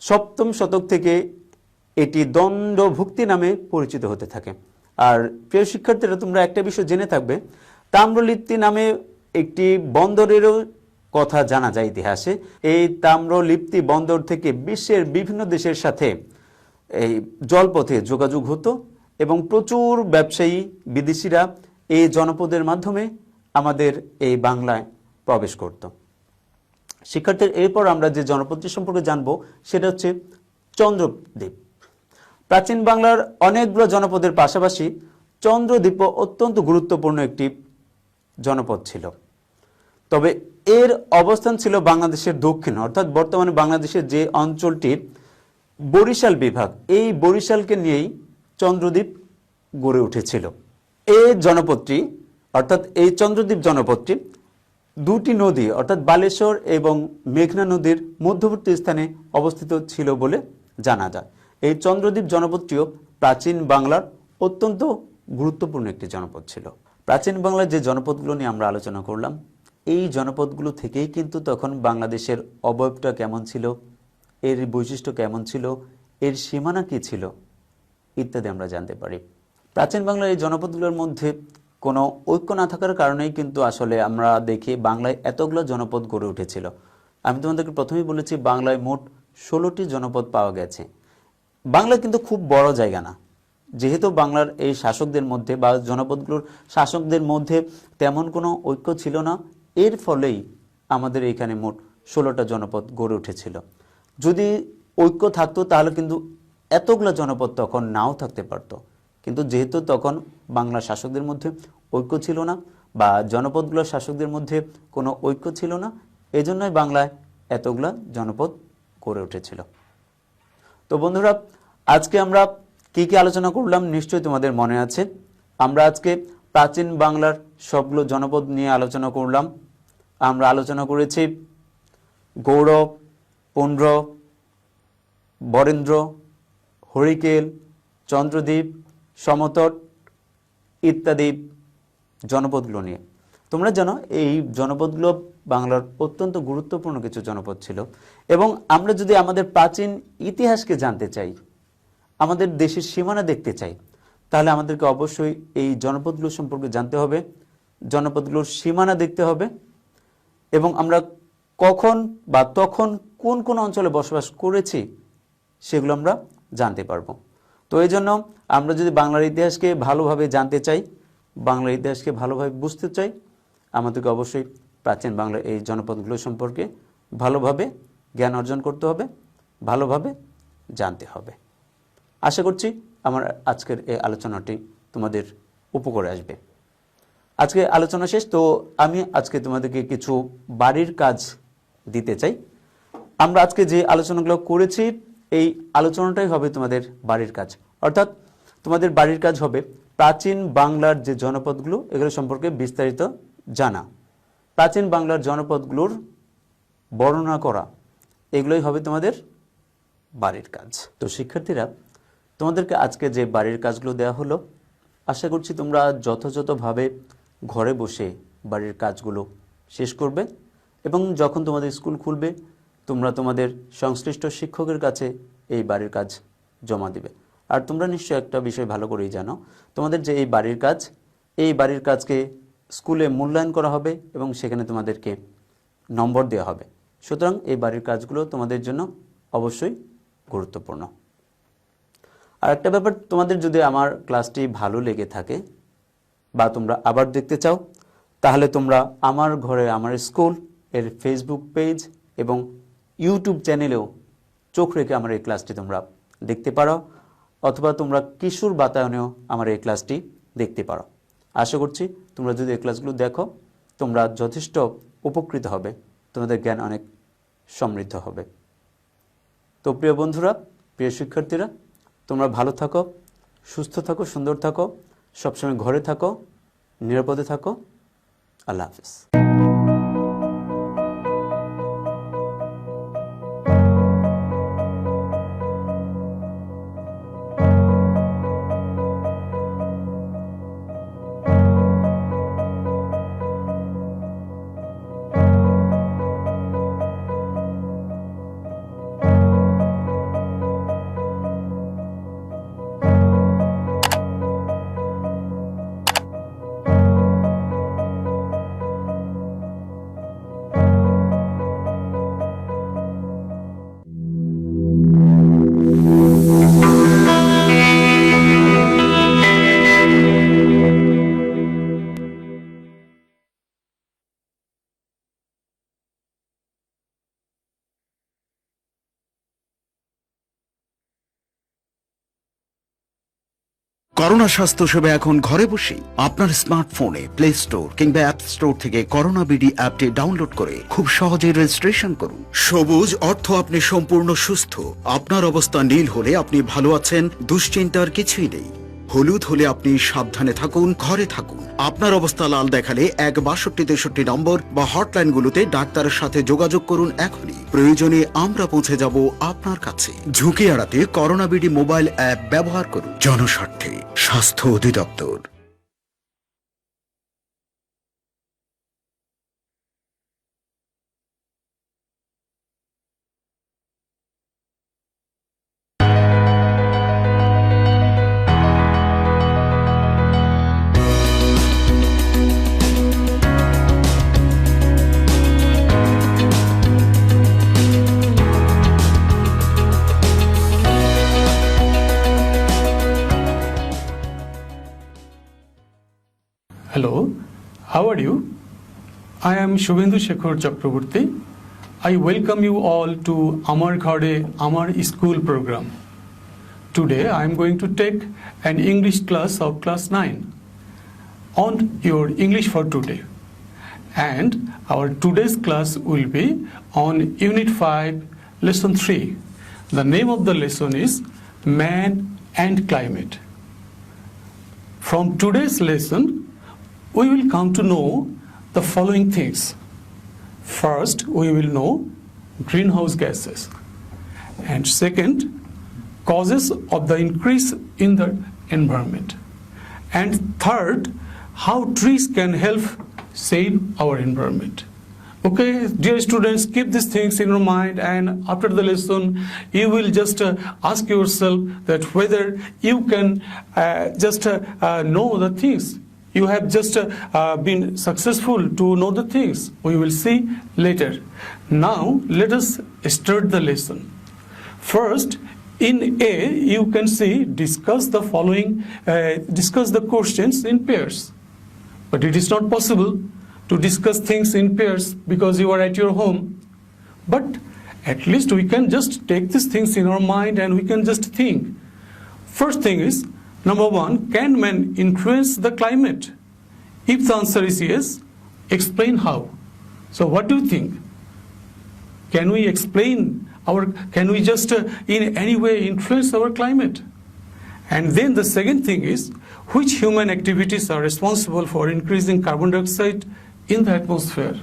Speaker 6: সপ্তম শতক থেকে এটি দণ্ডভুক্তি নামে পরিচিত হতে থাকে। আর প্রিয় শিক্ষার্থীরা, তোমরা একটা বিষয় জেনে থাকবে, তাম্রলিপ্তি নামে একটি বন্দরেরও কথা জানা যায় ইতিহাসে। এই তাম্রলিপ্তি বন্দর থেকে বিশ্বের বিভিন্ন দেশের সাথে এই জলপথে যোগাযোগ হতো এবং প্রচুর ব্যবসায়ী বিদেশিরা এই জনপদের মাধ্যমে আমাদের এই বাংলায় প্রবেশ করত। শিক্ষার্থীর, এরপর আমরা যে জনপদটি সম্পর্কে জানবো সেটা হচ্ছে চন্দ্রদ্বীপ। প্রাচীন বাংলার অনেকগুলো জনপদের পাশাপাশি চন্দ্রদ্বীপ অত্যন্ত গুরুত্বপূর্ণ একটি জনপদ ছিল। তবে এর অবস্থান ছিল বাংলাদেশের দক্ষিণ, অর্থাৎ বর্তমানে বাংলাদেশের যে অঞ্চলটি বরিশাল বিভাগ, এই বরিশালকে নিয়েই চন্দ্রদ্বীপ গড়ে উঠেছিল। এই জনপদটি অর্থাৎ এই চন্দ্রদ্বীপ জনপদটি দুটি নদী অর্থাৎ বালেশ্বর এবং মেঘনা নদীর মধ্যবর্তী স্থানে অবস্থিত ছিল বলে জানা যায়। এই চন্দ্রদ্বীপ জনপদটিও প্রাচীন বাংলার অত্যন্ত গুরুত্বপূর্ণ একটি জনপদ ছিল। প্রাচীন বাংলার যে জনপদগুলো নিয়ে আমরা আলোচনা করলাম, এই জনপদগুলো থেকেই কিন্তু তখন বাংলাদেশের অবয়বটা কেমন ছিল, এর বৈশিষ্ট্য কেমন ছিল, এর সীমানা কী ছিল ইত্যাদি আমরা জানতে পারি। প্রাচীন বাংলার এই জনপদগুলোর মধ্যে কোনো ঐক্য না থাকার কারণেই কিন্তু আসলে আমরা দেখি বাংলায় এতগুলো জনপদ গড়ে উঠেছিল। আমি তোমাদেরকে প্রথমেই বলেছি বাংলায় মোট 16টি জনপদ পাওয়া গেছে। বাংলা কিন্তু খুব বড় জায়গা না, যেহেতু বাংলার এই শাসকদের মধ্যে বা জনপদগুলোর শাসকদের মধ্যে তেমন কোনো ঐক্য ছিল না, এর ফলেই আমাদের এখানে মোট 16টা জনপদ গড়ে উঠেছিল। যদি ঐক্য থাকতো তাহলে কিন্তু এতগুলো জনপদ তখন নাও থাকতে পারতো, কিন্তু যেহেতু তখন বাংলা শাসকদের মধ্যে ঐক্য ছিল না বা জনপদগুলোর শাসকদের মধ্যে কোনো ঐক্য ছিল না, এজন্যই বাংলায় এতগুলা জনপদ গড়ে উঠেছিল। তো বন্ধুরা, আজকে আমরা কি কি আলোচনা করলাম নিশ্চয়ই তোমাদের মনে আছে। আমরা আজকে প্রাচীন বাংলার সবগুলো জনপদ নিয়ে আলোচনা করলাম। আমরা আলোচনা করেছি গৌড়, পুন্ড্র, বরেন্দ্র, হরিকেল, চন্দ্রদ্বীপ, সমতট ইত্যাদি জনপদগুলো নিয়ে। তোমরা জানো এই জনপদগুলো বাংলার অত্যন্ত গুরুত্বপূর্ণ কিছু জনপদ ছিল, এবং আমরা যদি আমাদের প্রাচীন ইতিহাসকে জানতে চাই, আমাদের দেশের সীমানা দেখতে চাই, তাহলে আমাদেরকে অবশ্যই এই জনপদগুলো সম্পর্কে জানতে হবে, জনপদগুলোর সীমানা দেখতে হবে, এবং আমরা কখন বা তখন কোন কোন অঞ্চলে বসবাস করেছি সেগুলো আমরা জানতে পারবো। তো এই জন্য আমরা যদি বাংলার ইতিহাসকে ভালোভাবে জানতে চাই, বাংলার ইতিহাসকে ভালোভাবে বুঝতে চাই, আমাদেরকে অবশ্যই প্রাচীন বাংলার এই জনপদগুলো সম্পর্কে ভালোভাবে জ্ঞান অর্জন করতে হবে, ভালোভাবে জানতে হবে। আশা করছি আমার আজকের এই আলোচনাটি তোমাদের উপকারে আসবে। আজকে আলোচনা শেষ। তো আমি আজকে তোমাদেরকে কিছু বাড়ির কাজ দিতে চাই। আমরা আজকে যে আলোচনাগুলো করেছি এই আলোচনাটাই হবে তোমাদের বাড়ির কাজ, অর্থাৎ তোমাদের বাড়ির কাজ হবে প্রাচীন বাংলার যে জনপদগুলো এগুলো সম্পর্কে বিস্তারিত জানা, প্রাচীন বাংলার জনপদগুলোর বর্ণনা করা, এগুলোই হবে তোমাদের বাড়ির কাজ। তো শিক্ষার্থীরা, তোমাদেরকে আজকে যে বাড়ির কাজগুলো দেওয়া হলো, আশা করছি তোমরা যথাযথভাবে ঘরে বসে বাড়ির কাজগুলো শেষ করবে, এবং যখন তোমাদের স্কুল খুলবে তোমরা তোমাদের সংশ্লিষ্ট শিক্ষকের কাছে এই বাড়ির কাজ জমা দিবে। আর তোমরা নিশ্চয়ই একটা বিষয় ভালো করেই জানো, তোমাদের যে এই বাড়ির কাজ, এই বাড়ির কাজকে স্কুলে মূল্যায়ন করা হবে এবং সেখানে তোমাদেরকে নম্বর দেওয়া হবে। সুতরাং এই বাড়ির কাজগুলো তোমাদের জন্য অবশ্যই গুরুত্বপূর্ণ। আর একটা ব্যাপার, তোমাদের যদি আমার ক্লাসটি ভালো লেগে থাকে বা তোমরা আবার দেখতে চাও, তাহলে তোমরা আমার ঘরে আমার স্কুল এর ফেসবুক পেজ এবং ইউটিউব চ্যানেলেও চোখ রেখে আমার এই ক্লাসটি তোমরা দেখতে পারো, অথবা তোমরা কিশোর বাতায়নেও আমার এই ক্লাসটি দেখতে পারো। আশা করছি তোমরা যদি এই ক্লাসগুলো দেখো তোমরা যথেষ্ট উপকৃত হবে, তোমাদের জ্ঞান অনেক সমৃদ্ধ হবে। তো প্রিয় বন্ধুরা, প্রিয় শিক্ষার্থীরা, তোমরা ভালো থাকো, সুস্থ থাকো, সুন্দর থাকো, সবসময় ঘরে থাকো, নিরাপদে থাকো। আল্লাহ হাফেজ।
Speaker 2: করোনা স্বাস্থ্য সেবা এখন ঘরে বসেই আপনার স্মার্টফোনে প্লে স্টোর কিংবা অ্যাপ স্টোর থেকে করোনা বিডি অ্যাপটি ডাউনলোড করে খুব সহজেই রেজিস্ট্রেশন করুন। সবুজ অর্থ আপনি সম্পূর্ণ সুস্থ। আপনার অবস্থা নীল হলে আপনি ভালো আছেন, দুশ্চিন্তার কিছুই নেই। হলুদ হলে আপনি সাবধানে থাকুন, ঘরে থাকুন। আপনার অবস্থা লাল দেখালে 16263 নম্বর বা হটলাইনগুলোতে ডাক্তারের সাথে যোগাযোগ করুন এখনই। প্রয়োজনে আমরা পৌঁছে যাব আপনার কাছে। ঝুঁকি এড়াতে করোনা বিডি মোবাইল অ্যাপ ব্যবহার করুন। জনস্বার্থে স্বাস্থ্য অধিদপ্তর।
Speaker 10: Hello, how are you? I am Shubhendu Shekhar Chakraborty. I welcome you all to Amar Ghare Amar School program. Today I am going to take an English class of class 9 on your English for today. And our today's class will be on Unit 5, Lesson 3. The name of the lesson is Man and Climate. From today's lesson, we will come to know the following things. First, we will know greenhouse gases. And second, causes of the increase in the environment. And third, how trees can help save our environment. Okay, dear students, keep these things in your mind, and after the lesson, you will just ask yourself that whether you can just know the things. You have just been successful to know the things. We will see later. Now, let us start the lesson. First, in A, you can see discuss the following, discuss the questions in pairs. But it is not possible to discuss things in pairs because you are at your home. But at least we can just take these things in our mind and we can just think. First thing is, number one, can man influence the climate? If the answer is yes, explain how. So what do you think? Can we explain can we just in any way influence our climate? And then the second thing is, which human activities are responsible for increasing carbon dioxide in the atmosphere?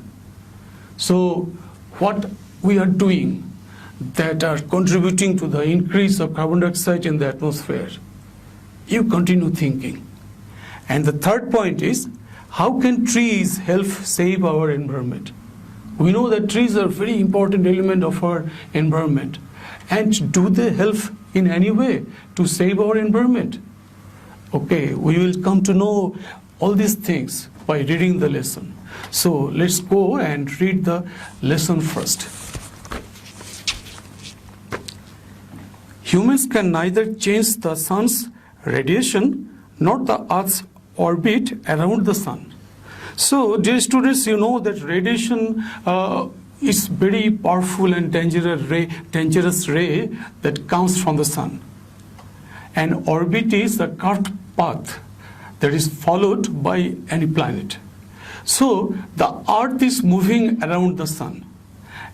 Speaker 10: So what we are doing that are contributing to the increase of carbon dioxide in the atmosphere? You continue thinking. And the third point is, how can trees help save our environment? We know that trees are a very important element of our environment. And do they help in any way to save our environment? Okay, we will come to know all these things by reading the lesson. So let's go and read the lesson first. Humans can neither change the sun's radiation nor the earth's orbit around the sun. So, dear students, you know that radiation is very powerful and dangerous ray that comes from the sun. And orbit is a curved path that is followed by any planet. So, the earth is moving around the sun.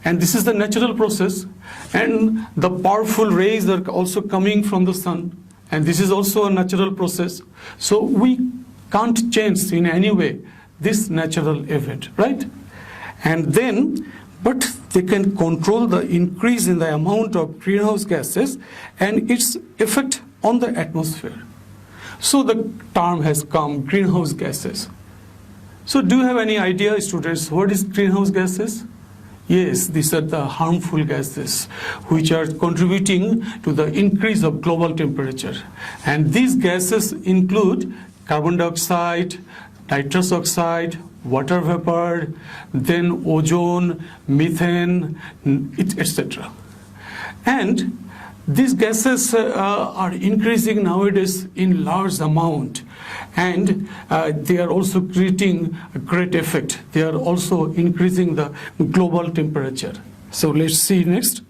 Speaker 10: And this is the natural process. And the powerful rays are also coming from the sun. And this is also a natural process. So we can't change in any way this natural event, right? And then, but they can control the increase in the amount of greenhouse gases and its effect on the atmosphere. So the term has come, greenhouse gases. So do you have any idea, students, what is greenhouse gases? Yes, these are the harmful gases which are contributing to the increase of global temperature. And these gases include carbon dioxide, nitrous oxide, water vapor, then ozone, methane, etc. And these gases are increasing nowadays in large amount, and they are also creating a great effect. They are also increasing the global temperature. So let's see next.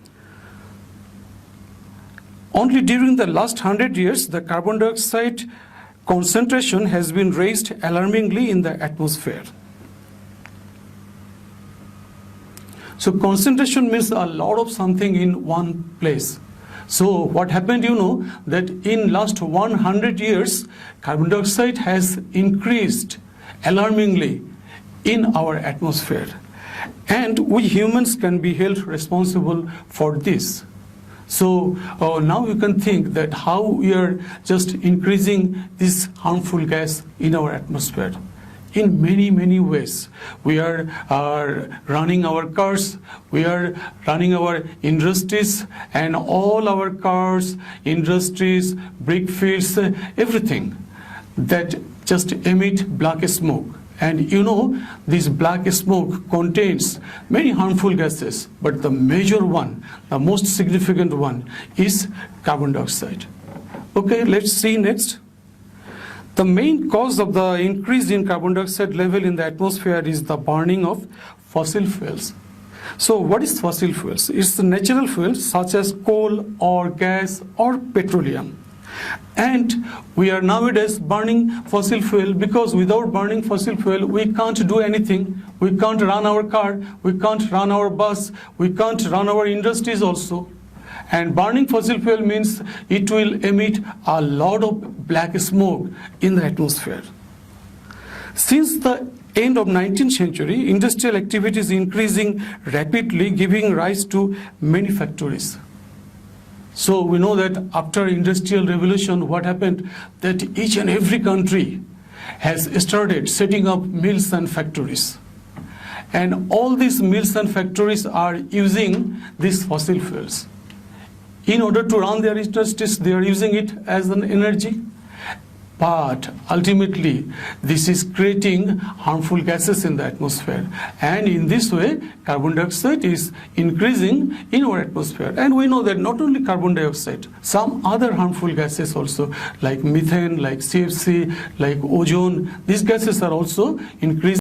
Speaker 10: Only during the last 100 years, the carbon dioxide concentration has been raised alarmingly in the atmosphere. So concentration means a lot of something in one place. So what happened, you know, that in last 100 years, carbon dioxide has increased alarmingly in our atmosphere. And we humans can be held responsible for this. So now you can think that how we are just increasing this harmful gas in our atmosphere. In many, many ways. We are running our cars, we are running our industries, and all our cars, industries, brick fields, everything that just emit black smoke. And you know, this black smoke contains many harmful gases, but the major one, the most significant one, is carbon dioxide. Okay, let's see next. The main cause of the increase in carbon dioxide level in the atmosphere is the burning of fossil fuels. So what is fossil fuels? It's the natural fuels such as coal or gas or petroleum. And we are nowadays burning fossil fuel because without burning fossil fuel, we can't do anything. We can't run our car, we can't run our bus, we can't run our industries also. And burning fossil fuel means it will emit a lot of black smoke in the atmosphere. Since the end of 19th century, industrial activity is increasing rapidly, giving rise to many factories. So we know that after industrial revolution, what happened? That each and every country has started setting up mills and factories. And all these mills and factories are using these fossil fuels. In order to run their industries, they are using it as an energy. But ultimately, this is creating harmful gases in the atmosphere. And in this way, carbon dioxide is increasing in our atmosphere. And we know that not only carbon dioxide, some other harmful gases also, like methane, like CFC, like ozone, these gases are also increasing.